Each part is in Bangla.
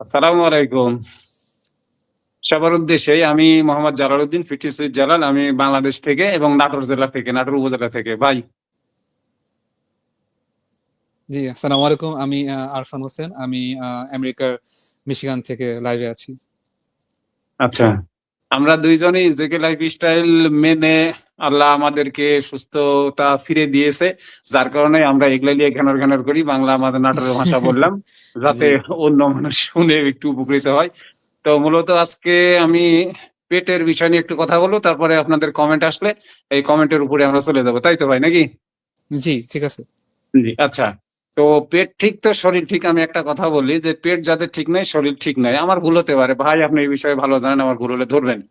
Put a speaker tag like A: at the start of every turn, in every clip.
A: আসসালামু আলাইকুম। সবার উদ্দেশ্যে আমি মোহাম্মদ জালালউদ্দিন ফিটরি সৈয়দ জালাল। আমি বাংলাদেশ থেকে এবং নাটোর জেলা থেকে, নাটোর উপজেলা থেকে ভাই।
B: জি, আসসালামু আলাইকুম। আমি আরফান হোসেন। আমি আমেরিকার মিশিগান থেকে লাইভে আছি।
A: আচ্ছা, আমরা দুইজনই জেকে লাইফ স্টাইল মেনে আল্লাহ আমাদেরকে সুস্থতা ফিরে দিয়েছে, যার কারণে আমরা এগুলা নিয়ে ঘ্যানর ঘ্যানর করি, বাংলা আমাদের নাটোরের ভাষা বললাম যাতে
B: জি
A: অন্য মানুষ শুনে একটু উপকৃত হয়। তো মূলত আজকে আমি পেটের বিষয় নিয়ে একটু কথা বলবো, তারপরে আপনাদের কমেন্ট আসলে এই কমেন্টের উপরে আমরা চলে যাবো, তাই তো ভাই নাকি?
B: জি, ঠিক আছে।
A: জি আচ্ছা। তো পেট ঠিক তো শরীর ঠিক। আমি একটা কথা বলি যে পেট যাদের ঠিক নাই শরীর ঠিক নাই। আমার ভুল হতে পারে ভাই, আপনি এই বিষয়ে ভালো জানেন, আমার ভুল হলে ধরবেন।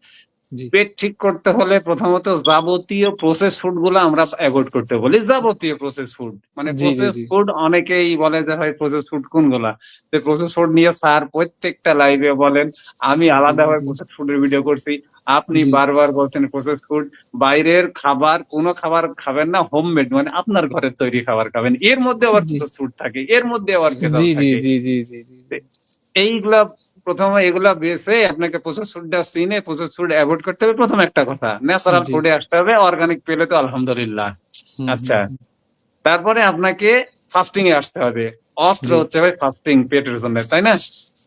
B: জি
A: পেট ঠিক করতে হলে প্রথমত যাবতীয় প্রসেস ফুড গুলো আমরা অ্যাভয়েড করতে বলি। যাবতীয় প্রসেস ফুড মানে
B: জি জি
A: প্রসেস
B: জি
A: ফুড, অনেকেই বলে যে ভাই প্রসেস ফুড কোনগুলা। যে প্রসেস ফুড নিয়ে স্যার প্রত্যেকটা লাইভে বলেন, আমি
B: জি
A: আলাদাভাবে
B: জি
A: প্রসেস ফুডের ভিডিও করছি। আপনি
B: জি
A: বারবার বলছেন প্রসেস ফুড। বাইরের খাবার, কোনো খাবার খাবেন না, হোমমেড মানে আপনার ঘরের তৈরি খাবার খাবেন। এর মধ্যে আবার
B: জি
A: প্রসেস ফুড থাকে, এর মধ্যে আবার ভেজাল
B: জি জি
A: থাকে।
B: জি জি জি জি জি।
A: এইগুলা প্রথমে এগুলা বেছে আপনাকে প্রসেস ফুডটা চিনে প্রসেস ফুড অ্যাভয়েড করতে হবে। প্রথম একটা কথা, ন্যাচারাল
B: জি।
A: ফুডে আসতে হবে, অর্গানিক পেলে তো আলহামদুলিল্লাহ।
B: হুম হুম
A: আচ্ছা,
B: হুম।
A: তারপরে আপনাকে ফাস্টিং এ আসতে হবে। অস্ত্র
B: জি।
A: হচ্ছে ভাই ফাস্টিং, পেটের জন্য, তাই না?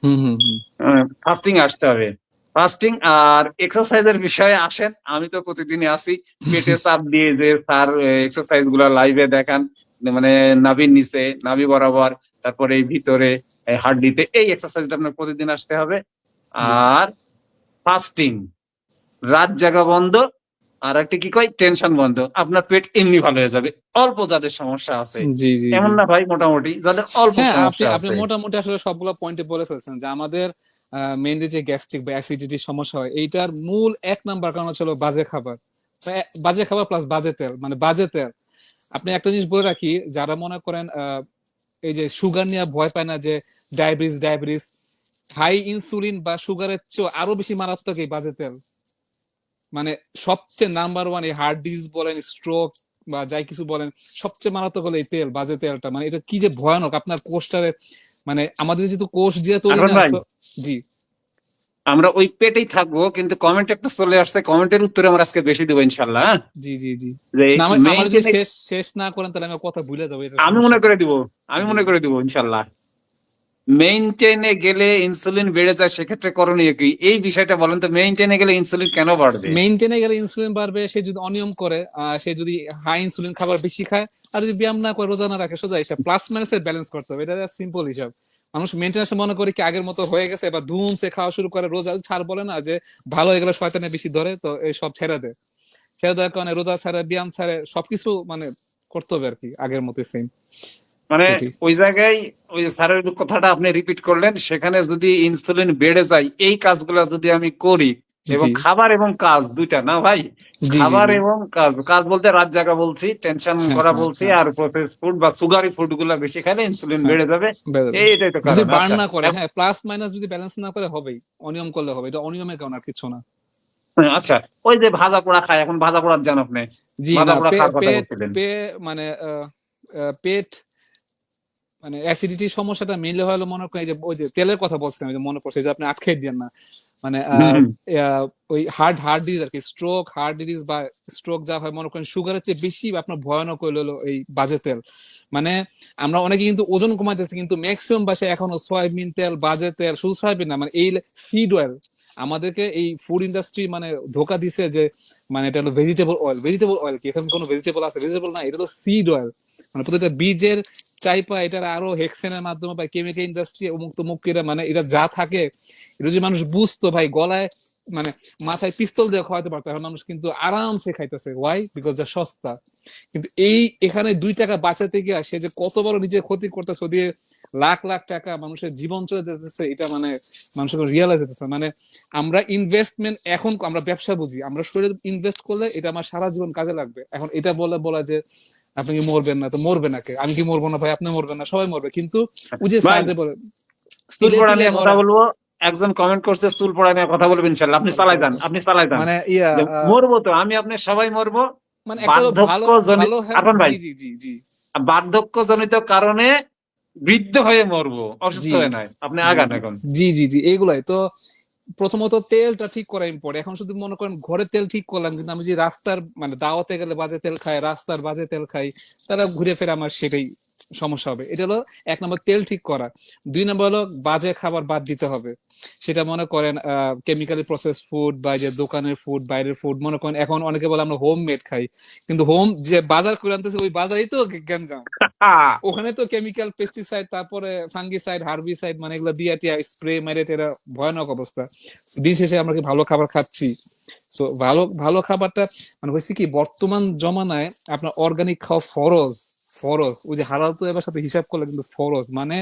B: হুম হুম হুম।
A: ফাস্টিং আসতে হবে। ফাস্টিং আর এক্সারসাইজের বিষয়ে আসেন, আমি তো প্রতিদিনই আসি। পেটে চাপ দিয়ে যে স্যার এক্সারসাইজ গুলা লাইভে দেখান, মানে নাভির নিচে, নাভি বরাবর, তারপরে এই ভিতরে, এই হাড্ডিতে, এই এক্সারসাইজটা আপনার প্রতিদিন আসতে হবে।
B: জি
A: আর ফাস্টিং, রাত জাগা বন্ধ। আর একটা কি কয়, টেনশন বন্ধ। আপনার পেট এমনি ভালো হয়ে যাবে। অল্প যাদের সমস্যা আছে,
B: জি জি জি।
A: এমন না ভাই, মোটামুটি যাদের অল্প
B: হ্যাঁ, আপনি
A: সমস্যা
B: আপনি
A: আছে।
B: মোটামুটি আসলে সবগুলো পয়েন্টে বলে ফেলছেন যে আমাদের মেইনলি যে গ্যাস্ট্রিক বা অ্যাসিডিটির সমস্যা হয় এইটার মূল এক নাম্বার কারণ হচ্ছে হলো বাজে খাবার। বাজে খাবার প্লাস বাজে তেল, মানে বাজে তেল। আপনি একটা জিনিস বলে রাখি, যারা মনে করেন এই যে সুগার নিয়ে ভয় পায় না, যে ডায়াবেটিস ডায়াবেটিস, হাই ইনসুলিন বা সুগারের চেয়ে আরো বেশি মারাত্মক এই বাজে তেল। মানে সবচেয়ে নাম্বার ওয়ান, এই হার্ট ডিজিজ বলেন, স্ট্রোক বা যাই কিছু বলেন, সবচেয়ে মারাত্মক হলো এই তেল, বাজে তেলটা। মানে এটা কি যে ভয়ানক আপনার কোষটারে, মানে আমাদের যেহেতু কোষ দিয়ে তৈরি
A: আরমান
B: না।
A: ভাই,
B: জি
A: আমরা ওই পেটেই থাকবো, কিন্তু কমেন্ট একটা চলে আসছে, কমেন্টের উত্তরে আমরা আজকে বেশি দেবো ইনশাল্লাহ, হ্যাঁ?
B: জি জি জি।
A: যে
B: না, আমার যদি
A: মেইনটেইন,
B: শেষ শেষ না করেন তাহলে আমি কথা ভুলে যাবো, এটা
A: আমি
B: সমস্যা।
A: মনে করে দিব, আমি
B: জি
A: মনে করে দিব ইনশাল্লাহ। মেইনটেইনে গেলে ইনসুলিন বেড়ে যায়, সেক্ষেত্রে করণীয় কি এই বিষয়টা বলেন তো। মেইনটেইনে গেলে ইনসুলিন কেন বাড়বে?
B: মেইনটেনে গেলে ইনসুলিন বাড়বে, সে যদি অনিয়ম করে, সে যদি হাই ইনসুলিন খাবার বেশি খায়, আর যদি ব্যায়াম না করে, রোজা না রাখে। সোজা হিসাব, প্লাস মাইনাসের ব্যালেন্স করতে হবে, এটা সিম্পল হিসাব। মানুষ মেনটেন্স মনে করে কি আগের মতো হয়ে গেছে, এবার ধুমসে খাওয়া শুরু করে, রোজা ছাড় বলে না যে ভালো হয়ে গেলে শয়তানে বেশি ধরে, তো এই সব ছেড়ে দেয়। ছেড়ে দেওয়ার কারণে রোজা ছাড়ে, ব্যায়াম ছাড়ে, সবকিছু মানে করতে হবে আর কি আগের মতো সেম।
A: মানে
B: এটি।
A: ওই জায়গায়, ওই যে স্যারের কথাটা আপনি রিপিট করলেন, সেখানে যদি ইনসুলিন বেড়ে যায়, এই কাজগুলো যদি আমি করি, এবং
B: জি
A: খাবার এবং কাজ দুইটা না ভাই,
B: জি জি
A: খাবার
B: জি।
A: এবং কাজ, কাজ বলতে রাত জাগা বলছি, টেনশন
B: হ্যাঁ
A: করা
B: হ্যাঁ
A: বলছি,
B: হ্যাঁ
A: আর প্রসেস ফুড বা সুগারি ফুড গুলা বেশি খেলে ইনসুলিন
B: হ্যাঁ,
A: বেড়ে যাবে।
B: বেড়ে যাবে।
A: এটাই তো
B: যদি
A: কারণ।
B: বার্ন
A: আচ্ছা,
B: না করে, হ্যাঁ, প্লাস মাইনাস যদি ব্যালেন্স না করে হবেই। অনিয়ম করলে হবে, এটা অনিয়মের কারণ আর কিছু না।
A: আচ্ছা, ওই যে ভাজা পোড়া খায়, এখন ভাজা পোড়ার জান আপনি,
B: জি
A: ভাজা
B: না,
A: পোড়া খাওয়ার কথা
B: পেট
A: বলছিলেন।
B: মানে পেট, মানে অ্যাসিডিটির সমস্যাটা মেনলি হলো মনে করেন, এই যে ওই যে তেলের কথা বলছেন, ওই যে মনে পড়ছে যে আপনি আটকে দিয়েন না, মানে
A: হুম হুম।
B: ওই হার্ট ডিজিজ আর কি, স্ট্রোক, হার্ট ডিজিজ বা স্ট্রোক যা হয় মনে করেন সুগারের চেয়ে বেশি আপনার ভয়ানক হলো এই বাজে তেল। মানে আমরা অনেকে কিন্তু ওজন কমাইতেছি, কিন্তু ম্যাক্সিমাম বাসায় এখনো সয়াবিন তেল, বাজে তেল, শুধু সয়াবিন না, মানে এই সিড অয়েল। আমাদেরকে এই ফুড ইন্ডাস্ট্রি মানে ধোকা দিছে যে মানে এটা হলো ভেজিটেবল অয়েল। ভেজিটেবল অয়েল কি, এখানে কোনো ভেজিটেবল আছে? ভেজিটেবল না, এটা হলো সিড অয়েল। মানে প্রত্যেকটা বীজের চাইপা এটার আরো হেক্সেনের মাধ্যমে বা কেমিক্যাল ইন্ডাস্ট্রি অমুক তমুক করে, মানে এটা যা থাকে, এটা যদি মানুষ বুঝতো ভাই, গলায় মানে মাথায় পিস্তল দিয়ে খাওয়াতে পারতো, এখন মানুষ কিন্তু আরামসে খাইতেছে। ওয়াই? বিকজ যা সস্তা। কিন্তু এই এখানে 2 টাকা বাঁচাতে গিয়ে সে যে কত বড় নিজের ক্ষতি করতেছে, ওদিকে লাখ লাখ টাকা মানুষের জীবন চলে যেতেছে, এটা মানে মানুষের রিয়েলাইজ হতেছে। মানে আমরা ইনভেস্টমেন্ট, এখন আমরা ব্যবসা বুঝি, আমরা শরীরে ইনভেস্ট করলে এটা আমার সারা জীবন কাজে লাগবে। এখন এটা বলা যে আপনি কি মরবেন না, তো মরবে নাকি? আমি কি মরবো না ভাই? আপনি মরবেন না, সবাই মরবে। কিন্তু ওই যে
A: ভাই,
B: স্যার যে বলে,
A: চুল
B: তিলে
A: পড়া
B: তিলে
A: নিয়ে কথা
B: মরে।
A: বলবো। একজন কমেন্ট করছে চুল পড়া নিয়ে কথা বলবেন ইনশাল্লাহ, আপনি চালাই যান, আপনি চালাই যান।
B: মানে
A: যে মরবো তো আমি আপনি সবাই মরবো।
B: মানে একটা হলো ভালো,
A: বার্ধক্য জনিত,
B: ভালো
A: আরমান ভাই,
B: জি জি জি জি
A: বার্ধক্যজনিত কারণে বৃদ্ধ হয়ে মরবো, অসুস্থ
B: জি
A: হয়ে নয়। আপনি
B: জি
A: আগান
B: জি
A: এখন।
B: জি জি জি এইগুলাই তো। প্রথমত তেলটা ঠিক করা ইম্পর্টেন্ট। এখন শুধু মনে করেন ঘরে তেল ঠিক করলাম, কিন্তু আমি যে রাস্তার মানে দাওয়াতে গেলে বাজে তেল খাই, রাস্তার বাজে তেল খাই, তারা ঘুরে ফিরে আমার সেটাই সমস্যা হবে। এটা হলো এক নম্বর, তেল ঠিক করা। দুই নম্বর হলো বাজে খাবার বাদ দিতে হবে। সেটা মনে করেন কেমিক্যালি প্রসেস ফুড বা যে দোকানের ফুড, বাইরের ফুড। মনে করেন এখন অনেকে বলে আমরা হোম মেড খাই, কিন্তু হোম যে বাজার করে আনতেছে ওই বাজারেই তো গ্যাঞ্জাম। ওখানে তো কেমিক্যাল, পেস্টিসাইড, তারপরে ফাঙ্গিসাইড, হার্বিসাইড, মানে এগুলো দিয়ে টিয়া স্প্রে মেরে টেরা ভয়ানক অবস্থা। দিন শেষে আমরা কি ভালো খাবার খাচ্ছি? সো ভালো ভালো খাবারটা মানে হয়েছে কি, বর্তমান জমানায় আপনার অর্গানিক খাওয়া ফরজ। ফরজ, ওই যে হালাল তো এবার সাথে হিসাব করলে কিন্তু ফরজ। মানে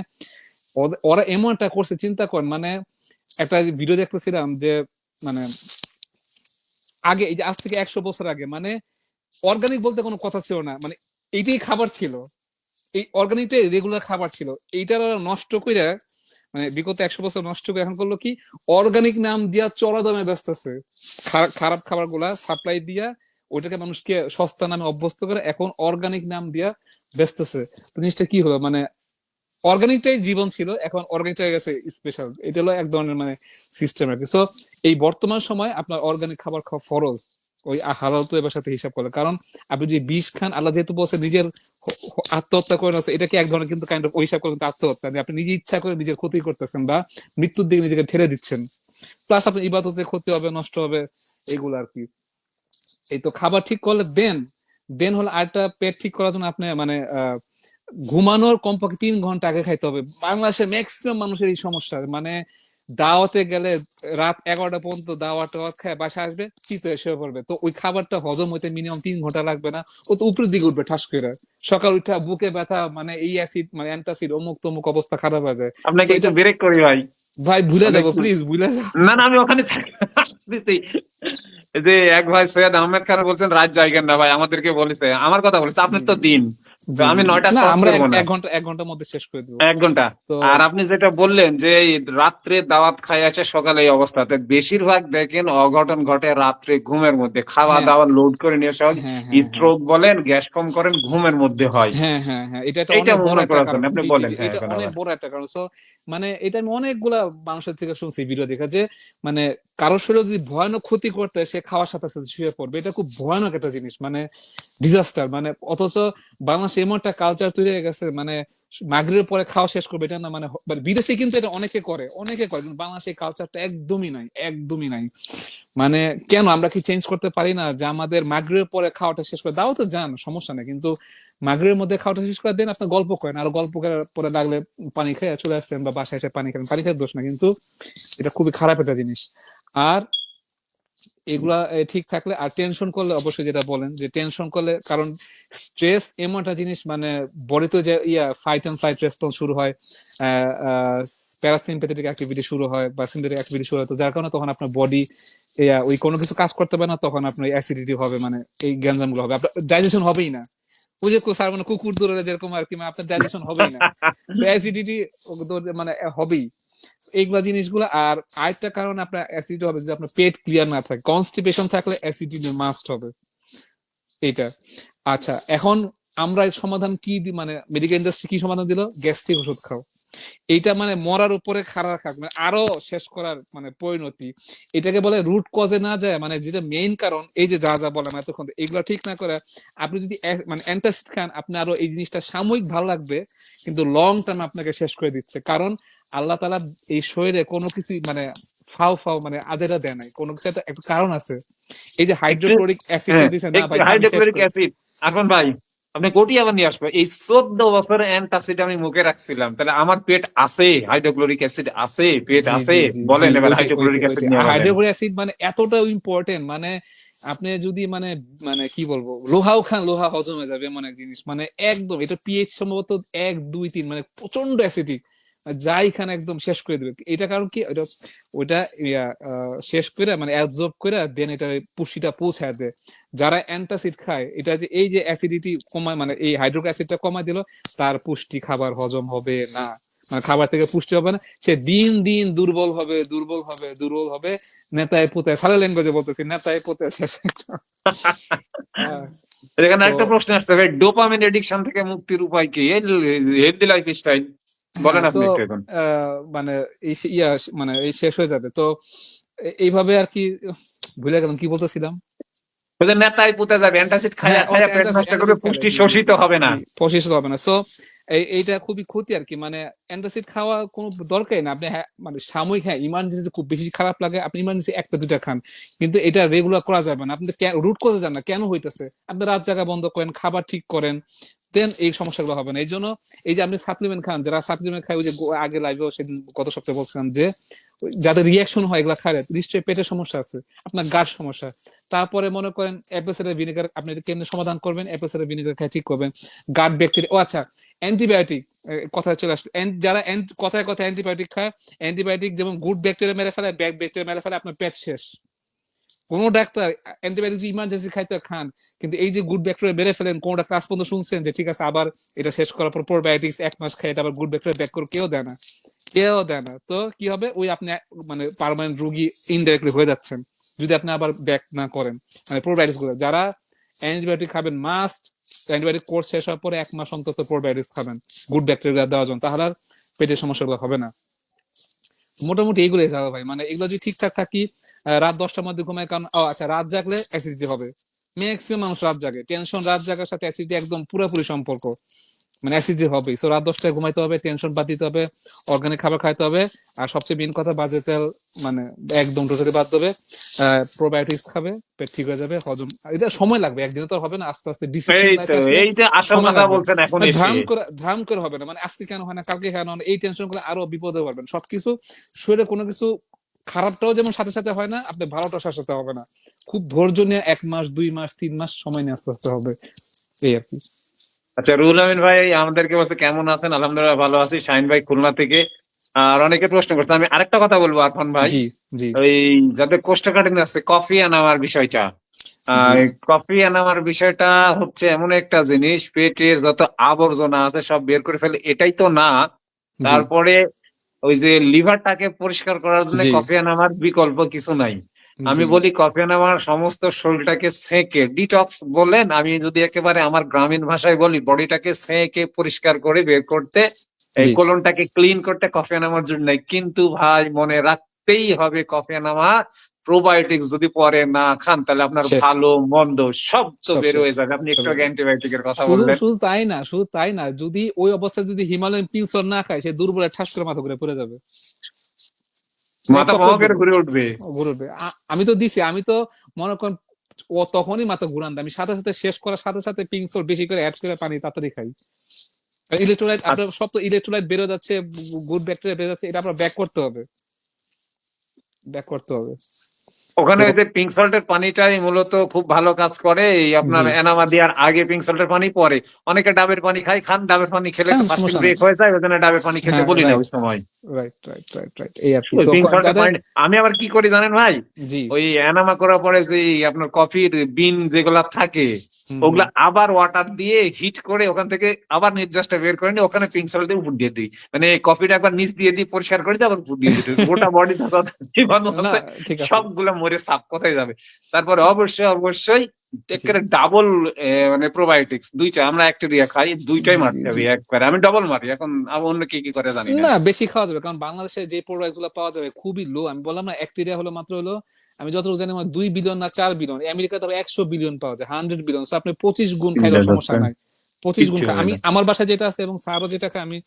B: ওরা এমনটা করছে, চিন্তা করেন। মানে একটা ভিডিও দেখতেছিলাম যে মানে আগে, এই যে আজ থেকে 100 বছর আগে, মানে অর্গানিক বলতে কোনো কথা ছিল না, মানে এইটাই খাবার ছিল। এই অর্গানিকটাই রেগুলার খাবার ছিল। এইটার ওরা নষ্ট করে, মানে বিগত 100 বছর নষ্ট করে এখন করলো কি, অর্গানিক নাম দিয়া চড়া দামে বেচতেছে। খারাপ খাবার গুলা সাপ্লাই দিয়া ওইটাকে মানুষকে সস্তা নামে অভ্যস্ত করে এখন অর্গানিক নাম দিয়া বেচতেছে। তো জিনিসটা কি হলো, মানে অর্গানিকটাই জীবন ছিল, এখন অর্গানিকটা হয়ে গেছে স্পেশাল। এটা হলো এক ধরনের মানে সিস্টেম আর কি। সো এই বর্তমান সময় আপনার অর্গানিক খাবার খাওয়া ফরজ, ওই হালাল তো এবার সাথে হিসাব করে। কারণ আপনি যে বিষ খান, আল্লাহ যেহেতু বলছে নিজের আত্মহত্যা করে আছে, এটাকে এক ধরনের কিন্তু কাইন্ড অফ ওই হিসাব করে কিন্তু আত্মহত্যা, যে আপনি নিজে ইচ্ছা করে নিজের ক্ষতি করতেছেন বা মৃত্যুর দিকে নিজেকে ঠেলে দিচ্ছেন। প্লাস আপনার ইবাদতে ক্ষতি হবে, নষ্ট হবে, এগুলো আর কি। এই তো খাবার ঠিক করলে দেন, দেন হলো আরেকটা, পেট ঠিক করার জন্য আপনি মানে ঘুমানোর কমপক্ষে 3 ঘন্টা আগে খাইতে হবে। বাংলাদেশের ম্যাক্সিমাম মানুষের এই সমস্যা, মানে দাওয়াতে গেলে রাত 11টা পর্যন্ত দাওয়াত টাওয়াত খায় বাসায় আসবে, চিত হয়ে শুয়ে পড়বে। তো ওই খাবারটা হজম হইতে মিনিমাম 3 ঘন্টা লাগবে না? ও তো উপরের দিকে উঠবে ঠাস করে। সকাল উঠা বুকে ব্যথা, মানে এই অ্যাসিড মানে অ্যান্টাসিড অমুক তমুক অবস্থা খারাপ হয়ে যায়। সো
A: আপনাকে একটু
B: এটা
A: ব্রেক করি ভাই।
B: ভাই ভুলে
A: মানে
B: যাবো,
A: একটু,
B: প্লিজ ভুলে যাবো।
A: না না আমি ওখানে আসতেছি। এই যে এক ভাই সৈয়দ আহমেদ খান বলছেন রাত জায়গেন না ভাই, আমাদেরকে বলেছে, আমার কথা বলেছে,
B: জি
A: আপনার তো
B: জি
A: দিন। তো
B: জি জি
A: আমি
B: জি।
A: 9টা
B: না
A: ক্রস
B: আমরা
A: করবো না,
B: এক ঘন্টা, 1 ঘন্টার মধ্যে শেষ করে দেবো।
A: 1 ঘন্টা।
B: তো
A: আর আপনি যেটা বললেন যে এই রাত্রে দাওয়াত খাই আছে সকালে এই অবস্থাতে, বেশিরভাগ দেখেন অঘটন ঘটে রাত্রে ঘুমের মধ্যে। খাওয়া
B: হ্যাঁ
A: দাওয়া লোড করে নিয়ে সব
B: হ্যাঁ হ্যাঁ হ্যাঁ
A: স্ট্রোক বলেন, গ্যাস কম করেন, ঘুমের মধ্যে হয়।
B: হ্যাঁ হ্যাঁ হ্যাঁ, এটা একটা
A: এইটা
B: অনেক বড়
A: মনে
B: একটা
A: করার জন্য
B: কারণ।
A: আপনি
B: জি জি
A: বলেন,
B: জি,
A: হ্যাঁ
B: এটা
A: এখন
B: অনেক
A: আবার।
B: বড় একটা কারণ। সো মানে এটা আমি অনেকগুলা মানুষের থেকে শুনছি ভিডিও দেখা, যে মানে কারোর শরীরে যদি ভয়ানক ক্ষতি করতে হয়, সে খাওয়ার সাথে সাথে শুয়ে পড়বে। এটা খুব ভয়ানক একটা জিনিস, মানে ডিজাস্টার। মানে অথচ বাংলাদেশে এমন একটা কালচার তৈরি হয়ে গেছে, মানে মাগরিবের পরে খাওয়া শেষ করবে এটা না, মানে মানে বিদেশে কিন্তু এটা অনেকে করে, অনেকে করে, কিন্তু বাংলাদেশে এই কালচারটা একদমই নাই, একদমই নাই। মানে কেন আমরা কি চেঞ্জ করতে পারি না, যে আমাদের মাগরিবের পরে খাওয়াটা শেষ করে দাও? তো যান, সমস্যা নেই, কিন্তু মাগরিবের মধ্যে খাওয়াটা শেষ করে দেন, আপনার গল্প করেন, আর গল্প করার পরে লাগলে পানি খেয়ে চলে আসলেন, বা বাসায় এসে পানি খান, পানি খেয়ে দোষ না, কিন্তু এটা খুবই খারাপ একটা জিনিস। আর এগুলা ঠিক থাকলে, আর টেনশন করলে অবশ্যই যেটা বলেন, যে টেনশন করলে, কারণ স্ট্রেস এমন একটা জিনিস, মানে বডিতে যে ফাইট এন্ড ফ্লাইট রেসপন্স শুরু হয়, প্যারাসিম্পেথেটিক অ্যাক্টিভিটি শুরু হয় বা সিম্পেথেটিক অ্যাক্টিভিটি শুরু হয়, তো যার কারণে তখন আপনার বডি ওই কোনো কিছু কাজ করতে পারে না, তখন আপনার অ্যাসিডিটি হবে, মানে এই গ্যাঞ্জাম গুলো হবে, আপনার ডাইজেশন হবেই না। ওই যে স্যার মানে কুকুর দৌড়ালে যেরকম আর কি, মানে আপনার ডাইজেশন হবেই না। তো অ্যাসিডিটি মানে হবেই এইগুলা জিনিসগুলো। আর আরেকটা কারণ আপনার অ্যাসিডিটি হবে, যদি আপনার পেট ক্লিয়ার না থাকে, কনস্টিপেশন থাকলে অ্যাসিডিটি মাস্ট হবে এটা। আচ্ছা, এখন আমরা এর সমাধান কি মানে মেডিকেল ইন্ডাস্ট্রি কি সমাধান দিল? গ্যাস্ট্রিক ওষুধ খাও। এইটা মানে মরার উপরে খাড়া খাক, মানে আরো শেষ করার মানে পরিণতি। এটাকে বলে রুট কজে না যায়, মানে যেটা মেইন কারণ, এই যে যা যা বললাম এতক্ষণ, এগুলো ঠিক না করে আপনি যদি মানে অ্যান্টাসিড খান, আপনি আরো এই জিনিসটা সাময়িক ভালো লাগবে, কিন্তু লং টার্ম আপনাকে শেষ করে দিচ্ছে। কারণ আল্লাহ তাআলা এই শরীরে কোনো কিছু মানে ফাও ফাও মানে আজেরা দেয় নাই, কোনো কিছু একটা কারণ আছে। এই যে
A: একটু,
B: হাইড্রোক্লোরিক অ্যাসিড
A: হ্যাঁ,
B: যে দিছে, না
A: একটু
B: ভাই আমি শেষ
A: হাইড্রোক্লোরিক
B: করি।
A: অ্যাসিড। আরমান ভাই, আপনি কোটি আবার নিয়ে আসবে। এই 14 বছরের অ্যান্টাসিড আমি মুখে রাখছিলাম, তাহলে আমার পেট আছে, হাইড্রোক্লোরিক অ্যাসিড আছে, পেট
B: জি
A: আছে।
B: জি জি জি,
A: বলেন এবার
B: ওইটাই
A: হাইড্রোক্লোরিক
B: ওইটাই
A: অ্যাসিড
B: ওইটাই
A: নিয়ে বলেন।
B: হাইড্রোক্লোরিক অ্যাসিড মানে এতটা ইম্পর্টেন্ট, মানে আপনি যদি মানে মানে কি বলবো, লোহাও খান, লোহা হজম হয়ে যাবে এমন এক জিনিস, মানে একদম এটা পিএইচ সম্ভবত 1 2 3, মানে প্রচন্ড অ্যাসিডিক। যাই খান একদম শেষ করে দেবে। এটা কারণ কি, ওটা ওইটা শেষ করে মানে অ্যাবজর্ব করে দেন এটা পুষ্টিটা পৌঁছায় দেয়। যারা অ্যান্টাসিড খায়, এটা যে এই যে অ্যাসিডিটি কমায়, মানে এই হাইড্রোক্লোরিক অ্যাসিডটা কমায় দিল, তার পুষ্টি খাবার হজম হবে না, মানে খাবার থেকে পুষ্টি হবে না, সে দিন দিন দুর্বল হবে, দুর্বল হবে, দুর্বল হবে, নেতায় পোতায়, সালে ল্যাঙ্গুয়েজে বলতেছি, নেতায় পোতায় শেষ একদম। আহ,
A: এখানে
B: তো
A: একটা প্রশ্ন আসছে ভাই, ডোপামিন এডিকশন থেকে মুক্তির উপায় কি? Healthy life style. বলেন
B: হ্যাঁ, তো
A: আপনি একটু এখন।
B: মানে মানে এই শেষ হয়ে যাবে তো এইভাবে আর কি। ভুলে গেলাম কি বলতেছিলাম।
A: ওই যে নেতাই পুঁতে যাবে, অ্যান্টাসিড খায়া
B: হ্যাঁ,
A: খায়া পেট নষ্ট করবে,
B: অ্যান্টাসিড খাইলে,
A: পুষ্টি
B: জি জি
A: শোষিত
B: জি
A: হবে না।
B: জি, প্রসেস হবে না। সো এইটা খুবই ক্ষতি আর কি। মানে অ্যান্টাসিড খাওয়া কোনো দরকারই না। আপনি হ্যাঁ মানে সাময়িক, হ্যাঁ ইমার্জেন্সি খুব বেশি খারাপ লাগে, আপনি ইমার্জেন্সি একটা দুইটা খান, কিন্তু এটা রেগুলার করা যাবে না। আপনি রুট করতে যান না কেন হইতেছে, আপনি রাত জাগা বন্ধ করেন, খাবার ঠিক করেন, দেন এই সমস্যাগুলো হবে না। এই জন্য এই যে আপনি সাপ্লিমেন্ট খান, যারা সাপ্লিমেন্ট খায়, ওই যে আগে লাইভেও সেদিন গত সপ্তাহে বলছিলাম যে যাদের রিয়াকশন হয় এগুলা খায় নিশ্চয়ই পেটের সমস্যা আছে, আপনার গার সমস্যা। তারপরে মনে করেন অ্যাপেল সাইডার ভিনেগার, আপনি এটা কেমনে সমাধান করবেন, অ্যাপেল সাইডার ভিনেগার খেয়ে ঠিক করবেন। গাট ব্যাকটেরিয়া, ও আচ্ছা, অ্যান্টিবায়োটিক কথা চলে আসলো। যারা কথায় কথায় অ্যান্টিবায়োটিক খায়, অ্যান্টিবায়োটিক যেমন গুড ব্যাকটেরিয়া মেরে ফেলে, ব্যাড ব্যাকটেরিয়া মেরে ফেলে, আপনার পেট শেষ। কোন ডাক্তার অ্যান্টিবায়োটিক যে ইমার্জেন্সি খাইতে খান, কিন্তু এই যে গুড ব্যাকটেরিয়া মেরে ফেলেন, কোন ডাক্তার আজ পর্যন্ত শুনছেন যে ঠিক আছে আবার এটা শেষ করার পর প্রোবায়োটিক্স 1 মাস খাই এটা আবার গুড ব্যাকটেরিয়া ব্যাক করে? কেউ দেয় না, কেউ দেয় না। তো কি হবে, ওই আপনি মানে পার্মানেন্ট রুগী ইনডাইরেক্টলি হয়ে যাচ্ছেন যদি আপনি আবার ব্যাক না করেন। মানে প্রোবায়োটিক্স গুলো যারা অ্যান্টিবায়োটিক খাবেন, মাস্ট অ্যান্টিবায়োটিক কোর্স শেষ হওয়ার পরে 1 মাস অন্তত প্রোবায়োটিক্স খাবেন গুড ব্যাকটেরিয়া দেওয়ার জন্য, তাহলে আর পেটের সমস্যাগুলো হবে না। মোটামুটি এইগুলোই যাবে ভাই। মানে এগুলো যদি ঠিকঠাক থাকি, রাত 10টার মধ্যে ঘুমায়, কারণ আচ্ছা রাত জাগলে অ্যাসিডিটি হবে। ম্যাক্সিমাম মানুষ রাত জাগে, টেনশন রাত জাগার সাথে অ্যাসিডিটি একদম পুরোপুরি সম্পর্ক। মানে অ্যাসিডিটি হবে। সো রাত 10টায় ঘুমাইতে হবে, টেনশন বাদ দিতে হবে, অর্গানিক খাবার খাইতে হবে। আর সবচেয়ে মেইন কথা, বাজে তেল মানে একদম টোটালি বাদ দেবে। প্রোবায়োটিক্স খাবে, পেট ঠিক হয়ে যাবে, হজম এটা সময় লাগবে, একদিনে তো হবে না, আস্তে আস্তে
A: এই
B: ডিসিপ্লিন
A: তো,
B: লাইফে আসলে
A: এইটা আসল
B: সময়
A: কথা
B: লাগবে।
A: বলছেন এখন
B: মানে
A: এসে।
B: ধ্রাম করে হবে না, মানে আজকে কেন হয় না, কালকে কেন হয় না, এই টেনশন গুলো আরো বিপদে পারবেন। সবকিছু শরীরে কোনো কিছু খারাপটাও যেমন সাথে সাথে হয় না, আপনি ভালোটাও সাথে সাথে হবে না। খুব ধৈর্য নিয়ে 1 মাস 2 মাস 3 মাস সময় নিয়ে আস্তে আস্তে হবে, এই আর কি।
A: আচ্ছা, রুহুল আমিন ভাই আমাদেরকে বলছে কেমন আছেন, আলহামদুলিল্লাহ ভালো আছি, শাহিন ভাই খুলনা থেকে। আর অনেকে প্রশ্ন করছে, আমি আরেকটা কথা বলবো আরফান ভাই।
B: জি জি
A: ওই যাদের কোষ্ঠকাঠিন্য আছে, কফি আনামার বিষয়টা,
B: জি
A: কফি আনামার বিষয়টা হচ্ছে এমন একটা জিনিস, পেটের যত আবর্জনা আছে সব বের করে ফেলে, এটাই তো না।
B: জি
A: তারপরে ওই যে লিভারটাকে পরিষ্কার করার জন্য
B: জি
A: কফি আনামার বিকল্প কিছু নাই। আমি
B: জি
A: বলি কফি আনামার সমস্ত শরীরটাকে সেঁকে ডিটক্স বলেন, আমি যদি একেবারে আমার গ্রামীণ ভাষায় বলি, বডিটাকে সেঁকে পরিষ্কার করে বের করতে, এই
B: জি
A: কোলনটাকে ক্লিন করতে কফি আনামার জন্য নাই। কিন্তু ভাই মনে রাখতেই হবে, কফি আনামা প্রোবায়োটিক্স যদি পরে না খান, তাহলে আপনার
B: শেষ,
A: ভালো মন্দ সব তো
B: সব
A: বের
B: শেষ,
A: হয়ে যাবে। আপনি
B: সব
A: একটু আগে
B: শেষ।
A: অ্যান্টিবায়োটিকের কথা
B: শুধু
A: বললেন।
B: শুধু তাই না, শুধু তাই না, যদি ওই অবস্থায় যদি হিমালয়ান পিলসর না খায়, সে দুর্বলে ঠাস করে মাথা ঘুরে পড়ে যাবে, এক
A: মাথা
B: চক্কর
A: ভ্রমণের ঘুরে উঠবে।
B: ঘুরে উঠবে। আমি তো দিছি, আমি তো মনে করেন ও তখনই মাথা ঘুরান দেয়। আমি সাথে সাথে শেষ করার সাথে সাথে পিংসল বেশি করে অ্যাড করে পানি তাড়াতাড়ি খাই। ইলেকট্রোলাইট আপনার সব তো ইলেকট্রোলাইট বেরো যাচ্ছে, গুড ব্যাকটেরিয়া বেরো যাচ্ছে, এটা আপনার ব্যাক করতে হবে, ব্যাক করতে হবে।
A: ওখানে
B: তো
A: ওই যে পিঙ্ক সল্টের পানিটাই মূলত খুব ভালো কাজ করে, এই আপনার
B: জি,
A: এনামা দেওয়ার আগে পিঙ্ক সল্টের পানি, পরে অনেকে ডাবের পানি খায়, খান ডাবের পানি খেলে
B: খান,
A: ফাস্টিং
B: সমস্যা নাই।
A: ব্রেক হয়ে যায়, ওই জন্য ডাবের পানি খেতে
B: হ্যাঁ,
A: বলি না
B: রাইট
A: ওই সময়।
B: রাইট রাইট রাইট রাইট, এই আর কি।
A: ওই
B: তো
A: পিঙ্ক সল্টের
B: যাদের
A: পানি আমি আবার কি করি জানেন ভাই,
B: জি
A: ওই এনামা করার পরে যে আপনার কফির বিন যেগুলা থাকে,
B: হুম হুম
A: ওগুলা আবার ওয়াটার দিয়ে হিট করে ওখান থেকে আবার নির্যাসটা বের করে নিয়ে ওখানে পিঙ্ক সল্ট দিয়ে উপর দিয়ে দিই। মানে কফিটা একবার নিচ দিয়ে দিই, পরিষ্কার করে দিই, আবার উপর দিয়ে দিই, গোটা বডি জীবাণু
B: না,
A: আছে
B: ঠিক আছে,
A: সবগুলা মরে সাফ কোথায় যাবে। তারপরে অবশ্যই অবশ্যই
B: জি
A: একেবারে ডাবল, মানে প্রোবায়োটিক্স দুইটা, আমরা ব্যাকটেরিয়া খাই, দুইটাই
B: জি জি
A: মারতে হবে
B: জি।
A: একবারে। আমি ডাবল মারি, এখন আর অন্য কি কি করে জানি না।
B: না, বেশি খাওয়া যাবে, কারণ বাংলাদেশে যে প্রোডাক্ট গুলো পাওয়া যাবে খুবই লো। আমি বললাম না, ব্যাকটেরিয়া হলো মাত্র হলো, আমি যতটুকু জানি আমার 2 বিলিয়ন না 4 বিলিয়ন, আমেরিকাতে আবার 100 বিলিয়ন পাওয়া যায়, 100 বিলিয়ন। আপনি 25 গুণ খাইলেও সমস্যা নাই, 25 গুণ
A: কিচ্ছু
B: খাই
A: হবে
B: আমি।
A: না।
B: আমার বাসায় যেটা আছে এবং স্যারও যেটা খায়, আমি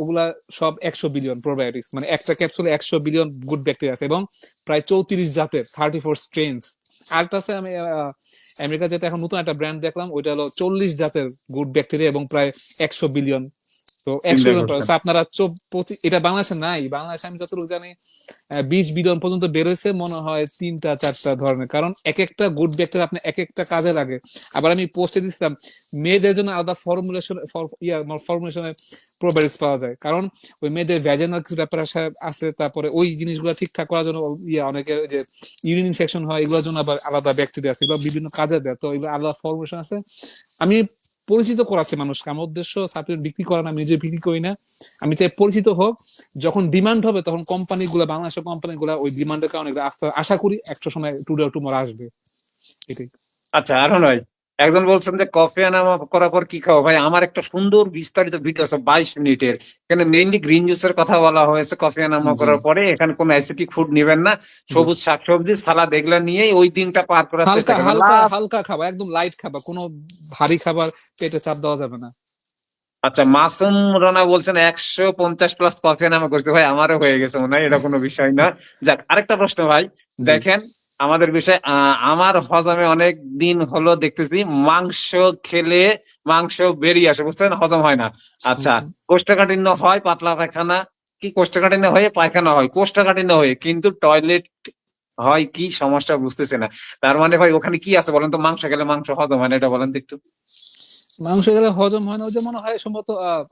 B: ওগুলা সব 100 বিলিয়ন প্রোবায়োটিক্স, মানে একটা ক্যাপসুলে 100 বিলিয়ন গুড ব্যাকটেরিয়া আছে, এবং প্রায় 34 জাতের 34 স্ট্রেনস। আরেকটা আছে, আমি আমেরিকা যেটা এখন নতুন একটা ব্র্যান্ড দেখলাম, ওইটা হলো 40 জাতের গুড ব্যাকটেরিয়া এবং প্রায় 100 বিলিয়ন। তো একশো
A: চিন্তা
B: বিলিয়ন
A: করছেন।
B: আপনারা এটা বাংলাদেশে নাই। বাংলাদেশে আমি যতটুকু জানি 20 বিলিয়ন পর্যন্ত বেরোয়েছে মনে হয়, 3টা 4টা ধরনের, কারণ এক একটা গুড ব্যাকটেরিয়া আপনি এক একটা কাজে লাগে। আবার আমি পোস্টে দিচ্ছিলাম, মেয়েদের জন্য আলাদা ফর্মুলেশনে প্রোবায়োটিক্স পাওয়া যায়, কারণ ওই মেয়েদের ভ্যাজাইনাল কিছু ব্যাপার আছে। তারপরে ওই জিনিসগুলো ঠিকঠাক করার জন্য অনেকের যে ইউরিন ইনফেকশন হয়, এগুলোর জন্য আবার আলাদা ব্যাকটেরিয়া আছে, এগুলো বিভিন্ন কাজে দেয়, তো এগুলো আলাদা ফর্মুলেশন আছে। আমি পরিচিত করাচ্ছি মানুষকে, আমার উদ্দেশ্য সাপ্লিমেন্ট বিক্রি করা না, আমি নিজে বিক্রি করি না। আমি চাই পরিচিত হোক, যখন ডিমান্ড হবে তখন কোম্পানিগুলো, বাংলাদেশের কোম্পানিগুলো ওই ডিমান্ডের কারণে আশা করি একটা সময় টুডে টুমোর আসবে, এটাই।
A: আচ্ছা, আর নয়, একজন বলছেন যে কফি আনামা করার পর কি খাবো ভাই, আমার একটা সুন্দর বিস্তারিত ভিডিও আছে 22 মিনিটের, এখানে মেইনলি গ্রিন জুসের কথা বলা হয়েছে কফি আনামা
B: জি
A: করার পরে। এখানে কোনো অ্যাসিডিক ফুড নিবেন না,
B: জি,
A: সবুজ শাকসবজি সালাদ এগুলা নিয়েই ওই দিনটা পার করার চেষ্টা
B: হালকা
A: করবেন।
B: হালকা
A: লাস্ট
B: হালকা খাবার, একদম লাইট খাবার, কোনো ভারী খাবার পেটে চাপ দেওয়া যাবে না।
A: আচ্ছা, মাসুম রানা বলছেন 150+ কফি আনামা করছে, ভাই আমারও হয়ে গেছে মনে হয়, এটা কোনো বিষয় না। যাক, আরেকটা প্রশ্ন ভাই,
B: জি
A: দেখেন আমাদের বিষয়, আমার হজমে অনেক দিন হলো দেখতেছি মাংস খেলে মাংস বেরিয়ে আসে, বুঝছেন, হজম হয় না।
B: হুম
A: আচ্ছা,
B: হুম।
A: কোষ্ঠকাঠিন্য হয়, পাতলা পায়খানা, কি কোষ্ঠকাঠিন্য হয়ে পায়খানা হয়, কোষ্ঠকাঠিন্য হয়ে কিন্তু টয়লেট হয়, কি সমস্যা বুঝতেছে না। তার মানে ভাই ওখানে কি আছে বলেন তো, মাংস খেলে মাংস হজম হয় না, এটা বলেন তো একটু।
B: মাংস গেলে হজম হয় না, ওই যে মনে হয় সম্ভবত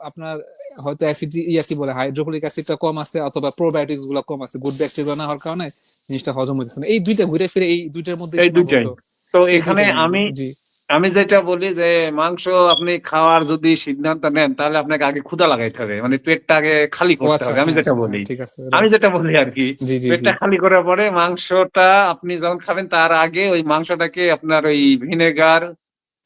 B: আপনার হয়তো অ্যাসিড, ইয়া কি বলে, হাইড্রোক্লোরিক অ্যাসিডটা কম আছে, অথবা প্রোবায়োটিক্স গুলো কম আছে, গুড ব্যাকটেরিয়া না হওয়ার কারণে জিনিসটা হজম হইতেছে না। এই দুইটা ঘুরে ফিরে এই দুইটার মধ্যে
A: এই দুইটাই।
B: সীমাবদ্ধ,
A: তো
B: এই
A: এখানে
B: দুইটা মেইনলি।
A: আমি
B: জি
A: আমি যেটা বলি যে মাংস আপনি খাওয়ার যদি সিদ্ধান্ত নেন, তাহলে আপনাকে আগে ক্ষুধা লাগাইতে হবে, মানে পেটটা আগে খালি
B: ও
A: করতে
B: আচ্ছা,
A: হবে, আমি
B: হ্যাঁ
A: যেটা
B: হ্যাঁ
A: বলি।
B: ঠিক আছে,
A: আমি
B: রাইট।
A: যেটা বলি আর কি,
B: জি জি জি।
A: পেটটা খালি করার পরে মাংসটা আপনি যখন খাবেন, তার আগে ওই মাংসটাকে আপনার ওই ভিনেগার,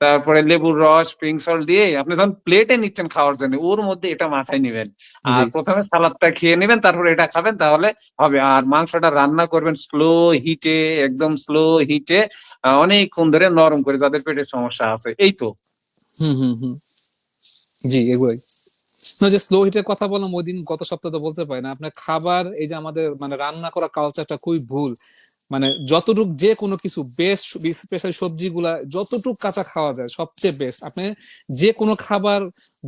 A: তারপরে লেবুর রস, পিঙ্ক সল্ট দিয়ে আপনি যখন প্লেটে নিচ্ছেন খাওয়ার জন্য, ওর মধ্যে এটা মাথায় নিবেন।
B: জি
A: আর প্রথমে সালাদটা খেয়ে নেবেন, তারপরে এটা খাবেন, তাহলে হবে। আর মাংসটা রান্না করবেন স্লো হিটে, একদম স্লো হিটে, অনেকক্ষণ ধরে নরম করে, যাদের পেটের সমস্যা আছে। এই তো।
B: হুম হুম হুম। জি এগুলোই। না, যে স্লো হিটের কথা বললাম ওই দিন গত সপ্তাহে, তো বলতে পারি না আপনার খাবার, এই যে আমাদের মানে রান্না করা কালচারটা খুবই ভুল। মানে যতটুক যে কোনো কিছু বেস্ট, স্পেশালি সবজিগুলা যতটুক কাঁচা খাওয়া যায় সবচেয়ে বেস্ট। আপনি যে কোনো খাবার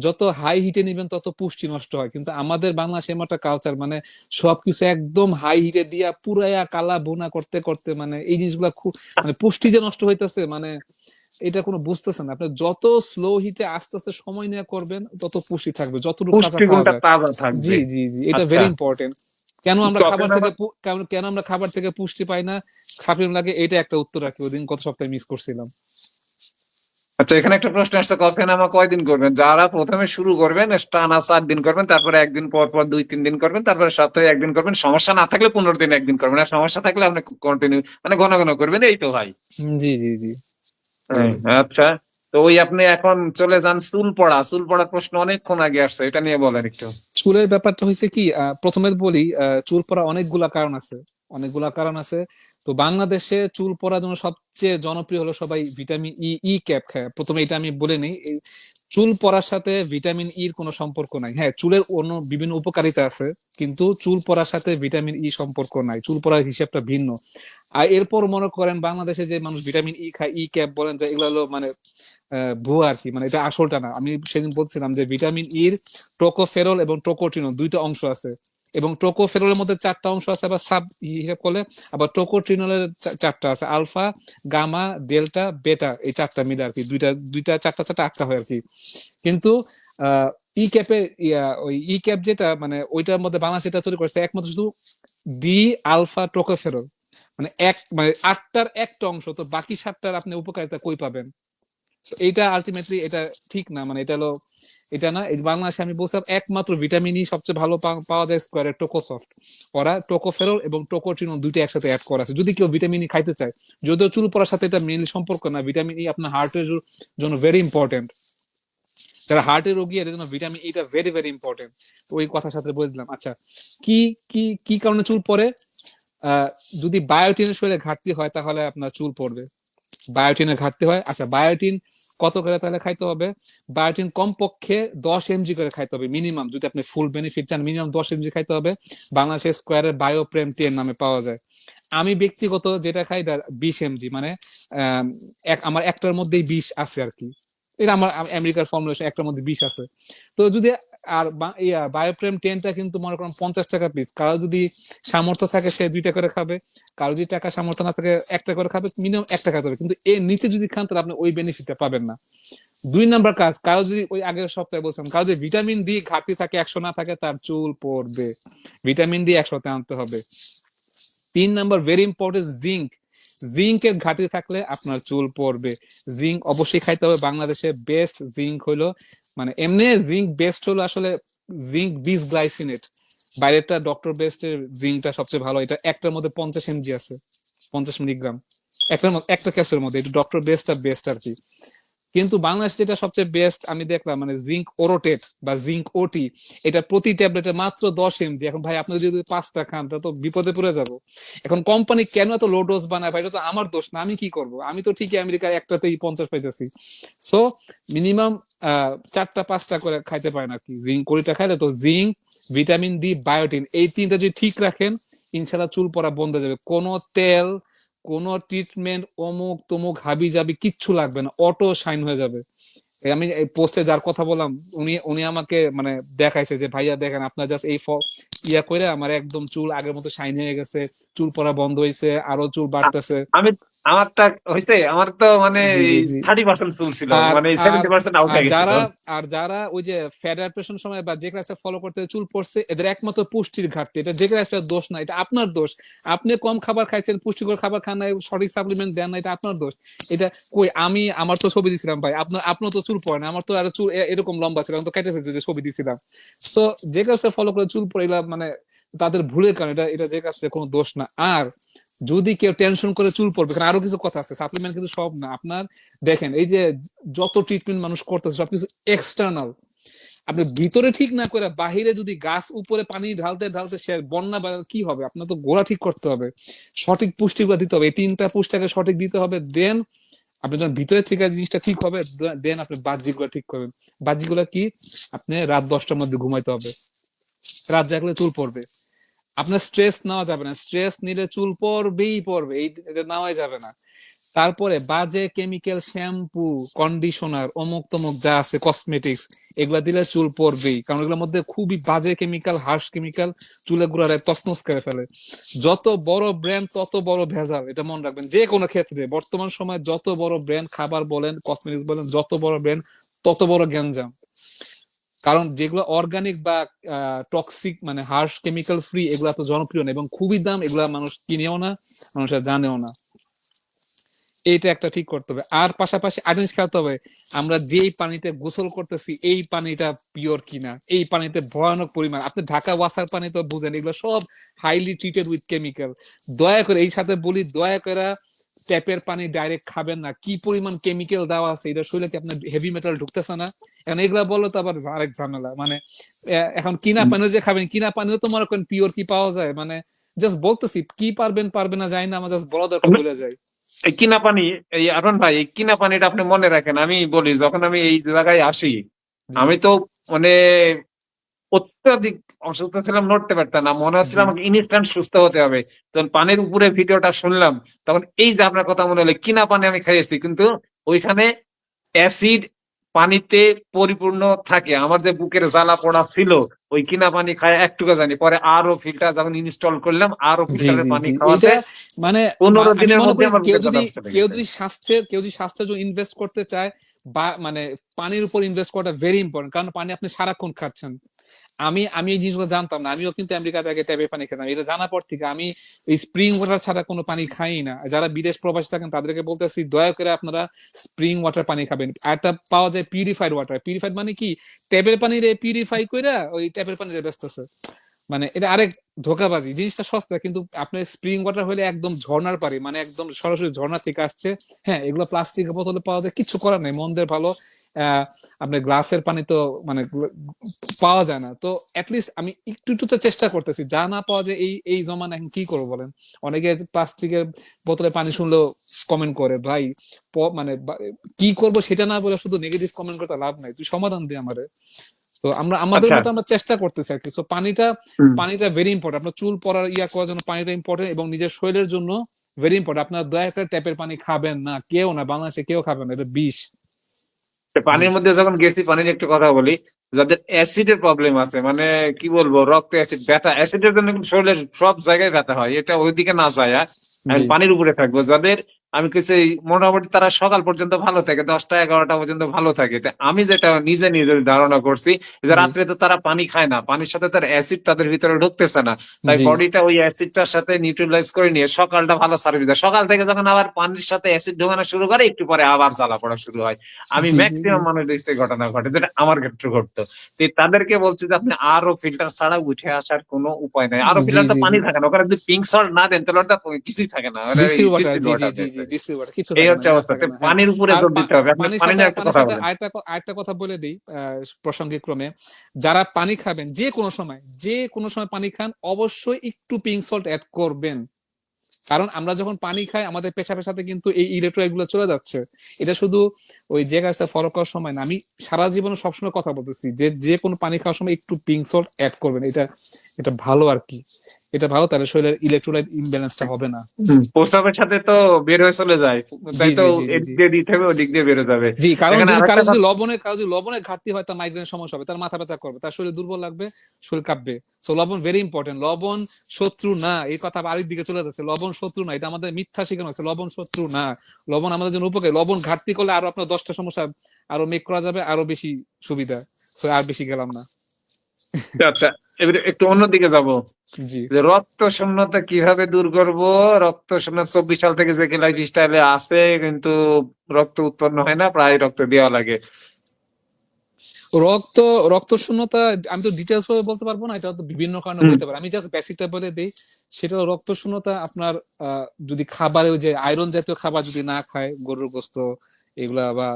B: যত হাই হিটে নিবেন তত পুষ্টি নষ্ট হয়, কিন্তু আমাদের বাংলাদেশে এমন একটা কালচার, মানে সবকিছু একদম হাই হিটে দিয়া পুরাইয়া কালা ভুনা করতে করতে, মানে এই জিনিসগুলা খুব, মানে পুষ্টি যে নষ্ট হইতেছে, মানে এটা কোনো বুঝতেছেন না। আপনি যত স্লো হিটে আস্তে আস্তে সময় নিয়ে করবেন তত পুষ্টি থাকবে, যতটুকু কাঁচা খাওয়া
A: পুষ্টিগুণটা
B: যায়।
A: তাজা
B: জি
A: থাকবে।
B: জি জি, এটা
A: আচ্ছা,
B: ভেরি ইম্পর্টেন্ট। কেন আমরা
A: কফি
B: খাবার থেকে
A: নামা।
B: কেন আমরা খাবার থেকে পুষ্টি পাই না, সাপ্লিমেন্ট লাগে, এটা একটা উত্তর রাখি, ওই দিন গত সপ্তাহে মিস করছিলাম।
A: আচ্ছা, এখানে একটা প্রশ্ন আসছে, কফি নামা কয়দিন করবেন? যারা প্রথমে শুরু করবেন টানা 7 দিন করবেন, তারপরে একদিন পর পর 2-3 দিন করবেন, তারপরে সপ্তাহে একদিন করবেন, সমস্যা না থাকলে 15 দিন একদিন করবেন, আর সমস্যা থাকলে আপনি কন্টিনিউ মানে ঘন ঘন করবেন। এই তো ভাই।
B: জি জি জি।
A: হ্যাঁ, আচ্ছা। তো ওই আপনি এখন চলে যান চুল পড়া, চুল পড়ার প্রশ্ন অনেকক্ষণ আগে আসছে, এটা নিয়ে বলেন একটু।
B: চুলের ব্যাপারটা হয়েছে কি, প্রথমে বলি, চুল পড়া অনেকগুলা কারণ আছে, অনেকগুলা কারণ আছে। তো বাংলাদেশে চুল পড়ার জন্য সবচেয়ে জনপ্রিয় হলো সবাই ভিটামিন ই, ই ক্যাপ খায়। প্রথমে এটা আমি বলে নিই, এই চুল পড়ার সাথে ভিটামিন ইর কোনো সম্পর্ক নাই। হ্যাঁ, চুলের অন্য বিভিন্ন উপকারিতা আছে, কিন্তু চুল পড়ার সাথে ভিটামিন ই সম্পর্ক নাই, চুল পড়ার হিসাবটা ভিন্ন। আর এরপর মনে করেন বাংলাদেশে যে মানুষ ভিটামিন ই খায়, ই ক্যাপ বলেন, যে এগুলো হলো মানে ভুয়া আর কি, মানে এটা আসলটা না। আমি সেদিন বলছিলাম যে ভিটামিন ইর টোকোফেরল এবং টোকোটিনো দুইটা অংশ আছে, এবং টোকোফেরলের মধ্যে 4টা অংশ আছে, আবার সাব হিসাব করলে আবার টোকোট্রিনলের 4টা আছে, আলফা, গামা, ডেল্টা, বেটা, এই 4টা মিলে আর কি, দুইটা দুইটা 4টা 8টা হয় আর কি। কিন্তু ই ক্যাপে, ওই ই ক্যাপ যেটা, মানে ওইটার মধ্যে বাংলাদেশ এটা তৈরি করেছে একমাত্র শুধু ডি আলফা টোকোফেরল, মানে মানে 8টার একটা অংশ, তো বাকি 7টার আপনি উপকারিতা কই পাবেন? So এইটা আলটিমেটলি এটা ঠিক না, মানে এটা হলো, এটা না। এই বাংলাদেশে আমি বলছিলাম একমাত্র ভিটামিন ই সবচেয়ে ভালো পাওয়া যায় স্কোয়ারে টোকোসফট। ওরা টোকোফেরল এবং টোকোট্রিনল দুইটা একসাথে অ্যাড করা আছে, যদি কেউ ভিটামিন ই খাইতে চায়। যদিও চুল পড়ার সাথে এটা মেইনলি সম্পর্ক না, ভিটামিন ই আপনার হার্টের জন্য ভেরি ইম্পর্টেন্ট। যারা হার্টের রোগী এর জন্য ভিটামিন ইটা ভেরি ভেরি ইম্পর্টেন্ট। তো ওই কথার সাথে বলে দিলাম। আচ্ছা, কি কি কি কারণে চুল পড়ে? আহ যদি বায়োটিনের শরীরে ঘাটতি হয় তাহলে আপনার চুল পড়বে। বায়োটিনের ঘাটতি হয়, আচ্ছা বায়োটিন কত করে তাহলে খাইতে হবে? বায়োটিন কমপক্ষে 10 mg করে খাইতে হবে মিনিমাম, যদি আপনি ফুল বেনিফিট চান মিনিমাম 10 mg খাইতে হবে। বাংলাদেশের স্কোয়ারের বায়োপ্রেম 10 নামে পাওয়া যায়। আমি ব্যক্তিগত যেটা খাই 20 mg, মানে আমার একটার মধ্যেই 20 আছে আর কি। এটা আমার আমেরিকার ফর্মুলেশন, একটার মধ্যে 20 আছে। তো যদি আর বায়োপ্রেম 10টা কিন্তু মনে করেন 50 টাকা পিস, কারো যদি সামর্থ্য থাকে সে 2টা করে খাবে, কারো যদি টাকা সামর্থ্য না থাকে 1টা করে খাবে, মিনিমাম 1 টাকা খাবে, কিন্তু এর নিচে যদি খান তাহলে আপনি ওই বেনিফিটটা পাবেন না। 2 নাম্বার কাজ, কারো যদি ওই আগের সপ্তাহে বলছিলাম, কারো যদি ভিটামিন ডি ঘাটতি থাকে, 100 না থাকে, তার চুল পড়বে। ভিটামিন ডি 100তে আনতে হবে। 3 নাম্বার ভেরি ইম্পর্টেন্ট, জিঙ্ক। জিঙ্কের ঘাটতি থাকলে আপনার চুল পড়বে। জিঙ্ক অবশ্যই খাইতে হবে। বাংলাদেশে বেস্ট জিঙ্ক হলো, মানে এমনি জিঙ্ক বেস্ট হলো আসলে জিঙ্ক বিস গ্লাইসিনেট, বাইরেরটা ডক্টর বেস্টের জিঙ্কটা সবচেয়ে ভালো। এটা একটার মধ্যে 50 mg আছে, 50 মিলিগ্রাম, একটা ক্যাপসুলের মধ্যে। এটা ডক্টর বেস্টটা বেস্ট আর কি। কিন্তু বাংলাদেশ যেটা সবচেয়ে বেস্ট আমি দেখলাম, মানে জিঙ্ক ওরোটেট বা জিঙ্ক ওটি, এটা প্রতি ট্যাবলেটে মাত্র 10 mg। এখন ভাই আপনি যদি 5টা খান তা তো বিপদে পড়ে যাব। এখন কোম্পানি কেন এত লো ডোজ বানায় ভাই, এটা তো আমার দোষ না, আমি কি করব? আমি তো ঠিকই আমেরিকার একটাতেই 50 পাইতেছি। সো মিনিমাম 4টা 5টা করে খাইতে পারেন আর কি। জিঙ্ক ওটিটা খাইলে তো জিঙ্ক, ভিটামিন ডি, বায়োটিন, এই তিনটা যদি ঠিক রাখেন ইনশাল্লাহ চুল পড়া বন্ধ হয়ে যাবে। কোনো তেল, কোনো ট্রিটমেন্ট, অমুক তমুক হাবি জাবি কিচ্ছু লাগবে না, অটো শাইন হয়ে যাবে। আমি এই পোস্টে যার কথা বললাম, উনি উনি আমাকে মানে দেখাইছে যে ভাইয়া দেখেন আপনার জাস্ট এই ইয়া করে আমার একদম চুল আগের মতো শাইন হয়ে গেছে, চুল পড়া বন্ধ হয়েছে, আরো চুল
A: আ-
B: বাড়তেছে।
A: আমি আমারটা হয়েছে, আমার তো মানে
B: জি জি
A: এই
B: জি।
A: 30% চুল ছিল,
B: আর
A: মানে
B: আর
A: 70% আউট
B: আর
A: হয়ে গেছিল।
B: যারা যারা ওই যে ফ্যাট অ্যাডাপ্টেশন সময় বা যে ক্লাসে ফলো করতে চুল পড়ছে, এদের একমাত্র পুষ্টির ঘাটতি। এটা যে ক্লাসের দোষ না, এটা আপনার দোষ। আপনি কম খাবার খাইছেন, পুষ্টিকর খাবার খান নাই, সঠিক সাপ্লিমেন্ট দেন না, এটা আপনার দোষ। এটা কই আমি আমার তো ছবি দিছিলাম ভাই, আপনার তো চুল পড়ে না, আমার তো আর চুল এরকম লম্বা ছিল, আমি তো কেটে ফেলছি যে ছবি দিছিলাম। সো যে ক্লাসে ফলো করে চুল পড়ে, এগুলা মানে তাদের ভুলের কারণে, এটা যে ক্লাসে কোনো দোষ না। আর যদি কেউ টেনশন করে চুল পড়বে, কারণ আরো কিছু কথা আছে, সাপ্লিমেন্ট কিন্তু সব না আপনার। দেখেন এই যে যত ট্রিটমেন্ট মানুষ করতেছে সবকিছু এক্সটার্নাল। আপনি ভিতরে ঠিক না করে বাহিরে যদি গাছ উপরে পানি ঢালতে ঢালতে সে বন্যা বা কি হবে? আপনার তো গোড়া ঠিক করতে হবে, সঠিক পুষ্টিগুলো দিতে হবে, এই 3টা পুষ্টিকে সঠিক দিতে হবে। দেন আপনি যখন ভিতরে থেকে জিনিসটা ঠিক হবে, দেন আপনি বাহ্যিক গুলো ঠিক করবেন। বাহ্যিক গুলো কি? আপনি রাত 10টার মধ্যে ঘুমাইতে হবে, রাত জাগলে চুল পড়বে। আপনার স্ট্রেস নেওয়া যাবে না, স্ট্রেস নিলে চুল পড়বেই পড়বে, এটা নেওয়াই যাবে না। তারপরে বাজে কেমিক্যাল শ্যাম্পু, কন্ডিশনার, অমুক তমুক যা আছে কসমেটিক্স, এগুলা দিলে চুল পড়বেই, কারণ এগুলোর মধ্যে খুবই বাজে কেমিক্যাল, হার্শ কেমিক্যাল, চুলে গুড়ারে তছনছ করে ফেলে। যত বড় ব্র্যান্ড তত বড় ভেজাল, এটা মনে রাখবেন যে কোনো ক্ষেত্রে। বর্তমান সময় যত বড় ব্র্যান্ড, খাবার বলেন কসমেটিক্স বলেন, যত বড় ব্র্যান্ড তত বড় গ্যাঞ্জাম। কারণ যেগুলো অর্গানিক বা টক্সিক মানে হার্শ কেমিক্যাল ফ্রি, এগুলা তো জনপ্রিয় না এবং খুবই দাম, এগুলা মানুষ কিনেও না, মানুষের জানেও না। এইটা একটা ঠিক করতে হবে। আর পাশাপাশি আর জিনিস খেলতে হবে, আমরা যেই পানিতে গোসল করতেছি এই পানিটা পিওর কিনা, এই পানিতে ভয়ানক পরিমাণ, আপনি ঢাকা ওয়াসার পানি তো বুঝেন, এগুলো সব হাইলি ট্রিটেড উইথ কেমিক্যাল। দয়া করে এই সাথে বলি, দয়া করে ট্যাপের পানি ডাইরেক্ট খাবেন না, কি পরিমাণ কেমিক্যাল দেওয়া আছে, এটা শরীরে কি আপনার হেভি মেটাল ঢুকতেছে না? এখন এগুলা বললো তো আবার আরেক ঝামেলা, মানে এখন কিনা পানিও যে খাবেন, কিনা পানিও তো মনে করেন পিওর কি পাওয়া যায়? মানে জাস্ট বলতেছি, কি পারবেন পারবে না জানি না, আমার জাস্ট বলা দরকার বলে যায়।
A: এই কিনা পানি, এই আরন ভাই, এই কিনা পানিটা আপনি মনে রাখেন। আমি বলি যখন আমি এই জায়গায় আসি,
B: জি
A: আমি তো মানে অত্যাধিক অসুস্থ ছিলাম, নড়তে পারতাম না, মনে হচ্ছিল
B: জি
A: আমাকে ইনস্ট্যান্ট সুস্থ হতে হবে। তখন পানির উপরে ভিডিওটা শুনলাম, তখন এই যে আপনার কথা মনে হলো, কিনা পানি আমি খাইয়েছি, কিন্তু ওইখানে অ্যাসিড পানিতে পরিপূর্ণ থাকে। আমার যে বুকের জ্বালা পোড়া ছিল, ওই কিনা পানি খায় একটুকু জানি, পরে আরো ফিল্টার যখন ইনস্টল করলাম, আরো
B: জি
A: ফিল্টারের
B: জি
A: পানি
B: জি।
A: খাওয়াতে
B: এটা মানে
A: 15
B: আমি
A: দিনের
B: মনে
A: মধ্যে
B: করি
A: আমার
B: কেউ
A: বুকের
B: যদি
A: জ্বালা চলে গেছে।
B: কেউ যদি স্বাস্থ্যের জন্য ইনভেস্ট করতে চায়, বা মানে পানির উপর ইনভেস্ট করাটা ভেরি ইম্পর্টেন্ট, কারণ পানি আপনি সারাক্ষণ খাচ্ছেন। আমি আমি এই জিনিসগুলো জানতাম না, আমিও কিন্তু আমেরিকাতে আগে ট্যাপের পানি খেতাম। এটা জানার পর থেকে আমি এই স্প্রিং ওয়াটার ছাড়া কোনো পানি খাই না। যারা বিদেশ প্রবাসী থাকেন তাদেরকে বলতেছি, দয়া করে আপনারা স্প্রিং ওয়াটার পানি খাবেন। আর একটা পাওয়া যায় পিউরিফাইড ওয়াটার। পিউরিফাইড মানে কি? ট্যাপের পানি রে পিউরিফাই কইরা ওই ট্যাপের পানি রে বেচতেছে। মানে এটা আরেক ধোকাবাজি। জিনিসটা সস্তা, কিন্তু আপনার স্প্রিং ওয়াটার হলে একদম ঝর্ণার পানি, মানে একদম সরাসরি ঝর্ণা থেকে আসছে। হ্যাঁ, এগুলো প্লাস্টিকের বোতলে পাওয়া যায়, কিছু করার নেই, মন্দের ভালো। আপনার গ্লাসের পানি তো মানে পাওয়া যায় না, তো অ্যাটলিস্ট আমি একটু একটু তো চেষ্টা করতেছি। যা না পাওয়া যায়, এই এই জমানা এখন কি করবো বলেন? অনেকে প্লাস্টিকের বোতলে পানি শুনলেও কমেন্ট করে ভাই, মানে কি করব সেটা না বলে শুধু নেগেটিভ কমেন্ট করতে লাভ নাই, তুই সমাধান দে আমারে। তো আমরা আমাদের
A: আচ্ছা।
B: মতো আমরা চেষ্টা করতেছি আর কি। তো পানিটা
A: হুম।
B: পানিটা ভেরি ইম্পর্টেন্ট। আপনার চুল পড়ার ইয়া করার জন্য পানিটা ইম্পর্টেন্ট, এবং নিজের শরীরের জন্য ভেরি ইম্পর্টেন্ট। আপনার দয়া করে ট্যাপের পানি খাবেন না, কেউ না, বাংলাদেশে কেউ খাবেন না, এটা বিষ। জি
A: পানির মধ্যে যখন গেছি, পানির একটু কথা বলি। যাদের অ্যাসিডের প্রবলেম আছে, মানে কি বলবো, রক্তে অ্যাসিড, ব্যথা, অ্যাসিডের জন্য কিন্তু শরীরের সব জায়গায় ব্যথা হয়, এটা ওইদিকে না যায়। আমি
B: জি
A: পানির উপরে থাকবো যাদের, আমি কিছু মোটামুটি তারা সকাল পর্যন্ত ভালো থাকে, 10টা 11টা পর্যন্ত ভালো থাকে। তা আমি যেটা নিজে নিজে ধারণা করছি, যে
B: জি
A: রাত্রে তো তারা পানি খায় না, পানির সাথে তার অ্যাসিড তাদের ভিতরে ঢুকতেছে না, তাই
B: জি
A: বডিটা ওই অ্যাসিডটার সাথে নিউট্রালাইজ করে নিয়ে সকালটা ভালো সার্ভিস দেয়। সকাল থেকে যখন আবার পানির সাথে অ্যাসিড ঢোকানো শুরু করে, একটু পরে আবার জ্বালা পড়া শুরু হয়। আমি
B: জি জি জি
A: ম্যাক্সিমাম মানুষ দেখছি ঘটনা ঘটে, যেটা আমার ক্ষেত্রে ঘটতো। তো তাদেরকে বলছি যে আপনি আরো ফিল্টার ছাড়া উঠে আসার কোনো উপায় নাই। আরো
B: জি
A: ফিল্টার তো
B: জি জি।
A: পানি থাকে না, ওখানে যদি পিঙ্ক সল্ট না দেন তাহলে ওটা কিছুই থাকে না, ওটা
B: ডিসিল ওয়াটার,
A: ডিস্টিল
B: জি জি
A: ওয়াটার
B: জি জি
A: দিয়েছে।
B: ডিস্টিল ওয়াটার কিছু
A: এই
B: থাকে না,
A: হচ্ছে
B: মিনারেলস
A: অবস্থা।
B: থাকে না, হ্যাঁ।
A: পানির উপরে
B: আর
A: জোর দিতে হবে। আপনি
B: পানির
A: পানি
B: সাথে
A: নিয়ে একটা
B: পানির
A: কথা
B: সাথে
A: বলেন।
B: আরেকটা কথা বলে দিই প্রাসঙ্গিক ক্রমে, যারা পানি খাবেন যে কোনো সময় পানি খান, অবশ্যই একটু পিঙ্ক সল্ট অ্যাড করবেন। কারণ আমরা যখন পানি খাই আমাদের পেশাবের সাথে কিন্তু এই ইলেকট্রোলাইট গুলো চলে যাচ্ছে। এটা শুধু ওই যে কাজটা ফলো করার সময় না, আমি সারা জীবনে সবসময় কথা বলতেছি যে যে কোনো পানি খাওয়ার সময় একটু পিঙ্ক সল্ট অ্যাড করবেন। এটা এটা ভালো আর কি, এটা ভালো, তাহলে শরীরের ইলেকট্রোলাইট ইমব্যালেন্সটা হবে না।
A: প্রস্রাবের সাথে তো বের হয়ে চলে যায়,
B: জি
A: তাই তো
B: জি জি জি
A: এদিক
B: জি
A: দিয়ে দিতে হবে, ওদিক দিয়ে বেরো যাবে।
B: জি কারণ
A: এখানে
B: যদি
A: আরেকটা কথা,
B: কারো যদি লবণের ঘাটতি হয়, তার মাইগ্রেনের সমস্যা হবে, তার মাথা ব্যথা করবে, তার শরীর দুর্বল লাগবে, শরীর কাঁপবে। সো লবণ ভেরি ইম্পর্টেন্ট। লবণ শত্রু না, এই কথা আরেক দিকে চলে যাচ্ছে। লবণ শত্রু না, এটা আমাদের মিথ্যা শেখানো হচ্ছে। লবণ শত্রু না, লবণ আমাদের জন্য উপকারী। লবণ ঘাটতি করলে আরো আপনার 10টা সমস্যা আরো মেক করা যাবে, আরো বেশি সুবিধা। সো আর বেশি গেলাম না।
A: আচ্ছা এবারে একটু অন্যদিকে যাব,
B: জি,
A: যে রক্ত শূন্যতা কিভাবে দূর করব। রক্ত শূন্যতা 24 সাল থেকে যে লাইফ স্টাইলে আছে, কিন্তু রক্ত উৎপন্ন হয় না, প্রায় রক্ত দেওয়া লাগে।
B: রক্ত রক্ত শূন্যতা আমি তো ডিটেলস ভাবে বলতে পারবো না, এটা তো বিভিন্ন কারণে
A: হুম,
B: হইতে পারে। আমি জাস্ট বেসিকটা বলে দিই। সেটা হলো রক্ত শূন্যতা আপনার যদি খাবারে ওই যে আয়রন জাতীয় খাবার যদি না খায়, গরুর গোস্ত এগুলা বা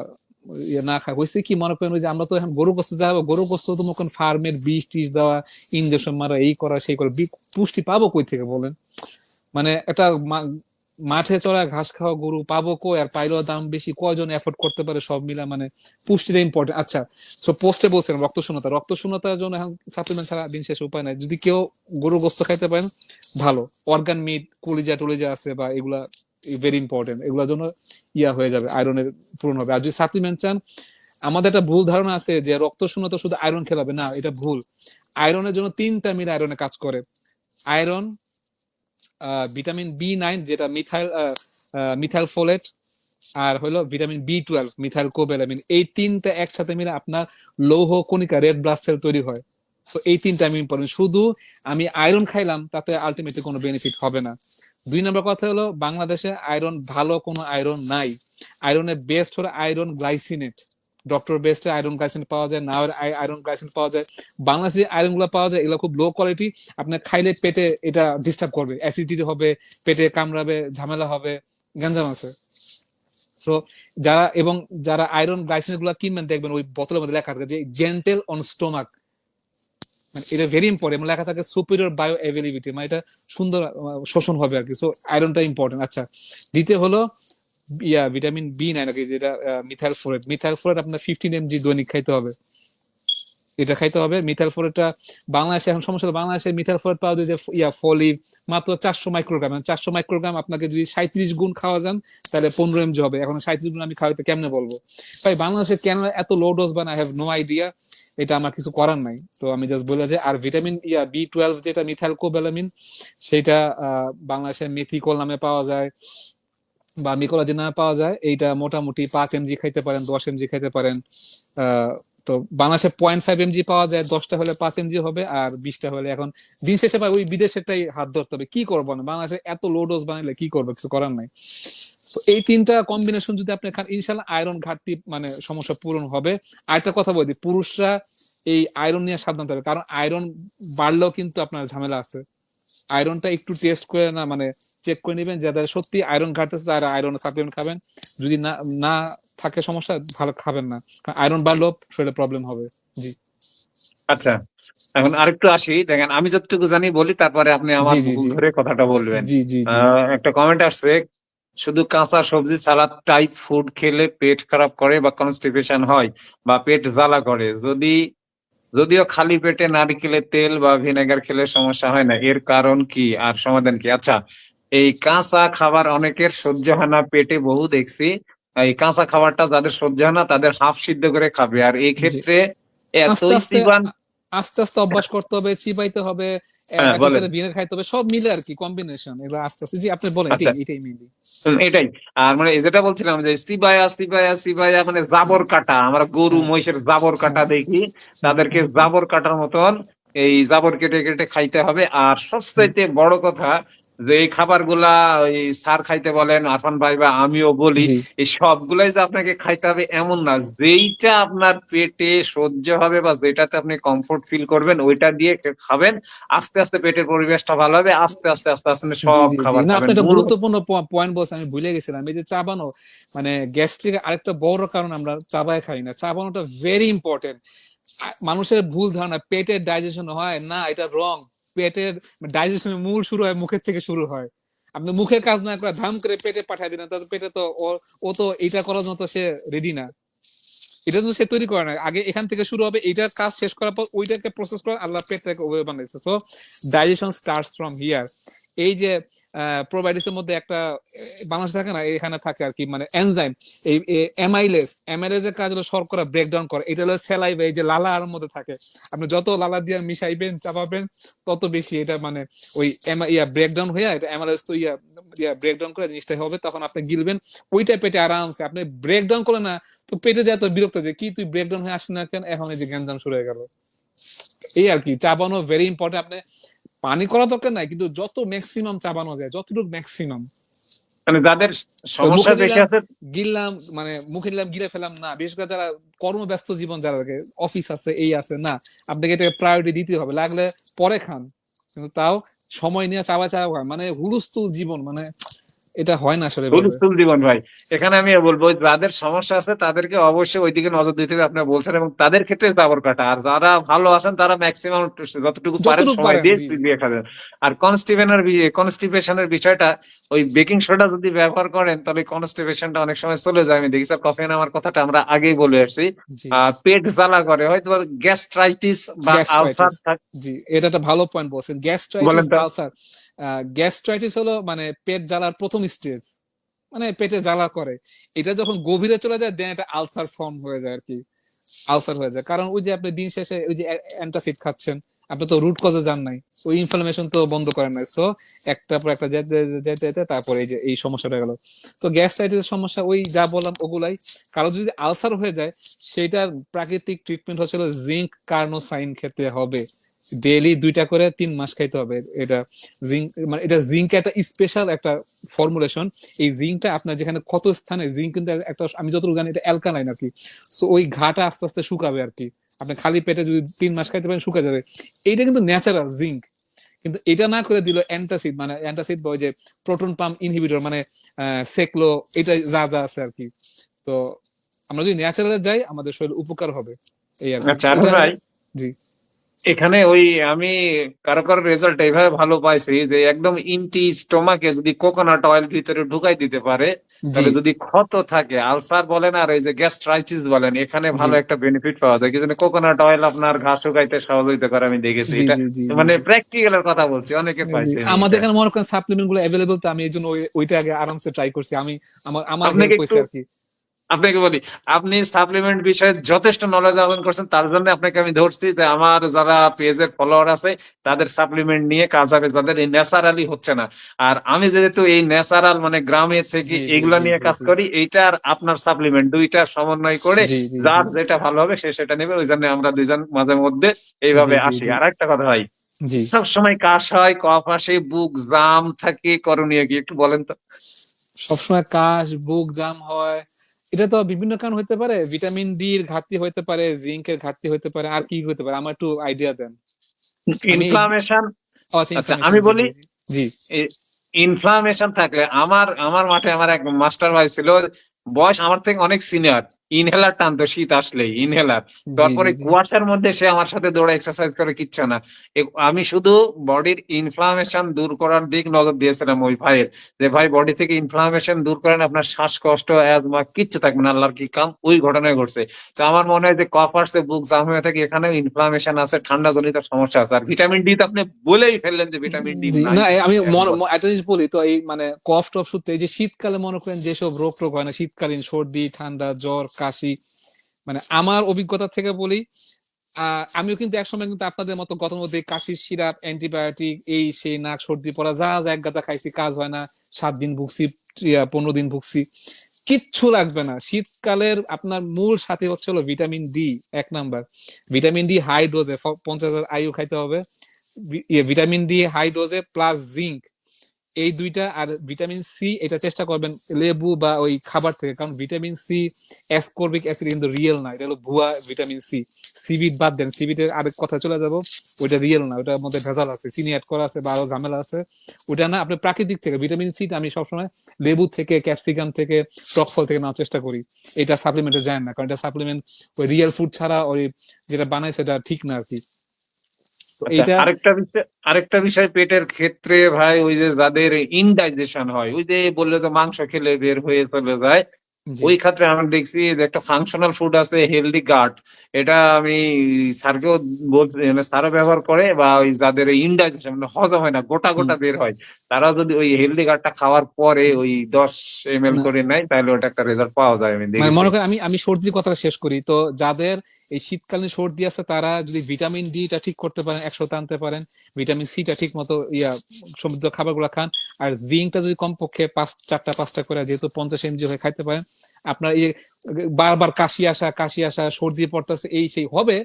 B: ইয়ে না খায়, হয়েছে কি মনে করেন ওই যে আমরা তো এখন গরুর গোস্ত যা হবে, গরুর গোস্ত তো মনে করেন ফার্মের বিষ টিষ দেওয়া, ইনজেকশন মারা, এই করা সেই করা, পুষ্টি পাবো কই থেকে বলেন? মানে একটা মাঠে চড়া ঘাস খাওয়া গরু পাবো কই, আর পাইলেও দাম বেশি, কয়জন এফোর্ড করতে পারে? সব মিলা মানে পুষ্টিটা ইম্পর্টেন্ট। আচ্ছা, তো পোস্টে বলছিলাম রক্ত শূন্যতার জন্য এখন সাপ্লিমেন্ট ছাড়া দিন শেষে উপায় নাই। যদি কেউ গরুর গোস্ত খাইতে পারেন ভালো, অর্গান মিট, কলিজা টলিজা আছে বা এগুলা ভেরি ইম্পর্টেন্ট, এগুলোর জন্য ইয়া হয়ে যাবে, আয়রনের পূরণ হবে। আর যদি সাপ্লিমেন্ট চান, আমাদের একটা ভুল ধারণা আছে যে রক্ত শূন্যতা শুধু আয়রন খেলাবে, না, এটা ভুল। আয়রনের জন্য 3টা মিল আয়রনে কাজ করে। আয়রন, ভিটামিন বি9 যেটা মিথাইল ফোলেট, আর হলো ভিটামিন বি12 মিথাইল কোবালামিন, এই 3টা একসাথে মিলে আপনার লৌহ কণিকা, রেড ব্লাড সেল তৈরি হয়। সো এই 3টা আমি ইম্পর্টেন্ট। শুধু আমি আয়রন খাইলাম তাতে আলটিমেটলি কোনো বেনিফিট হবে না। 2 নম্বর কথা হলো, বাংলাদেশে আয়রন ভালো কোনো আয়রন নাই। আয়রনের বেস্ট হলো আয়রন গ্লাইসিনেট। ডক্টর বেস্টে আয়রন গ্লাইসিনেট পাওয়া যায়, নাওয়ের আয়রন গ্লাইসিনেট পাওয়া যায়। বাংলাদেশে আয়রন গুলো পাওয়া যায়, এগুলো খুব লো কোয়ালিটি। আপনার খাইলে পেটে এটা ডিস্টার্ব করবে, অ্যাসিডিটি হবে, পেটে কামড়াবে, ঝামেলা হবে, গ্যাঞ্জাম আছে। সো যারা আয়রন গ্লাইসিনেট গুলো কিনবেন, দেখবেন ওই বোতলের মধ্যে লেখা থাকে যে জেন্টেল অন স্টোমাক, মানে এটা ভেরি ইম্পর্টেন্ট। লেখা থাকে সুপিরিয়র বায়ো অ্যাভেলেবিলিটি, মানে এটা সুন্দর শোষণ হবে আর কি। সো আয়রনটা ইম্পর্টেন্ট। আচ্ছা, দ্বিতীয় হলো ভিটামিন বি9 নাকি, যেটা মিথাইল ফোলেট আপনার 15 mg দৈনিক খাইতে হবে। এটা খাইতে হবে মিথাইল ফোলেটটা। বাংলাদেশে এখন সমস্যা হলো, বাংলাদেশে মিথাইল ফোলেট পাওয়া যায় যে ফলিক মাত্র 400 মাইক্রোগ্রাম। 400 মাইক্রোগ্রাম আপনাকে যদি 37 গুণ খাওয়া যান, তাহলে 15 mg হবে। এখন 37 গুণ আমি খাওয়াইতে কেমনে বলবো ভাই? বাংলাদেশে কেন এত লো ডোজ বানায়, আই হ্যাভ নো আইডিয়া। এটা আমার কিছু করার নাই, তো আমি জাস্ট বলে যে। আর ভিটামিন বি12 যেটা মিথাইল কোবালামিন, সেটা বাংলাদেশের মেথিকল নামে পাওয়া যায় বা মিকোলাজিন নামে পাওয়া যায়। এইটা মোটামুটি 5 mg খাইতে পারেন, 10 mg খাইতে পারেন। তো বাংলাদেশে 0.5 mg পাওয়া যায়, 10টা হলে 5 mg হবে, আর 20টা হলে এখন দিন শেষে ভাই ওই বিদেশেরটাই হাত ধরতে হবে। কি করবো না, বাংলাদেশে এত লো ডোজ বানাইলে কি করবো, কিছু করার নাই। তো এই 3টা কম্বিনেশন যদি আপনি খান, ইনশাল্লাহ আয়রন ঘাটতি মানে সমস্যা পূরণ হবে। আরেকটা কথা বলি, পুরুষরা এই আয়রন নিয়ে সাবধান থাকবে, কারণ আয়রন বাড়লেও কিন্তু আপনার ঝামেলা আছে। আয়রনটা একটু টেস্ট করে না, মানে চেক করে নেবেন, যাদের সত্যি আয়রন ঘাটতেছে তারা আয়রন সাপ্লিমেন্ট খাবেন। যদি না না থাকে সমস্যা, ভালো খাবেন না, কারণ আয়রন বাড়লেও শরীরে প্রবলেম হবে। জি
A: আচ্ছা এখন আরেকটু আসি, দেখেন আমি যতটুকু জানি বলি, তারপরে আপনি
B: জি
A: আমার
B: জি
A: ভুল
B: জি
A: ধরে কথাটা বলবেন।
B: জি জি জি
A: একটা কমেন্ট আসছে, শুধু কাঁচা সবজি সালাদ টাইপ ফুড খেলে পেট খারাপ করে বা কনস্টিপেশন হয় বা পেট জ্বালা করে, যদিও খালি পেটে নারকেলের তেল বা ভিনেগার খেলে সমস্যা হয় না, এর কারণ কি আর সমাধান কি? আচ্ছা, এই কাঁচা খাবার অনেকের সহ্য হয় না, পেটে বহু দেখছি। এই কাঁচা খাবারটা যাদের সহ্য হয় না, তাদের হাফ সিদ্ধ করে খাবে, আর এই
B: জি
A: ক্ষেত্রে
B: আস্তে
A: এতই
B: আস্তে
A: চিবান।
B: আস্তে আস্তে অভ্যাস করতে হবে, চিবাইতে হবে,
A: হ্যাঁ
B: এক
A: বলেন।
B: হিসেবে ভিনেগার খাইতে হবে, সব মিলে আর কি কম্বিনেশন, এগুলো আস্তে আস্তে। জি আপনি বলেন,
A: আচ্ছা,
B: এটাই এটাই মেনলি।
A: এটাই। আর মানে এই যেটা বলছিলাম যে সিবায়া সিবায়া সিবায়া, মানে জাবর কাটা, আমরা গরু
B: হ্যাঁ
A: মহিষের জাবর কাটা
B: হ্যাঁ
A: দেখি,
B: হ্যাঁ
A: তাদেরকে
B: হ্যাঁ
A: জাবর কাটার মতন এই জাবর কেটে কেটে খাইতে হবে। আর
B: হ্যাঁ
A: সবচাইতে বড় কথা, যে এই খাবারগুলা ওই স্যার খাইতে বলেন, আরফান ভাই বা আমিও বলি,
B: জি
A: এই সবগুলাই যে আপনাকে খাইতে হবে এমন না। যেইটা আপনার পেটে সহ্য হবে বা যেটাতে আপনি কমফোর্ট ফিল করবেন ওইটা দিয়ে খাবেন। আস্তে আস্তে পেটের পরিবেশটা ভালো হবে, আস্তে আস্তে আস্তে আস্তে আপনি
B: জি
A: সব
B: জি জি
A: খাবার
B: না, আপনি
A: খাবেন।
B: একটা
A: মূল
B: গুরুত্বপূর্ণ পয়েন্ট বলছেন, আমি ভুলে গেছিলাম। এই যে চাবানো, মানে গ্যাস্ট্রিক আরেকটা বড় কারণ আমরা চাবায় খাই না। চাবানোটা ভেরি ইম্পর্টেন্ট। মানুষের ভুল ধারণা পেটের ডাইজেশন হয় না, এটা রং। পেটের ডাইজেশনের মূল শুরু হয় মুখের থেকে শুরু হয়। আপনি মুখের কাজ না করে ধাম করে পেটে পাঠায় দিন, তাহলে পেটে তো ও তো এটা করার মতো সে রেডি না। এটা তো সে তৈরি করে না, আগে এখান থেকে শুরু হবে, এইটার কাজ শেষ করার পর ওইটাকে প্রসেস করে আল্লাহ পেটটাকে ওভাবে বানাইছে। So digestion starts from here. এই যে প্রোবায়োটিক্সের মধ্যে একটা বাংলাদেশ থাকে না, এখানে থাকে আর কি, মানে এনজাইম, এই এমাইলেজ এর কাজ হলো শর্করা ব্রেকডাউন করে। এটা হলো স্যালাইভা, এই যে লালার মধ্যে থাকে। আপনি যত লালা দিয়ে মিশাইবেন চাপাবেন তত বেশি এটা মানে ওই ব্রেকডাউন হয়ে এটা অ্যামাইলেজ তো ব্রেকডাউন করে জিনিসটা হবে, তখন আপনি গিলবেন। ওইটা পেটে আরামসে। আপনি ব্রেকডাউন করে না তো পেটে যায় তো বিরক্ত, যে কি তুই ব্রেকডাউন হয়ে আসিস না কেন, এখন এই যে গ্যাঞ্জাম শুরু হয়ে গেল। এই আর কি, চাবানো ভেরি ইম্পর্টেন্ট। আপনি পানি করা দরকার নাই, কিন্তু যত ম্যাক্সিমাম চাবানো যায়, যতটুকু ম্যাক্সিমাম।
A: মানে যাদের
B: ওই
A: সমস্যা
B: মুখে
A: বেশি
B: দিলাম
A: আছে।
B: গিললাম, মানে মুখে দিলাম গিলে ফেলাম না। বিশেষ করে যারা কর্মব্যস্ত জীবন, যারা অফিস আছে এই আছে, না আপনাকে এটাকে প্রায়োরিটি দিতে হবে। লাগলে পরে খান, কিন্তু তাও সময় নিয়ে চাওয়া চাওয়া খান। মানে হুলস্থুল জীবন, মানে এটা হয় না আসলে এভাবে।
A: হুলস্থুল জীবন ভাই। এখানে আমি বলবো যাদের সমস্যা আছে তাদেরকে অবশ্যই ওইদিকে নজর দিতে হবে, আপনি বলছেন, এবং তাদের ক্ষেত্রে জাবর কাটা। আর যারা ভালো আছেন তারা ম্যাক্সিমাম যতটুকু পারেন
B: যতটুকু
A: সময়
B: পারেন,
A: দিয়ে
B: জি জি।
A: দিয়ে খাবেন। আর কনস্টিপেশনের বিষয়টা, ওই বেকিং সোডা যদি ব্যবহার করেন তাহলে কনস্টিপেশনটা অনেক সময় চলে যায়। আমি দেখি স্যার, কফি আমার কথাটা আমরা আগেই বলে আসছি।
B: জি
A: পেট জ্বালা করে, হয়তো গ্যাস্ট্রাইটিস বা আলসার।
B: গ্যাস্ট্রাইটিস, জি এটা একটা ভালো পয়েন্ট বলছেন, গ্যাস্ট্রাইটিস
A: বলেন তো।
B: আলসার। গ্যাস্ট্রাইটিস হলো মানে পেট জ্বালার প্রথম স্টেজ, মানে পেটে জ্বালা করে। এটা যখন গভীরে চলে যায় দেন এটা আলসার ফর্ম হয়ে যায় আর কি, আলসার হয়ে যায়। কারণ ওই যে আপনি দিন শেষে ওই যে অ্যান্টাসিড খাচ্ছেন, আপনি তো রুট কজে যান নাই, ওই ইনফ্লামেশন তো বন্ধ করেন নাই। সো একটা পর একটা যেতে যেতে যেতে তারপরে এই যে এই সমস্যাটা গেল। তো গ্যাস্ট্রাইটিসের সমস্যা ওই যা বললাম ওগুলাই। কারো যদি আলসার হয়ে যায়, সেটার প্রাকৃতিক ট্রিটমেন্ট হচ্ছিল জিঙ্ক কার্নোসাইন খেতে হবে। ডেইলি 2টা করে 3 মাস খাইতে হবে এটা। জিঙ্ক মানে এটা জিঙ্ক একটা স্পেশাল একটা ফর্মুলেশন। এই জিঙ্কটা আপনার যেখানে ক্ষত স্থানে জিঙ্ক কিন্তু একটা, আমি যতটুকু জানি এটা অ্যালকালাইন আর কি। সো ওই ঘাটা আস্তে আস্তে শুকাবে আর কি। আপনি খালি পেটে যদি 3 মাস খাইতে পারেন শুকা যাবে। এইটা কিন্তু ন্যাচারাল জিঙ্ক। কিন্তু এটা না করে দিল অ্যান্টাসিড, মানে অ্যান্টাসিড বা ওই যে প্রোটন পাম্প ইনহিবিটর, মানে সেকলো, এটা যা যা আছে আর কি। তো আমরা যদি ন্যাচারালে যাই আমাদের শরীর উপকার হবে, এই আর কি
A: আচ্ছা
B: এটা।
A: আরফান ভাই,
B: জি
A: এখানে ওই আমি কারো কারো রেজাল্ট এইভাবে ভালো পাইছি যে একদম ইমটি স্টোমাকে যদি কোকোনাট অয়েল ভিতরে ঢুকাই দিতে পারে,
B: জি
A: তাহলে যদি ক্ষত থাকে, আলসার বলেন আর এই যে গ্যাস্ট্রাইটিস বলেন, এখানে
B: জি
A: ভালো একটা বেনিফিট পাওয়া যায়। কি জন্য কোকোনাট অয়েল আপনার ঘা শুকাইতে সহযোগিতা করে আমি দেখেছি
B: জি
A: এটা।
B: জি জি জি
A: মানে প্র্যাকটিক্যালের কথা বলছি, অনেকে
B: জি।
A: পাইছে
B: আমাদের
A: জিনিসটা।
B: এখানে মনে করেন সাপ্লিমেন্ট গুলো অ্যাভেলেবল, তো আমি এই জন্য ওইটা আগে আরামসে ট্রাই করছি। আমি আমার আমার
A: আপনাকে
B: হেল্প
A: একটু,
B: হয়েছে আর কি।
A: আপনাকে বলি, আপনি সাপ্লিমেন্ট বিষয়ে যথেষ্ট নলেজ অর্জন করছেন, তার জন্য আপনাকে আমি ধরছি যে আমার যারা পেজের ফলোয়ার আছে তাদের সাপ্লিমেন্ট নিয়ে কাজ হবে, যাদের এই ন্যাচারালি হচ্ছে না। আর আমি যেহেতু এই ন্যাচারাল মানে গ্রামের থেকে
B: জি জি
A: এগুলা
B: জি
A: নিয়ে
B: জি
A: কাজ
B: জি
A: করি, এইটার আপনার সাপ্লিমেন্ট দুইটা সমন্বয় করে
B: জি জি জি
A: যার যেটা ভালো হবে সে সেটা নেবে। ওই জন্য আমরা দুইজন মাঝে মধ্যে
B: জি
A: এইভাবে
B: জি
A: আসি।
B: জি
A: আর একটা কথা ভাই,
B: জি।
A: সব সময় কাশ হয়, কফ আসে, বুক জাম থাকে, করণীয় কি একটু বলেন তো।
B: সবসময় কাশ বুক জাম হয়, এটা তো বিভিন্ন কারণ হতে পারে। ভিটামিন ডি এর ঘাটতি হতে পারে, জিঙ্কের ঘাটতি হতে পারে, আর কি হতে পারে আমার একটু আইডিয়া দেন। আমি
A: ইনফ্লামেশন।
B: আচ্ছা
A: আচ্ছা
B: ইনফরমেশন,
A: আমি
B: জি
A: বলি,
B: জি জি জি
A: ইনফ্লামেশন থাকলে আমার আমার মাঠে আমার এক মাস্টার ভাই ছিল, বয়স আমার থেকে অনেক সিনিয়র, ইনহেলার টানতো শীত আসলেই, ইনহেলার।
B: জি জি
A: তারপরে
B: জি
A: কুয়াশার মধ্যে সে আমার সাথে দৌড়ে এক্সারসাইজ করে, কিচ্ছু না। আমি শুধু বডির ইনফ্লামেশন দূর করার দিক নজর দিয়েছিলাম ওই ভাইয়ের, যে ভাই বডি থেকে ইনফ্লামেশন দূর করেন, আপনার শ্বাসকষ্ট অ্যাজমা কিচ্ছু থাকবে না, আল্লাহর কি কাম। ওই ঘটনায় ঘটছে। তো আমার মনে হয় যে কফ আসছে, বুক জাম হয়ে থাকে, এখানেও ইনফ্লামেশন আছে, ঠান্ডা জনিত সমস্যা আছে। আর ভিটামিন ডি তো আপনি বলেই ফেললেন যে ভিটামিন ডি
B: জি।
A: নাই
B: না আমি
A: একদম।
B: একটা জিনিস বলি তো, এই মানে কফ টফ শুনতে, এই যে শীতকালে মনে করেন যেসব রোগ টোগ হয় না শীতকালীন, সর্দি ঠান্ডা জ্বর কাশি, মানে আমার অভিজ্ঞতা থেকে বলি, আমিও কিন্তু একসময় কিন্তু আপনাদের মতো গতর মধ্যে কাশির সিরাপ অ্যান্টিবায়োটিক এই সেই নাক সর্দি পড়া যা যা এক গাদা খাইছি, কাজ হয় না। 7 দিন ভুগছি, 15 দিন ভুগছি, কিচ্ছু লাগবে না। শীতকালের আপনার মূল সাথী হচ্ছে হলো vitamin D, 1 number. Vitamin D high ডোজে 50,000 আইইউ খাইতে হবে। ভিটামিন ডি হাই ডোজে প্লাস জিঙ্ক, এই দুইটা আর ভিটামিন সি এটা চেষ্টা করবেন লেবু বা ওই খাবার থেকে, কারণ ভিটামিন সি অ্যাসকর্বিক অ্যাসিড কিন্তু রিয়েল না, এটা হলো ভুয়া ভিটামিন সি। সিবিট বাদ দেন, সিবিটের আরেক কথা চলে যাব, ওইটা রিয়েল না, ওটার মধ্যে ভেজাল আছে, চিনি অ্যাড করা আছে বা আরো ঝামেলা আছে। ওটা না, আপনি প্রাকৃতিক থেকে ভিটামিন সিটা আমি সবসময় লেবু থেকে, ক্যাপসিকাম থেকে, টক ফল থেকে নেওয়ার চেষ্টা করি। এটা সাপ্লিমেন্টে যায় না, কারণ এটা সাপ্লিমেন্ট ওই রিয়েল ফুড ছাড়া ওই যেটা বানায় সেটা ঠিক না আর কি। তো
A: আচ্ছা,
B: এইটা
A: আরেকটা বিষয় পেটের ক্ষেত্রে ভাই, ওই যে যাদের ইনডাইজেশন হয়, ওই যে বললে যে মাংস খেলে বের হয়ে চলে যায়,
B: জি
A: ওই ক্ষেত্রে আমি দেখছি যে একটা ফাংশনাল ফুড আছে হেলদি গাট, এটা আমি স্যারকেও বলছি, মানে স্যারও ব্যবহার করে, বা ওই যাদের ইনডাইজেশন মানে হজম হয় না, গোটা
B: হুম
A: গোটা বের হয়, তারা যদি ওই হেলদি গাটটা খাওয়ার পরে ওই 10 ml
B: না,
A: করে নেয়, তাহলে ওটা একটা রেজাল্ট পাওয়া যায়, আমি
B: মানে
A: দেখেছি।
B: মনে করেন আমি আমি সর্দির কথাটা শেষ করি, তো যাদের এই শীতকালীন সর্দি আছে তারা যদি ভিটামিন ডি টা ঠিক করতে পারেন, 100 আনতে পারেন, ভিটামিন সি টা ঠিক মতো সমৃদ্ধ খাবার গুলা খান, আর জিঙ্কটা যদি কমপক্ষে 4টা 5টা করে যেহেতু 50 mg হয়ে খাইতে পারেন, আপনার এই বারবার কাশি আসা সর্দি পড়তেছে এই সেই হবে,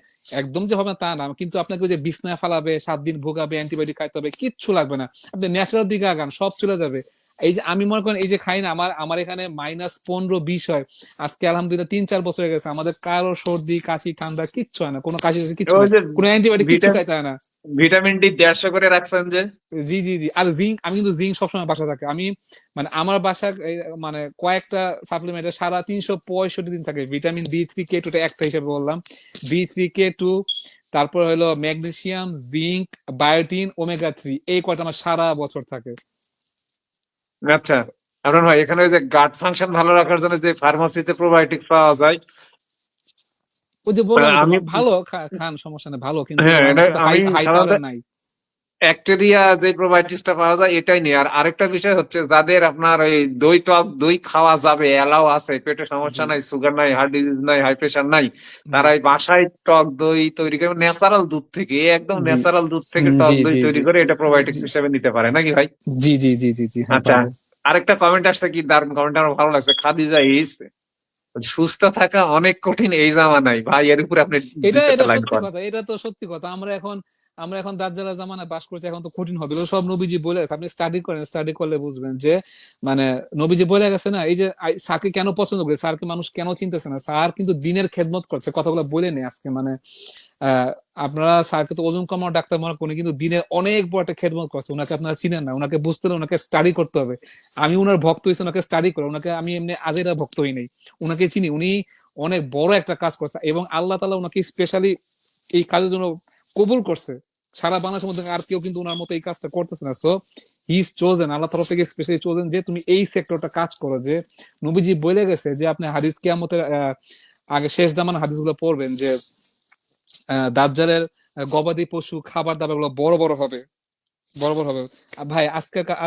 B: একদম যে হবে না তা না, কিন্তু আপনাকে ওই যে বিছনায় ফালাবে, 7 দিন ভোগাবে, অ্যান্টিবায়োটিক খাইতে হবে, কিচ্ছু লাগবে না, আপনি ন্যাচারাল দিকে আগান, সব চলে যাবে। এই যে আমি মনে করেন এই যে খাই না, আমার আমার এখানে -15-20 হয়, আজকে আলহামদুলিল্লাহ 3-4 বছর হয়ে গেছে, আমাদের কারো সর্দি কাশি ঠান্ডা কিচ্ছু হয় না, কোনো কাশি কিচ্ছু
A: ওই
B: নাই,
A: যে
B: কোনো অ্যান্টিবায়োটিক কিচ্ছু
A: ভিটামিন
B: খাইতে হয় না।
A: ভিটামিন ডি 150 করে রাখছেন যে।
B: জি জি জি, আর জিঙ্ক, আমি কিন্তু জিঙ্ক সবসময় বাসা থাকে, আমি মানে আমার বাসা মানে কয়েকটা সাপ্লিমেন্টে সারা 365 দিন থাকে, ভিটামিন D3K2 একটা হিসেবে বললাম, D3K2, তারপর হলো ম্যাগনেসিয়াম, জিঙ্ক, বায়োটিন, ওমেগা 3, এই কয়টা আমার সারা বছর থাকে।
A: আচ্ছা, আপনার ভাই এখানে ওই যে গাট ফাংশন ভালো রাখার জন্য যে ফার্মাসিতে প্রোবায়োটিক্স পাওয়া যায়,
B: ওই যে বললামই তো,
A: আমি
B: ভালো খান সমস্যা নেই ভালো, কিন্তু
A: হ্যাঁ, এটা
B: বাংলাদেশে তো হাই
A: আমি
B: হাই
A: সাধারণত
B: পাওয়ারের নাই।
A: ব্যাকটেরিয়া যে প্রোবায়োটিক্সটা পাওয়া যায় এটাই নেই। আর আরেকটা বিষয় হচ্ছে, যাদের আপনার ওই দই খাওয়া যাবে, এলাও আছে, পেটে সমস্যা
B: জি
A: নাই, সুগার নাই, হার্ট ডিজিজ নাই, হাই প্রেশার নাই,
B: জি
A: তারা এই বাসায় টক দই তৈরি করে ন্যাচারাল দুধ থেকে, একদম
B: জি
A: ন্যাচারাল দুধ থেকে টক
B: জি
A: দই
B: জি
A: তৈরি
B: জি
A: করে এটা
B: জি
A: প্রোবায়োটিক্স হিসেবে নিতে পারে নাকি ভাই?
B: জি জি জি জি জি, হ্যাঁ
A: আচ্ছা,
B: পারবে।
A: আরেকটা কমেন্ট আসছে, কি দারুণ কমেন্ট, আমার ভালো লাগছে, খাদিজা ইস, সুস্থ থাকা অনেক কঠিন এই জামানায় ভাই, এর উপরে আপনি
B: এটা
A: দুই চারটা
B: এটা
A: লাইন
B: সত্যি
A: করেন।
B: কথা, এটা তো সত্যি কথা, আমরা এখন দাজ্জালের জামানায় বাস করছি, এখন তো কঠিন হবে, এগুলো সব নবীজি বলে গেছে, আপনি স্টাডি করেন, স্টাডি করলে বুঝবেন যে মানে নবীজি বলে গেছে না, এই যে স্যারকে কেন পছন্দ করে, স্যারকে মানুষ কেন চিনতেছে না, স্যার কিন্তু দিনের খেদমত করছে, কথাগুলো বলে নেই আজকে মানে আহ আপনারা স্যারকে তো ওজন কমানোর ডাক্তার মনে করেন, কিন্তু দিনের অনেক বড় একটা খেদমত করছে, ওনাকে আপনারা চিনেন না, ওনাকে বুঝতে হলে ওনাকে স্টাডি করতে হবে। আমি ওনার ভক্ত হয়েছি ওনাকে স্টাডি করে, ওনাকে আমি এমনি আজেরা ভক্ত হই নাই, ওনাকে চিনি, উনি অনেক বড় একটা কাজ করছে, এবং আল্লাহ তাআলা ওনাকে স্পেশালি এই কাজের জন্য কবুল করছে, সারা বাংলাদেশের মধ্যে আর কেউ কিন্তু ওনার মতো এই কাজটা করতেছে না। সো হি ইজ চোজেন, আল্লাহ তরফ থেকে স্পেশালি চোজেন, যে তুমি এই সেক্টরটা কাজ করো, যে নবীজি বলে গেছে যে আপনি হাদিস কিয়ামতের আগে শেষ জামানা হাদিসগুলো পড়বেন, যে দাজ্জালের গবাদি পশু খাবার দাবার গুলো বড় বড় হবে, বড় বড় হবে। ভাই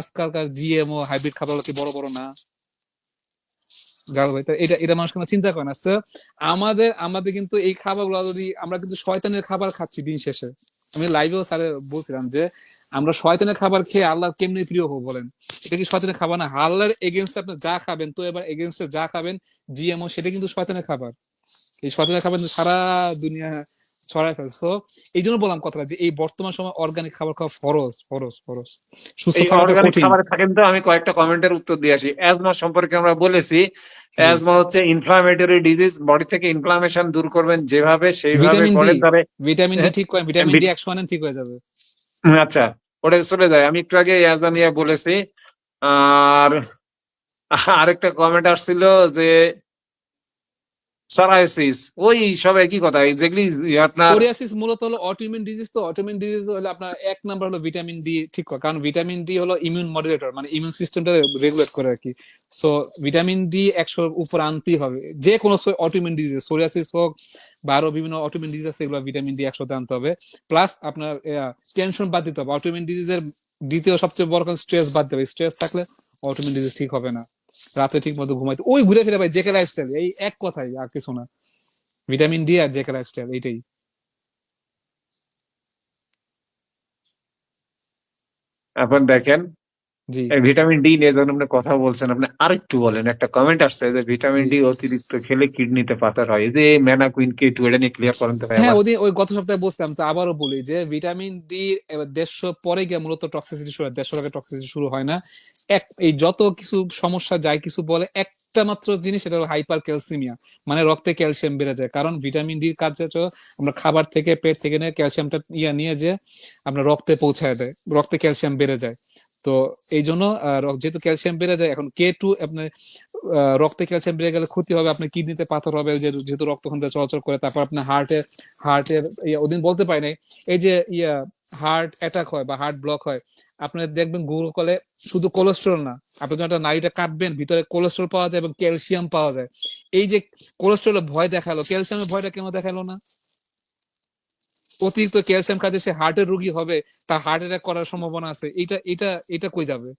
B: আজকালকার জিএমও হাইব্রিড খাবার কি বড় বড় না? যাও ভাই, তো এটা এটা মানুষ কোনো চিন্তা করে না। So, আমাদের আমাদের কিন্তু এই খাবারগুলো যদি আমরা কিন্তু শয়তানের খাবার খাচ্ছি দিন শেষে। আমি লাইভেও স্যারে বলছিলাম যে আমরা শয়তানের খাবার খেয়ে আল্লাহর কেমনে প্রিয় হবো বলেন? এটা কি শয়তানের খাবার না? আল্লাহর এগেনস্টে আপনি যা খাবেন, তো এবার এগেনস্টে যা খাবেন জিএমও, সেটা কিন্তু শয়তানের খাবার। এই সতেরো খাবার কিন্তু সারা দুনিয়া ছড়ায় ফেলছে। So, এই জন্য বললাম কথাটা, যে এই বর্তমান সময় অর্গানিক খাবার খাওয়া ফরজ ফরজ ফরজ, সুস্থ
A: এই
B: থাকাটা
A: অর্গানিক
B: কঠিন।
A: খাবারে থাকেন, তো আমি কয়েকটা কমেন্টের উত্তর দিয়ে আসি। অ্যাজমা সম্পর্কে আমরা বলেছি,
B: জি,
A: অ্যাজমা হচ্ছে ইনফ্লামেটরি ডিজিজ, বডি থেকে ইনফ্লামেশন দূর করবেন যেভাবে সেইভাবে
B: ভিটামিন ডি,
A: করেন, তবে
B: ভিটামিন ডি
A: হ্যাঁ,
B: ঠিক করেন, ভিটামিন ডি 100 আনেন ঠিক হয়ে যাবে।
A: আচ্ছা, ওটা চলে যায়, আমি একটু আগে অ্যাজমা নিয়ে বলেছি। আর আরেকটা কমেন্ট আসছিল যে সরাইসিস, ওই সব একই কথা, যেগুলি আপনার
B: সোরিয়াসিস মূলত হলো অটোইমিউন ডিজিজ, তো অটোইমিউন ডিজিজ হলো আপনার এক নাম্বার হলো ভিটামিন ডি ঠিক করা, কারণ ভিটামিন ডি হলো ইমিউন মডুলেটর, মানে ইমিউন সিস্টেমটা রেগুলেট করে আর কি। সো ভিটামিন ডি 100 উপর আনতেই হবে, যে কোনো অটোইমিউন ডিজিজ, সোরিয়াসিস হোক বা আরো বিভিন্ন অটোইমিউন ডিজিজ আছে, এগুলো ভিটামিন ডি 100 আনতে হবে। প্লাস আপনার টেনশন বাদ দিতে হবে, অটোইমিউন ডিজিজের দ্বিতীয় সবচেয়ে বড় কারণ স্ট্রেস বাদ দেবে, স্ট্রেস থাকলে অটোইমিউন ডিজিজ ঠিক হবে না, রাতে ঠিক মতো ঘুমাইতে, ওই ঘুরে ফিরে ভাই জেকে লাইফস্টাইল, এই এক কথাই আর কিছু না, ভিটামিন ডি আর জেকে লাইফস্টাইল এইটাই।
A: এখন দেখেন,
B: জি।
A: এই ভিটামিন ডি নিয়ে যখন আপনি কথা বলছেন, আপনি আরেকটু বলেন। একটা কমেন্ট আসছে যে ভিটামিন
B: জি।
A: ডি অতিরিক্ত খেলে কিডনিতে পাথর হয়। এই যে ম্যানাকুইন কে টু, এটা নিয়ে ক্লিয়ার করেন তো ভাই
B: হ্যাঁ,
A: আবার।
B: ওই গত সপ্তাহে বলছিলাম, তো আবারও বলি যে ভিটামিন ডি এবার 150 পরে গিয়ে মূলত টক্সিসিটি শুরু হয়, 150 আগে টক্সিসিটি শুরু হয় না। এই যত কিছু সমস্যা যাই কিছু বলে, একটা মাত্র জিনিস, সেটা হলো হাইপার ক্যালসিমিয়া, মানে রক্তে ক্যালসিয়াম বেড়ে যায়। কারণ ভিটামিন ডির কাজ হচ্ছে আমরা খাবার থেকে, পেট থেকে নিয়ে ক্যালসিয়ামটা নিয়ে যে আপনার রক্তে পৌঁছায় দেয়, রক্তে ক্যালসিয়াম বেড়ে যায়। তো এই জন্য যেহেতু ক্যালসিয়াম বেড়ে যায়, এখন K2 আপনার রক্তে ক্যালসিয়াম বেড়ে গেলে ক্ষতি হবে, আপনার কিডনিতে পাথর হবে, যেহেতু রক্ত ওখান থেকে চলাচল করে। তারপর আপনার হার্টের ওদিন বলতে পারি নাই, এই যে হার্ট অ্যাটাক হয় বা হার্ট ব্লক হয়, আপনার দেখবেন গুগল কলে শুধু কোলেস্ট্রল না, আপনি যখন একটা নাড়িটা কাটবেন ভিতরে কোলেস্ট্রল পাওয়া যায় এবং ক্যালসিয়াম পাওয়া যায়। এই যে কোলেস্ট্রলের ভয় দেখালো, ক্যালসিয়ামের ভয়টা কেন দেখালো না? অতিরিক্ত ক্যালসিয়াম খাচ্ছে সে হার্টের রোগী হবে, তার হার্ট অ্যাটাক করার সম্ভাবনা আছে, এটা এটা এটা কই যাবে?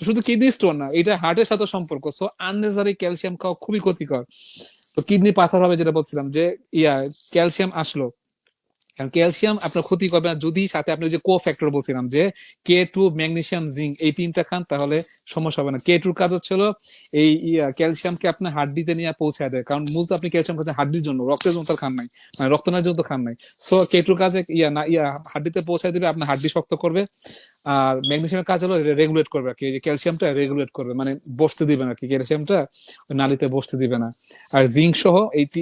B: শুধু কিডনি স্টোন না, এটা হার্টের সাথে সম্পর্ক। সো আননেসারি ক্যালসিয়াম খাওয়া খুবই ক্ষতিকর। তো কিডনি পাথর হবে, যেটা বলছিলাম যে ক্যালসিয়াম আসলো, কারণ ক্যালসিয়াম আপনার ক্ষতি করবে না যদি সাথে আপনি যে কো ফ্যাক্টর বলছিলাম যে K2, ম্যাগনেসিয়াম, জিঙ্ক, এই তিনটা খান, তাহলে সমস্যা হবে না। K2 কাজ হচ্ছিল এই ক্যালসিয়ামকে আপনার হাড্ডিতে নিয়ে পৌঁছায় দেয়, কারণ মূলত আপনি ক্যালসিয়াম খাচ্ছেন হাড্ডির জন্য, রক্তের জন্য তার খান নাই, মানে রক্ত নেওয়ার জন্য তো খান নাই। সো K2 কাজে হাড্ডিতে পৌঁছায় দিবে, আপনার হাড্ডি শক্ত করবে। আর ম্যাগনেসিয়ামের কাজ হলো রেগুলেট করবে আর কি, ক্যালসিয়ামটা রেগুলেট করবে, মানে বসতে দিবে না আর কি, ক্যালসিয়ামটা নালীতে বসতে দিবে না। আর জিঙ্ক সহ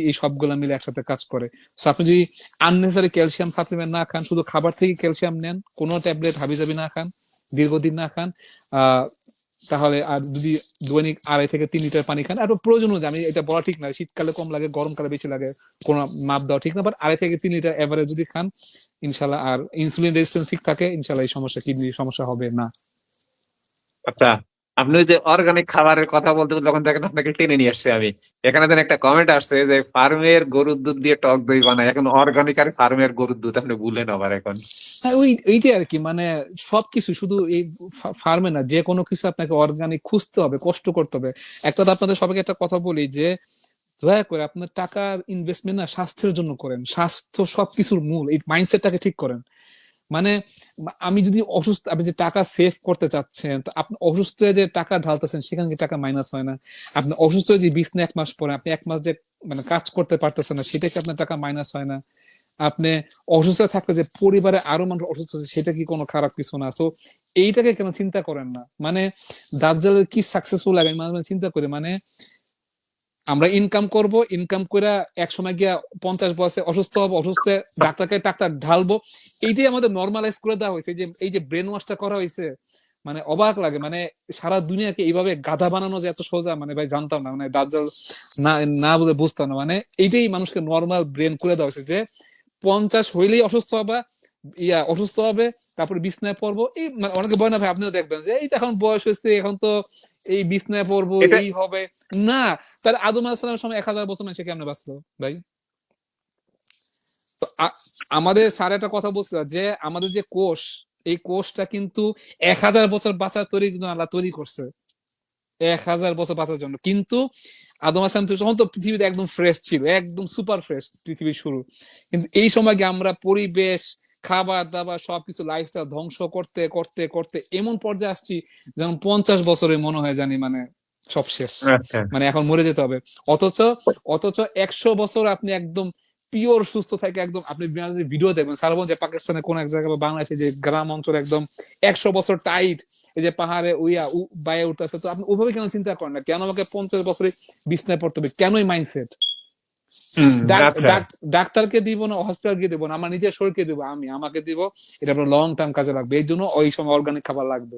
B: এই সবগুলা মিলে একসাথে কাজ করে। সো আপনি যদি আননেসারি ক্যালসিয়াম সাপ্লিমেন্ট না খান, শুধু খাবার থেকে ক্যালসিয়াম নেন, কোনো ট্যাবলেট হাবিজাবি না খান, দীর্ঘদিন না খান, আহ তাহলে, আর যদি দৈনিক 2.5 থেকে 3 লিটার পানি খান, আর প্রয়োজন অনুযায়ী, আমি এটা বলা ঠিক না, শীতকালে কম লাগে, গরমকালে বেশি লাগে, কোনো মাপ দেওয়া ঠিক না, বাট 2.5 থেকে 3 লিটার এভারেজ যদি খান, ইনশাল্লাহ, আর ইনসুলিন রেজিস্ট্যান্স ঠিক থাকে, ইনশাল্লাহ এই সমস্যা, কিডনির সমস্যা হবে না।
A: আচ্ছা, আপনি ওই যে অর্গানিক খাবারের কথা বলতে বলতে তখন দেখেন আপনাকে টেনে নিয়ে আসছে আমি। এখানে দেন একটা কমেন্ট আসছে যে ফার্মের গরুর দুধ দিয়ে টক দই বানায়, এখন অর্গানিক আর ফার্মের গরুর দুধ আপনি ভুলেন আবার এখন।
B: হ্যাঁ, এইটাই আর কি, মানে সবকিছু শুধু এই ফার্মে না, যে কোনো কিছু আপনাকে অর্গানিক খুঁজতে হবে, কষ্ট করতে হবে। একটা তো আপনাদের সবাইকে একটা কথা বলি যে দয়া করে আপনার টাকার ইনভেস্টমেন্ট না স্বাস্থ্যের জন্য করেন। স্বাস্থ্য সবকিছুর মূল, এই মাইন্ডসেটটাকে ঠিক করেন। মানে আমি যদি অসুস্থ, আপনি যে টাকা সেভ করতে চাচ্ছেন, তো আপনি অসুস্থ হয়ে যে টাকা ঢালতেছেন, সেখানে কি টাকা মাইনাস হয় না? আপনি অসুস্থ হয়ে যে 20 না 1 মাস পরে আপনি 1 মাস যে মানে কাজ করতে পারতেছেন না, সেটা কি আপনার টাকা মাইনাস হয় না? আপনি অসুস্থ থাকলে যে পরিবারে আরো মানুষ অসুস্থ আছে, সেটা কি কোনো খারাপ কিছু না? সো এইটাকে কেন চিন্তা করেন না? মানে দাজ্জালের কি সাকসেসফুল লাগে আমি মাঝে মাঝে চিন্তা করি, মানে আমরা ইনকাম করব, ইনকাম করে এক সময় গিয়া 50 বছরে অসুস্থ হবো, অসুস্থ ডাক্তারকে টাকা ঢালবো। এইটাই আমাদের নর্মালাইজ করে দেওয়া হয়েছে, যে এই যে ব্রেন ওয়াশটা করা হয়েছে, মানে অবাক লাগে। মানে সারা দুনিয়াকে এইভাবে গাধা বানানো যে এত সোজা, মানে ভাই জানতাম না, মানে দাজ্জাল না না বলে বুঝতাম না। মানে এইটাই মানুষকে নর্মাল ব্রেন করে দেওয়া হয়েছে যে 50 হইলেই অসুস্থ হবে, অসুস্থ হবে, তারপরে বিছনায় পড়বো। এই মানে অনেকে বলে না ভাই, আপনিও দেখবেন যে এইটা এখন বয়স হয়েছে, এখন তো এই বিছনায় পড়বো,
A: এটা
B: এই হবে না। তার আদম আলাহিসাল্লামের সময় 1000 বছর সে কেমনে বাঁচলো ভাই? তো আমাদের স্যার একটা কথা বলছিল যে আমাদের যে কোষ, এই কোষটা কিন্তু 1000 বছর বাঁচার আল্লাহ তৈরি করছে, 1000 বছর বাঁচার জন্য। কিন্তু আদম আসলাম তখন তো পৃথিবীতে একদম ফ্রেশ ছিল, একদম সুপার ফ্রেশ পৃথিবীর শুরু। কিন্তু এই সময় গিয়ে আমরা পরিবেশ, খাবার দাবার সবকিছু, লাইফস্টাইল ধ্বংস করতে করতে করতে এমন পর্যায়ে আসছি, যেমন 50 বছরে মনে হয় জানি মানে সব শেষ,
A: আচ্ছা,
B: মানে এখন মরে যেতে হবে। অথচ অথচ 100 বছর আপনি একদম পিওর সুস্থ থাকে, একদম আপনি ভিডিও দেখবেন সারাবন যে পাকিস্তানের কোন এক জায়গায় বা বাংলাদেশে যে গ্রাম অঞ্চল একদম 100 বছর টাইট, এই যে পাহাড়ে বাইরে উঠতেছে। তো আপনি ওভাবে কেন চিন্তা করেন না, কেন আমাকে 50 বছরে বিছনায় পড়তে হবে, কেন এই মাইন্ডসেট?
A: আচ্ছা।
B: ডাক্তারকে দিব না, হসপিটালকে দিব না, আমার নিজের শরীরকে দিব, আমি আমাকে দিব, এটা আপনার লং টার্ম কাজে লাগবে, এই জন্য ওই সময় অর্গানিক খাবার লাগবে।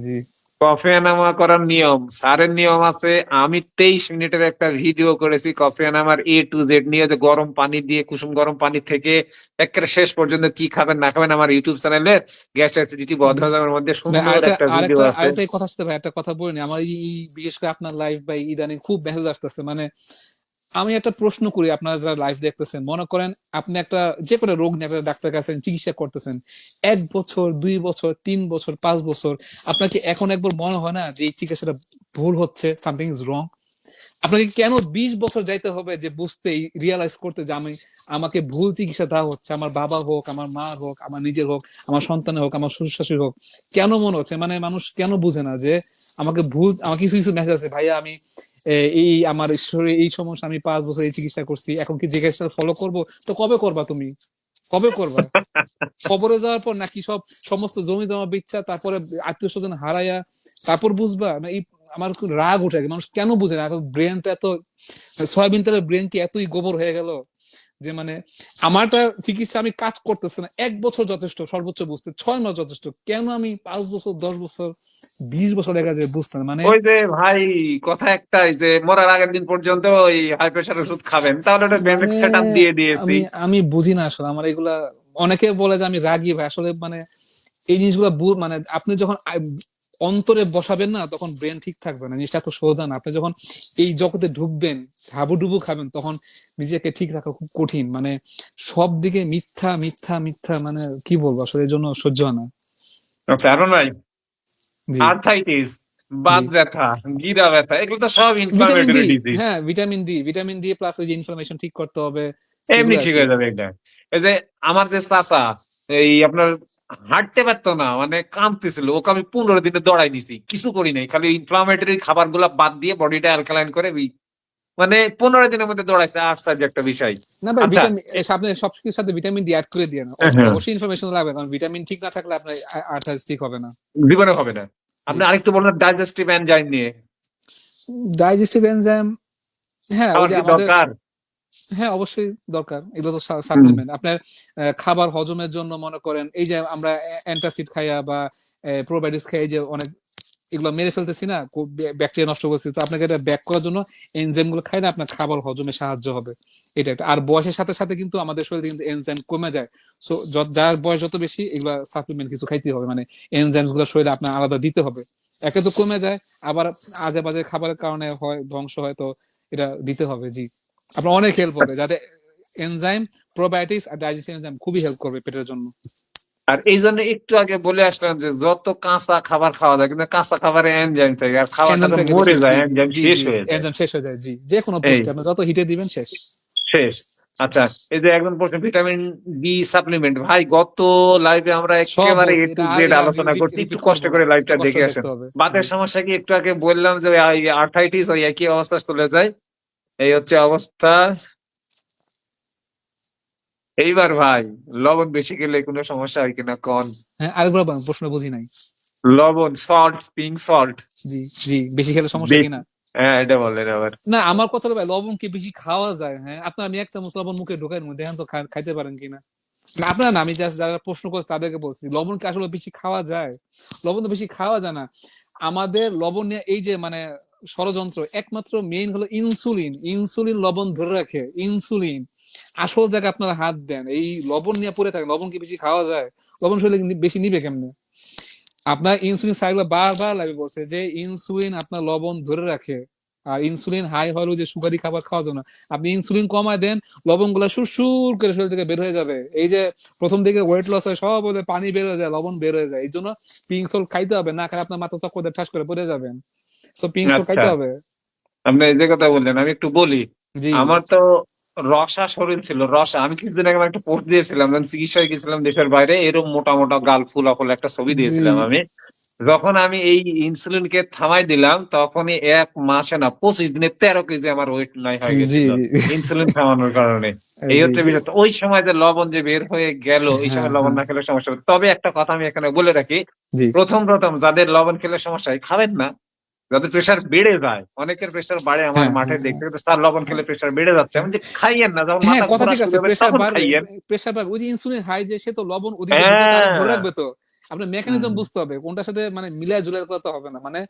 B: জি।
A: কফি এনামা করার নিয়ম, স্যারের নিয়ম আছে। আমি 23 মিনিটের একটা ভিডিও করেছি কফি এনামার A to Z নিয়ে, যে গরম পানি দিয়ে, কুসুম গরম পানি থেকে একেবারে শেষ পর্যন্ত কি খাবেন না খাবেন, আমার ইউটিউব চ্যানেলে গ্যাস অ্যাসিডিটি বদহজমের মধ্যে
B: ভাই
A: সুন্দর
B: আরেকটা
A: একটা ভিডিও
B: আরেকটা
A: আছে।
B: আরেকটা কথা আসতে ভাই, একটা কথা বলিনি আমার, বিশেষ করে আপনার লাইভ বা ইদানিং খুব মেসেজ আসতেছে। মানে আমি একটা প্রশ্ন করি, আপনারা যারা লাইভ দেখতেছেন, মনে করেন আপনি একটা যে কোনো রোগ নিয়ে একটা ডাক্তার কাছে চিকিৎসা করতেছেন, 1 বছর 2 বছর 3 বছর 5 বছর, আপনাকে এখন একবার মনে হয় না যে এই চিকিৎসাটা ভুল হচ্ছে, সামথিং ইজ রং? আপনাকে কেন 20 বছর যাইতে হবে যে বুঝতে, রিয়ালাইজ করতে যে আমাকে ভুল চিকিৎসা দেওয়া হচ্ছে, আমার বাবা হোক, আমার মা হোক, আমার নিজের হোক, আমার সন্তানের হোক, আমার শ্বশুর শাশুড়ি হোক, কেন মনে হচ্ছে মানে মানুষ কেন বুঝে না যে আমার কিছু কিছু মেসেজ আছে, ভাইয়া আমি এই আমার শরীরে এই সমস্যা, আমি 5 বছর এই চিকিৎসা করছি, এখন কি চিকিৎসা ফলো করব? তো কবে করবা তুমি? কবে করবা? কবরে যাওয়ার পর নাকি সমস্ত জমি জমা বিচ্ছা, তারপরে আত্মীয় স্বজন হারাইয়া তারপর বুঝবা? না এই আমার খুব রাগ উঠে, মানুষ কেন বুঝে না? ব্রেনটা এত, সয়াবিন তেলের ব্রেন কি এতই গোবর হয়ে গেল যে মানে আমারটা চিকিৎসা আমি কাজ করতেছে না, 1 বছর যথেষ্ট সর্বোচ্চ বুঝতে, 6 মাস যথেষ্ট, কেন আমি 5 বছর, 10 বছর, 20 বছর লেগে যায় বুঝতে না? মানে
A: ওই যে ভাই কথা একটাই যে মরার আগের দিন পর্যন্ত ওই হাই প্রেশার ওষুধ খাবেন, তাহলে ওটা
B: মানে
A: ব্যান্ডেড সেট আপ দিয়ে দিয়েছি।
B: আমি আমি বুঝি না আসলে আমার এগুলা। অনেকে বলে যে আমি রাগী ভাই, আসলে মানে এই জিনিসগুলো মানে আপনি যখন অন্তরে বসাবেন না, তখন ব্রেন ঠিক থাকবে না। জিনিসটা এত সোজা না। আপনি যখন এই জগতে ঢুকবেন, হাবুডুবু খাবেন, তখন নিজেকে ঠিক রাখা খুব কঠিন। মানে সব দিকে মিথ্যা মিথ্যা মিথ্যা, মানে কি বলবো আসলে, এর জন্য সহ্য হয় না।
A: কারণ ভাই
B: জি,
A: আর্থাইটিস,
B: জি।
A: বাত ব্যথা, গিরা ব্যথা, এগুলো তো সব
B: ভিটামিন ডি,
A: ইনফ্লামেটরি ডিজিজ।
B: হ্যাঁ ভিটামিন ডি প্লাস ওই যে ইনফ্লামেশন ঠিক করতে হবে,
A: এমনি
B: এগুলো আর
A: ঠিক
B: কি।
A: হয়ে যাবে এটা। এই যে আমার যে চাচা, এই আপনার হাঁটতে পারতো না, মানে কাঁদতেছিল, ওকে আমি 15 দিনে দৌড়াই নিছি, কিছু করি নাই, খালি ইনফ্লামেটরি খাবার গুলা বাদ দিয়ে বডিটা অ্যালকালাইন করে মানে 15 দিনের মধ্যে দৌড়াইছে। আশ্চর্য একটা বিষয়।
B: না ভাই,
A: আচ্ছা।
B: ভিটামিন আপনি সব কিছুর সাথে ভিটামিন ডি অ্যাড করে দিয়ে না,
A: হ্যাঁ,
B: অবশ্যই ইনফরমেশন লাগবে, কারণ ভিটামিন ঠিক না থাকলে আপনার আর্থাইটিস ঠিক হবে না।
A: জীবনে হবে না।
B: জি।
A: আপনি আরেকটু বললেন ডাইজেস্টিভ এনজাইম নিয়ে,
B: ডাইজেস্টিভ এনজাইম, হ্যাঁ ওই
A: খাওয়ার
B: যে
A: কি
B: আমাদের,
A: দরকার?
B: হ্যাঁ অবশ্যই দরকার, এগুলো তো
A: হুম।
B: সাপ্লিমেন্ট। আপনার খাবার হজমের জন্য মনে করেন এই যে আমরা অ্যান্টাসিড খাইয়া বা প্রোবায়োটিক্স খাই, এই যে অনেক এগুলো মেরে ফেলতেছি না, ব্যাকটেরিয়া নষ্ট করছি, তো আপনাকে এটা ব্যাক করার জন্য এনজাইম গুলো খাইলে আপনার খাবার হজমে সাহায্য হবে। এটা একটা। আর বয়সের সাথে সাথে কিন্তু আমাদের শরীরে কিন্তু এনজাইম কমে যায়। সো যার বয়স যত বেশি, এগুলা সাপ্লিমেন্ট কিছু খাইতে হবে, মানে এনজাইম গুলো শরীরে আপনার আলাদা দিতে হবে। একে তো কমে যায়, আবার আজে বাজে খাবারের কারণে হয় ধ্বংস হয়, তো এটা দিতে হবে। জি, আপনার অনেক হেল্প হবে, যাতে এনজাইম, প্রোবায়োটিক্স আর ডাইজেস্টিভ এনজাইম খুবই হেল্প করবে পেটের জন্য।
A: আর এই জন্য একটু আগে বলে আসলাম যে যত কাঁচা খাবার খাওয়া যায়, কিন্তু কাঁচা খাবারে এনজাইম থাকে, আর খাবারটা
B: এনজাইম
A: তো
B: থেকে বেশি,
A: মরে যায়,
B: জি জি
A: এনজাইম
B: জি
A: শেষ
B: জি,
A: হয়ে যায়।
B: এনজাইম শেষ হয়ে যায়। জি, যে কোনো
A: এই
B: পুষ্টি আপনি যত হিটে দিবেন শেষ।
A: শেষ। আচ্ছা, এই যে একজন বলছেন ভিটামিন বি সাপ্লিমেন্ট, ভাই গত লাইভে আমরা
B: সব
A: একেবারে এ
B: বলছি,
A: টু
B: এটা আর
A: জেড আলোচনা করছি, একটু
B: রিপিট
A: কষ্ট
B: করবো না,
A: করে
B: একটু
A: লাইভটা
B: কষ্ট
A: দেখে আসেন।
B: দেখতে হবে।
A: বাতের
B: জি।
A: সমস্যা কি একটু আগে বললাম যে আর্থাইটিস ওই একই অবস্থা চলে যায়, এই হচ্ছে অবস্থা। এইবার ভাই, লবণ বেশি খেলে কোনো সমস্যা হয় কিনা কন?
B: হ্যাঁ, আরেকবার বলেন, প্রশ্ন বুঝি নাই।
A: লবণ, সল্ট, পিঙ্ক সল্ট
B: জি, জি, বেশি খেলে সমস্যা
A: বেশি,
B: কিনা?
A: হ্যাঁ এটা বললেন আবার।
B: না, আমার কথা হলো ভাই, লবণ কি বেশি খাওয়া যায়? হ্যাঁ, আপনার আমি 1 চামচ লবণ মুখে ঢোকাই দেবো, দেখেন তো খাইতে পারেন কিনা। না আপনার না, আমি জাস্ট যারা প্রশ্ন করছে তাদেরকে বলছি, লবণ কি আসলে বেশি খাওয়া যায়? লবণ তো বেশি খাওয়া যায় না। আমাদের লবণ নিয়ে এই যে মানে ষড়যন্ত্র, একমাত্র মেইন হলো ইনসুলিন। ইনসুলিন লবণ ধরে রাখে, ইনসুলিন। আসল জায়গায় আপনারা হাত দেন, এই লবণ নিয়ে পড়ে থাকে। লবণ কি বেশি খাওয়া যায়? লবণ শরীরে বেশি নিবে কেমনে? আপনার ইনসুলিন সাইকেল বারবার লাগে বলছে যে ইনসুলিন আপনার লবণ ধরে রাখে। আর ইনসুলিন হাই হলে যে সুগারি খাবার খাওয়া যাবে না। আপনি ইনসুলিন কমায় দেন, লবণ গুলা সুর করে শরীর থেকে বের হয়ে যাবে। এই যে প্রথম দিকে ওয়েট লস হয়, সব বলে পানি বের হয়ে যায়, লবণ বের হয়ে যায়। এই জন্য পিঙ্ক সল্ট খাইতে হবে, না খায় আপনার মাথা চক্কর দিয়ে ঠাস করে পড়ে যাবেন। তো পিঙ্ক সল্ট
A: আচ্ছা,
B: খাইতে হবে।
A: আপনি এই যে কথা বললেন আমি একটু বলি।
B: জি,
A: আমার তো রসা শরীর ছিল, রসা। আমি কিছুদিন আগে আমার একটা পোস্ট দিয়েছিলাম, যখন চিকিৎসায় গেছিলাম দেশের বাইরে, এরকম মোটা মোটা গাল ফুলা ফুলা একটা ছবি
B: জি,
A: দিয়েছিলাম আমি। যখন আমি এই ইনসুলিনকে থামাই দিলাম, তখনই 1 মাসে না 25 দিনে 13 কেজি আমার ওয়েট নাই হয়ে
B: জি,
A: গেছিল,
B: জি,
A: ইনসুলিন থামানোর কারণে। এই
B: জি,
A: হচ্ছে
B: জি।
A: বিষয়। তো ওই সময় যে লবণ যে বের হয়ে গেল, এই
B: হ্যাঁ,
A: সময় লবণ
B: হ্যাঁ।
A: না খেলে সমস্যা হবে। তবে একটা কথা আমি এখানে বলে রাখি,
B: জি।
A: প্রথম প্রথম যাদের লবণ খেলে সমস্যা হয় খাবেন না। যাদের প্রেশার বেড়ে যায়, অনেকের প্রেশার বাড়ে, আমার
B: হ্যাঁ,
A: মাঠে
B: হ্যাঁ, হ্যাঁ।
A: দেখতে কিন্তু স্যার লবণ খেলে প্রেশার বেড়ে যাচ্ছে, আমি যে খাইয়েন না, যখন
B: হ্যাঁ,
A: মাথা
B: কথা
A: ঘোরা
B: ঠিক
A: শুরু
B: আছে,
A: হবে
B: প্রেসার
A: তখন
B: বাড়বে,
A: খাইয়েন।
B: প্রেসার বাড়বে। ওই যে ইনসুলিন হাই, যে সে তো লবণ অধিক দিতে তারা
A: হ্যাঁ।
B: ধরে রাখবে তো। আপনার মেকানিজম
A: হুম।
B: বুঝতে হবে, কোনটার সাথে মানে মিলায় ঝুলাই করতে হবে না। মানে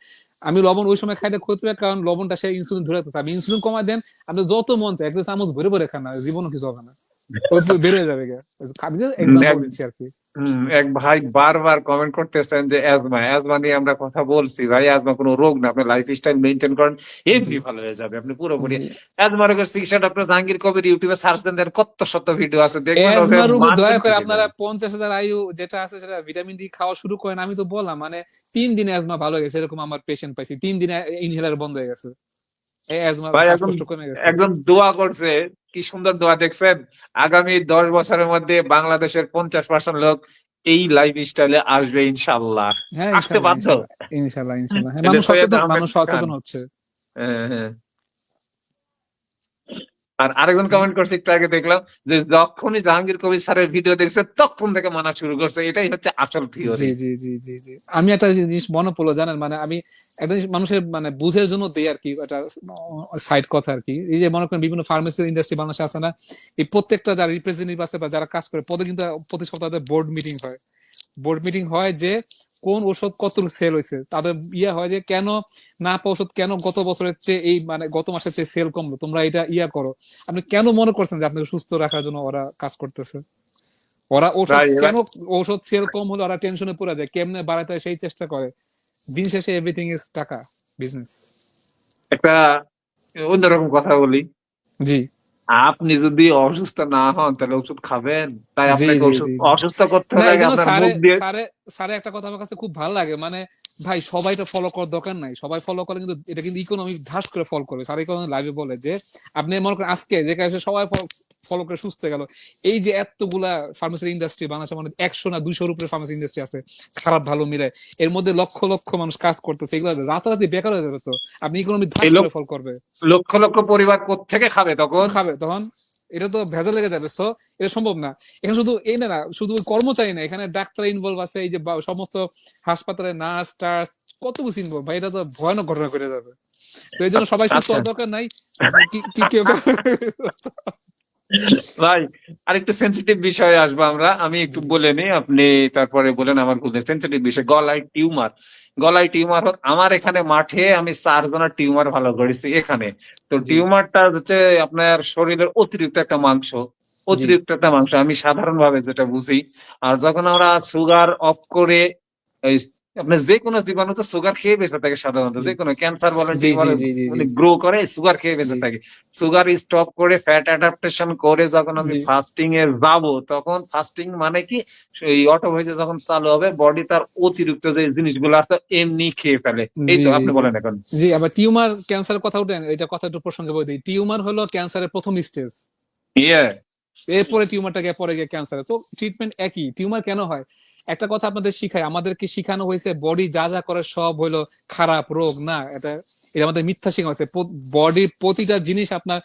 B: আমি লবণ ওই সময় খাইলে ক্ষতি হবে, কারণ লবণটা সে ইনসুলিন ধরে রাখতে, আমি ইনসুলিন কমায় দেন, আপনি যত মন চায় 1 চামচ ভরে ভরে খান না, জীবনও কিছু হবে না, ওই বের হয়ে যাবে গা। আমি এক্সাম্পল
A: এক
B: দিচ্ছি আর কি।
A: এক ভাই বারবার কমেন্ট করতেছেন যে অ্যাজমা, অ্যাজমা নিয়ে আমরা কথা বলছি। ভাই অ্যাজমা কোনো রোগ না, আপনি লাইফ স্টাইল মেনটেন করেন,
B: জি,
A: এমনি ভালো হয়ে যাবে, আপনি পুরোপুরি।
B: জি।
A: অ্যাজমা রোগের চিকিৎসা ডক্টর জাহাঙ্গীর কবির ইউটিউবে সার্চ দেন, দেন কত শত ভিডিও আছে, দেখবেন ওকে
B: এজমা রোগী দয়া
A: মাসুল
B: করে
A: থেকে
B: আপনারা
A: যাবে।
B: 50,000 আয়ু যেটা আছে সেটা ভিটামিন ডি খাওয়া শুরু করেন। আমি তো বললাম মানে 3 দিনে এজমা ভালো হয়ে গেছে, এরকম আমার পেশেন্ট পাইছি, 3 দিনে ইনহেলার বন্ধ হয়ে গেছে। এই অ্যাজমার
A: ভাই একজন
B: শ্বাসকষ্ট কমে গেছে।
A: একজন দোয়া করছে, কি সুন্দর দোয়া দেখছেন, আগামী 10 বছরের মধ্যে বাংলাদেশের 50% লোক এই লাইফ স্টাইলে আসবে ইনশাল্লাহ।
B: হ্যাঁ,
A: আসতে
B: ইনশাল্লাহ,
A: বাধ্য।
B: ইনশাল্লাহ, ইনশাল্লাহ, ইনশাল্লাহ। হ্যাঁ,
A: এটা
B: মানুষ
A: সৈয়দ
B: সচেতন,
A: আহমেদ
B: মানুষ
A: খান।
B: সচেতন হচ্ছে।
A: হ্যাঁ, হ্যাঁ। আর আরেকজন কমেন্ট করছে একটু আগে দেখলাম, যে যখনই জাহাঙ্গীর কবির স্যারের ভিডিও দেখছে তখন থেকে মানা শুরু করছে, এটাই হচ্ছে আসল
B: জি,
A: থিওরি।
B: জি, জি, জি, জি। আমি একটা জিনিস মনে পড়লো, জানেন, মানে আমি একটা জিনিস মানুষের মানে বুঝের জন্য দেই আর কি, একটা সাইড কথা আর কি। এই যে মনে করেন বিভিন্ন ফার্মেসি ইন্ডাস্ট্রি বাংলাদেশে আছে না, এই প্রত্যেকটা যারা রিপ্রেজেন্টেটিভ আছে বা যারা কাজ করে পদে কিন্তু প্রতি সপ্তাহে বোর্ড মিটিং হয়। বোর্ড মিটিং হয় যে কোন ওষুধ কতটুকু সেল হয়েছে, তাদের হয় যে কেন না পাওয়া ওষুধ কেন গত বছরের চেয়ে এই মানে গত মাসের চেয়ে সেল কমলো, তোমরা এটা করো। আপনি কেন মনে করছেন যে আপনাকে সুস্থ রাখার জন্য ওরা কাজ করতেছে? ওরা ঔষধ
A: ভাই
B: কেন, ঔষধ সেল কম হলে ওরা টেনশনে পড়ে যায়, কেমনে বাড়াতে হয় সেই চেষ্টা করে। দিন শেষে এভরিথিং ইজ টাকা, বিজনেস।
A: একটা অন্যরকম কথা বলি,
B: জি,
A: আপনি যদি অসুস্থ না হন তাহলে ওষুধ খাবেন? তাই
B: জি,
A: আপনাকে
B: জি, জি, জি।
A: অসুস্থ করতে
B: না,
A: হলে
B: এই
A: আগে
B: জন্য
A: আপনার
B: স্যারে
A: মুখ দিয়ে।
B: স্যারে স্যারে একটা কথা আমার কাছে খুব ভালো লাগে, মানে ভাই সবাই তো ফলো করার দরকার নাই, সবাই ফলো করে কিন্তু এটা কিন্তু ইকোনমি ধাস করে ফলো করবে। স্যার ইকোনমি লাইভে বলে যে আপনি মনে করেন আজকে যে কাজে সবাই ফলো করে সুস্থ হয়ে গেল, এই যে এতগুলা ফার্মেসি ইন্ডাস্ট্রি বাংলাদেশে, মানে 100 না 200-র উপরে ফার্মেসি ইন্ডাস্ট্রি আছে, খারাপ ভালো মিলে, এর মধ্যে লক্ষ লক্ষ মানুষ কাজ করতেছে, এগুলো রাতারাতি বেকার হয়ে যাবে, তো আপনি ইকোনমি ধাস
A: এই
B: করে ফলো করবে।
A: লক্ষ লক্ষ পরিবার কোত্থেকে খাবে তখন?
B: খাবে তখন, এটা তো ভেজাল লেগে যাবে। সো এটা সম্ভব না। এখানে শুধু এই না, শুধু ওই কর্মচারী না, এখানে ডাক্তার ইনভলভ আছে, এই যে সমস্ত হাসপাতালে নার্স টার্স, কত কিছু ইনভলভ, ভাই এটা তো ভয়ানক ঘটনা ঘটে যাবে। তো এই জন্য সবাই সুস্থ
A: আচ্ছা
B: হওয়ার দরকার নাই। কি কি কেউ
A: ভাই, আরেকটু সেন্সিটিভ বিষয়ে আসবো আমরা, আমি একটু বলে নিই, আপনি তারপরে বলেন আমার কোন সেন্সিটিভ বিষয়। গলায় টিউমার, গলায় টিউমার হোক, আমার এখানে মাঠে আমি 4 জনের টিউমার ভালো করেছি এখানে। তো
B: জি,
A: টিউমারটা হচ্ছে আপনার শরীরের অতিরিক্ত একটা মাংস,
B: জি,
A: অতিরিক্ত একটা মাংস আমি সাধারণ ভাবে যেটা বুঝি। আর যখন আমরা সুগার অফ করে, এই আপনার যে কোনো জীবাণু তো সুগার খেয়ে বেঁচে থাকে সাধারণত,
B: জি,
A: যে কোনো ক্যান্সার বলেন
B: জি, জি,
A: টিউমার
B: জি, জি, জি,
A: মানে গ্রো করে সুগার খেয়ে
B: জি,
A: বেঁচে থাকে। সুগার স্টপ করে ফ্যাট অ্যাডাপ্টেশন করে যখন আমি
B: জি,
A: ফাস্টিং এ যাব, তখন ফাস্টিং মানে কি, এই অটো ভয়েসে যখন চালু হবে বডি তার অতিরিক্ত যে জিনিসগুলো আছে এমনি খেয়ে ফেলে। এই
B: জি,
A: তো
B: জি,
A: আপনি
B: জি,
A: বলেন এখন।
B: জি। আবার টিউমার ক্যান্সারের কথা উঠেন, এটা কথা একটু প্রসঙ্গে বলে দিই। টিউমার হলো ক্যান্সারের প্রথম স্টেজ,
A: ইয়ে
B: এরপরে টিউমারটাকে পরে গিয়ে ক্যান্সার। তো ট্রিটমেন্ট একই। টিউমার কেন হয়, একটা কথা আপনাদের শিখায়, আমাদেরকে শিখানো হয়েছে বডি যা যা করে সব হলো খারাপ রোগ না, এটা এটা আমাদের মিথ্যা শেখানো হয়েছে। বডির প্রতিটা জিনিস আপনার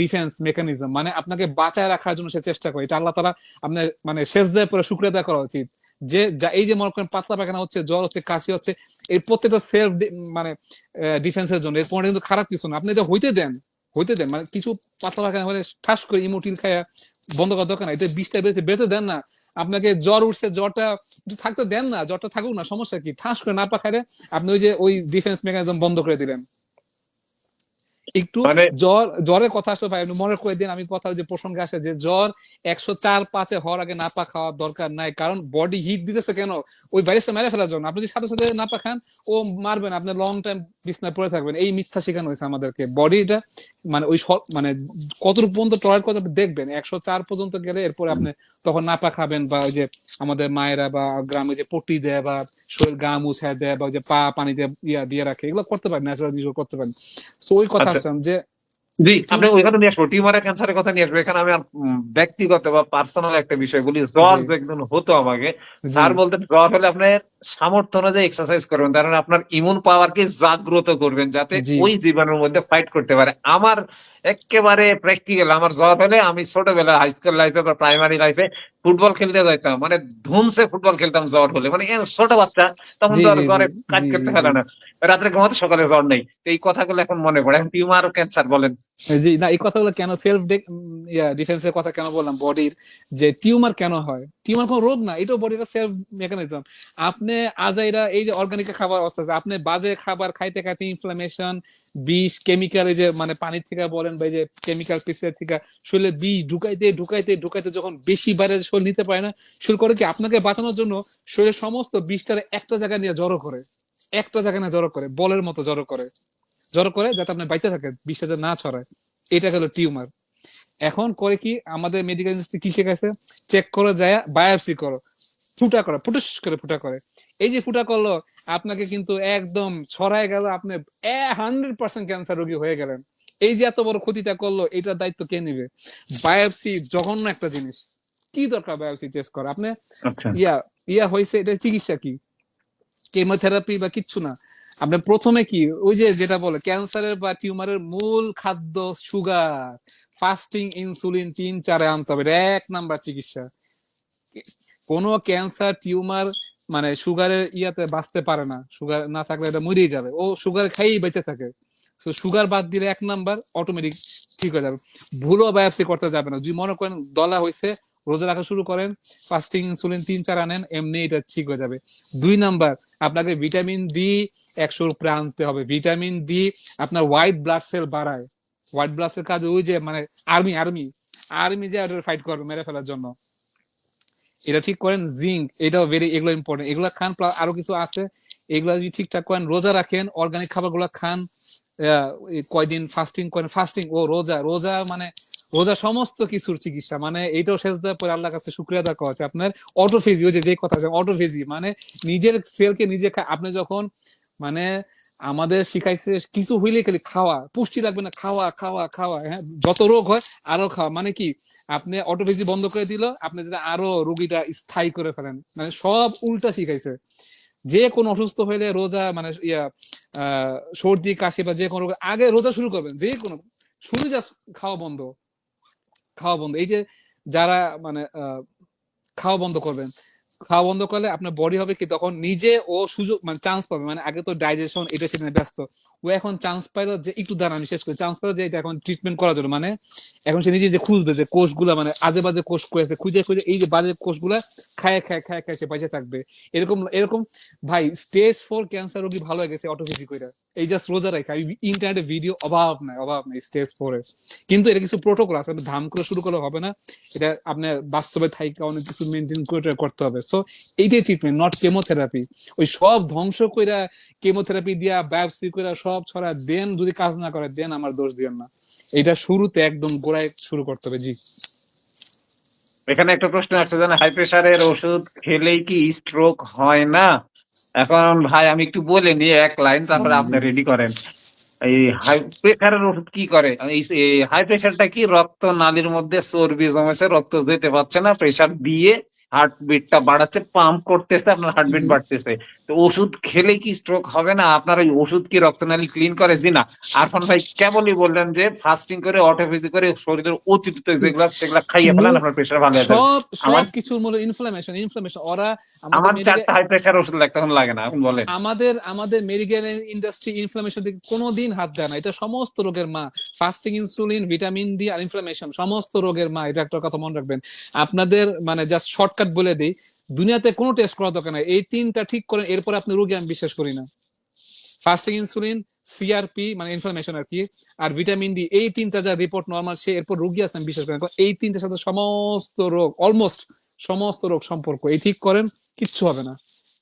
B: ডিফেন্স মেকানিজম, মানে আপনাকে বাঁচায় রাখার জন্য সে চেষ্টা করে। এটা আল্লাহ তাআলা আপনার মানে সেজদায় পরে শুকরিয়া আদায় করা উচিত। যে এই যে মনে করেন পাতলা পায়খানা হচ্ছে, জ্বর হচ্ছে, কাশি হচ্ছে, এর প্রত্যেকটা সেলফ মানে ডিফেন্সের জন্য, এর পরে কিন্তু খারাপ কিছু না। আপনি এটা হইতে দেন, হইতে দেন, মানে কিছু পাতলা পায়খানা হলে ঠাস করে ইমোটিল খায়া বন্ধ করার দরকার না। এটা 20টা বেড়েছে, বেঁচে দেন না। আপনাকে জ্বর উঠছে, জ্বরটা একটু থাকতে দেন না, জ্বরটা থাকুক না, সমস্যা কি, ঠাস করে না পাখারে আপনি ওই যে ওই ডিফেন্স মেকানিজম বন্ধ করে দিলেন। একটু
A: মানে
B: জ্বরের কথা আসলে ভাই আপনি মনে করে দিন, আমি কথা যে প্রসঙ্গে আসে যে জ্বর 104-5-এ হওয়ার আগে নাপা খাওয়ার দরকার নাই, কারণ বডি হিট দিতেছে কেন, ওই ভাইরাসটা মেরে ফেলার জন্য। আপনি যদি সাথে সাথে নাপা খান, ও মারবেন, আপনি লং টাইম বিছনায় পড়ে থাকবেন। এই মিথ্যা শেখানো হয়েছে আমাদেরকে। বডিটা মানে ওই মানে কতটুকু পর্যন্ত টলারেট করতে আপনি দেখবেন, 104 পর্যন্ত গেলে এরপরে আপনি তখন নাপা খাবেন, বা ওই যে আমাদের মায়েরা বা গ্রামে যে পট্টি দেয় বা শরীর গা মুছায় দেয়, বা ওই যে পা পানি দিয়ে দিয়ে রাখে, এগুলো করতে পারেন, ন্যাচারাল জিনিসগুলো করতে পারেন। তো ওই কথা
A: আচ্ছা,
B: আসলাম যে
A: জি,
B: টিউ
A: আপনি ওইখানে নিয়ে আসবো, টিউমারের ক্যান্সারের কথা নিয়ে আসবো। এখানে আমি আর ব্যক্তিগত বা পার্সোনাল একটা বিষয় বলি। জ্বর
B: জি,
A: একদিন হতো আমাকে,
B: জি,
A: স্যার বলতেন জ্বর হলে আপনার সামর্থ্য অনুযায়ী এক্সারসাইজ করবেন, কারণ আপনার ইমিউন পাওয়ারকে জাগ্রত করবেন যাতে
B: জি,
A: ওই জীবাণুর মধ্যে ফাইট করতে পারে। আমার একেবারে প্র্যাকটিক্যাল, আমার জ্বর হলে আমি ছোটবেলা হাই স্কুল লাইফে বা প্রাইমারি লাইফে ফুটবল খেলতে যাইতাম, মানে ধুমসে ফুটবল খেলতাম জ্বর হলে, মানে ছোট বাচ্চা তখন
B: জি,
A: তো আর
B: জি, জি,
A: জ্বরে কাজ
B: জি,
A: করতে
B: জি, জি,
A: ফেলে না, রাত্রে ঘুমাতে সকালে জ্বর নেই। তো এই কথাগুলো এখন মনে পড়ে। এখন টিউমার ও ক্যান্সার বলেন।
B: জি। না, এই কথাগুলো কেন সেলফ ডিফেন্সের কথা কেন বললাম, বডির যে টিউমার কেন হয়, টিউমার কোনো রোগ না, এটাও বডির সেলফ মেকানিজম। আপনি আজাইরা এই যে অর্গানিক খাবার অর্থাৎ আপনি বাজে খাবার খাইতে খাইতে ইনফ্লামেশন, বিষ, কেমিক্যাল, এই যে মানে পানির থেকে বলেন বা এই যে কেমিক্যাল পিসের থেকে শরীরে বিষ ঢুকাইতে ঢুকাইতে ঢুকাইতে যখন বেশি বাইরে শরীর নিতে পারে না, শুরু করে কি আপনাকে বাঁচানোর জন্য শরীরের সমস্ত বিষটারে একটা জায়গায় নিয়ে জড়ো করে, একটা জায়গায় নিয়ে জড়ো করে, বলের মতো জড়ো করে যাতে আপনার বাইচে থাকে, বিষটা যাতে না ছড়ায়। এটা হলো টিউমার। এখন করে কি আমাদের মেডিকেল ইন্ডাস্ট্রি কি শেখাইছে, চেক করে যায় বায়োপসি করো, ফুটা করে ফুটুস করে ফুটা করে। এই যে ফুটা করলো, আপনাকে কিন্তু একদম ছড়ায় গেল, আপনি 100% ক্যান্সার রোগী হয়ে গেলেন। এই যে এত বড় ক্ষতিটা করলো, এটার দায়িত্ব কে নেবে? বায়োপসি জঘন্য একটা জিনিস, কি দরকার বায়োপসি টেস্ট করা? আপনি
A: আচ্ছা
B: ইয়া ইয়া হয়েছে, এটা চিকিৎসা কি? কেমোথেরাপি বা কিচ্ছু না। আপনি প্রথমে কি ওই যে যেটা বলে ক্যান্সারের বা টিউমারের মূল খাদ্য সুগার, ফাস্টিং, ইনসুলিন 3-4 আনতে হবে, এটা 1 নাম্বার চিকিৎসা। কোনো ক্যান্সার টিউমার মানে সুগারের ইয়াতে বাঁচতে পারে না, সুগার না থাকলে এটা মরেই যাবে, ও সুগার খাইয়েই বেঁচে থাকে। তো সুগার বাদ দিলে 1 নাম্বার অটোমেটিক ঠিক হয়ে যাবে। ভুলও বায়োপসি করতে যাবে না, যদি মনে করেন দলা হয়েছে, রোজা রাখা শুরু করেন, ফাস্টিং ইনসুলিন 3-4 আনেন, এমনি এটা ঠিক হয়ে যাবে। 2 নাম্বার, আপনাকে ভিটামিন ডি 100 উপরে আনতে হবে। ভিটামিন ডি আপনার হোয়াইট ব্লাড সেল বাড়ায়। হোয়াইট ব্লাড সেল কাজ ওই যে মানে আর্মি আর্মি আর্মি যে ফাইট করবে মেরে ফেলার জন্য, এটা ঠিক করেন। জিঙ্ক, এটাও ভেরি, এগুলো ইম্পর্টেন্ট, এগুলো খান। আরো কিছু আছে, এগুলো যদি ঠিকঠাক করেন, রোজা রাখেন, অর্গানিক খাবার গুলা খান, কয়দিন ফাস্টিং করেন। ফাস্টিং ও রোজা, রোজা মানে রোজা সমস্ত কিছুর চিকিৎসা। মানে এইটাও শেষ দেওয়ার পরে আল্লাহর কাছে শুকরিয়া আদায় করা আছে। আপনার অটোফেজি, ওই যে কথা আছে অটোফেজি, মানে নিজের সেলকে নিজে আপনি যখন মানে আমাদের শিখাইছে কিছু হইলে খালি খাওয়া, পুষ্টি লাগবে না, খাওয়া খাওয়া খাওয়া, হ্যাঁ, যত রোগ হয় আরো খাওয়া। মানে কি, আপনি অটোফেজি বন্ধ করে দিল, আপনি যদি আরো রোগীটা স্থায়ী করে ফেলেন, মানে সব উল্টা শিখাইছে। যে কোনো অসুস্থ হইলে রোজা মানে সর্দি কাশি বা যে কোনো আগে রোজা শুরু করবেন, যে কোনো শুরু জাস্ট খাওয়া বন্ধ, খাওয়া বন্ধ। এই যে যারা মানে খাওয়া বন্ধ করবেন, খাওয়া বন্ধ করলে আপনার বডি হবে কি, তখন নিজে ও সুযোগ মানে চান্স পাবে। মানে আগে তো ডাইজেশন এটা সেটা ব্যস্ত, ও এখন চান্স পাইলো যে একটু দাঁড়া, আমি শেষ করি, চান্স পাইলো যে এটা এখন ট্রিটমেন্ট করার জন্য। মানে এখন সে নিজে যে খুঁজবে যে কোষগুলা মানে আজে বাজে কোষ করেছে, খুঁজে খুঁজে এই যে বাজে কোষগুলা খায় খায় খায় খায় সে বেঁচে থাকবে। এরকম এরকম ভাই স্টেজ 4 ক্যান্সার রোগী ভালো হয়ে গেছে অটোফেজি কইরা, এই জাস্ট রোজা রাখা। ইন্টারনেটে ভিডিও অভাব নাই, অভাব নাই স্টেজ 4-এর। কিন্তু এটা কিছু প্রোটোকল আছে, ধাম করে শুরু করলে হবে না, এটা আপনার বাস্তবে থাইকা অনেক কিছু মেনটেন করে করতে হবে। সো এইটাই ট্রিটমেন্ট, নট কেমোথেরাপি। ওই সব ধ্বংস কইরা কেমোথেরাপি দিয়া বায়োপসি কইরা সব ছড়া দেন, যদি কাজ না করে দেন আমার দোষ দিবেন না। এটা শুরুতে একদম গোড়ায় শুরু করতে হবে। জি
A: এখানে একটা প্রশ্ন আসছে, জানেন হাই প্রেসারের ওষুধ খেলেই কি স্ট্রোক হয় না? এখন ভাই আমি একটু বলে নিই 1 লাইন, তারপরে আপনি রেডি করেন। এই হাই প্রেসারের ওষুধ কি করে? এই হাই প্রেসারটা কি, রক্ত নালীর মধ্যে চর্বি জমেছে, রক্ত যেতে পারছে না, প্রেসার দিয়ে হার্টবিটটা বাড়াচ্ছে, পাম্প করতেছে, আপনার হার্টবিট
B: জি
A: বাড়তেছে। তো ওষুধ খেলে কি স্ট্রোক হবে না? আপনার ওই ওষুধ কি রক্তনালী ক্লিন করে? জি না। আরফান ভাই কেবলই বললেন যে ফাস্টিং করে, অটোফেজি করে, শরীরের অতিরিক্ত যেগুলা সেগুলা খাইয়ে ফেলেন,
B: মূল
A: আপনার প্রেসার ভালো হয়ে যাবে।
B: সব
A: আমার
B: সব কিছুর মূল ইনফ্লামেশন, ইনফ্লামেশন। ওরা আমাদের
A: আমার
B: মেডিকেল
A: 4টা হাই প্রেসার ওষুধ লাগতে এখন লাগে না, এখন বলেন।
B: আমাদের আমাদের মেডিকেল ইন্ডাস্ট্রি ইনফ্লামেশন দিকে কোনোদিন হাত দেয় না, এটা সমস্ত রোগের মা। ফাস্টিং, ইনসুলিন, ভিটামিন ডি আর ইনফ্লামেশন সমস্ত রোগের মা, এটা একটা কথা মনে রাখবেন। আপনাদের মানে জাস্ট শর্টকাট বলে দিই, দুনিয়াতে কোনো টেস্ট করা দরকার নাই, এই 3টা ঠিক করেন, এরপর আপনি রোগী আমি বিশ্বাস করি না। ফাস্টিং, ইনসুলিন, সিআরপি মানে ইনফ্লামেশন আর কি, আর ভিটামিন ডি, এই 3টা যা রিপোর্ট নর্মাল, সে এরপর রোগী আছে আমি বিশ্বাস করি না। কারণ এই 3টার সাথে সমস্ত রোগ, অলমোস্ট সমস্ত রোগ সম্পর্ক। এই ঠিক করেন, কিচ্ছু হবে না,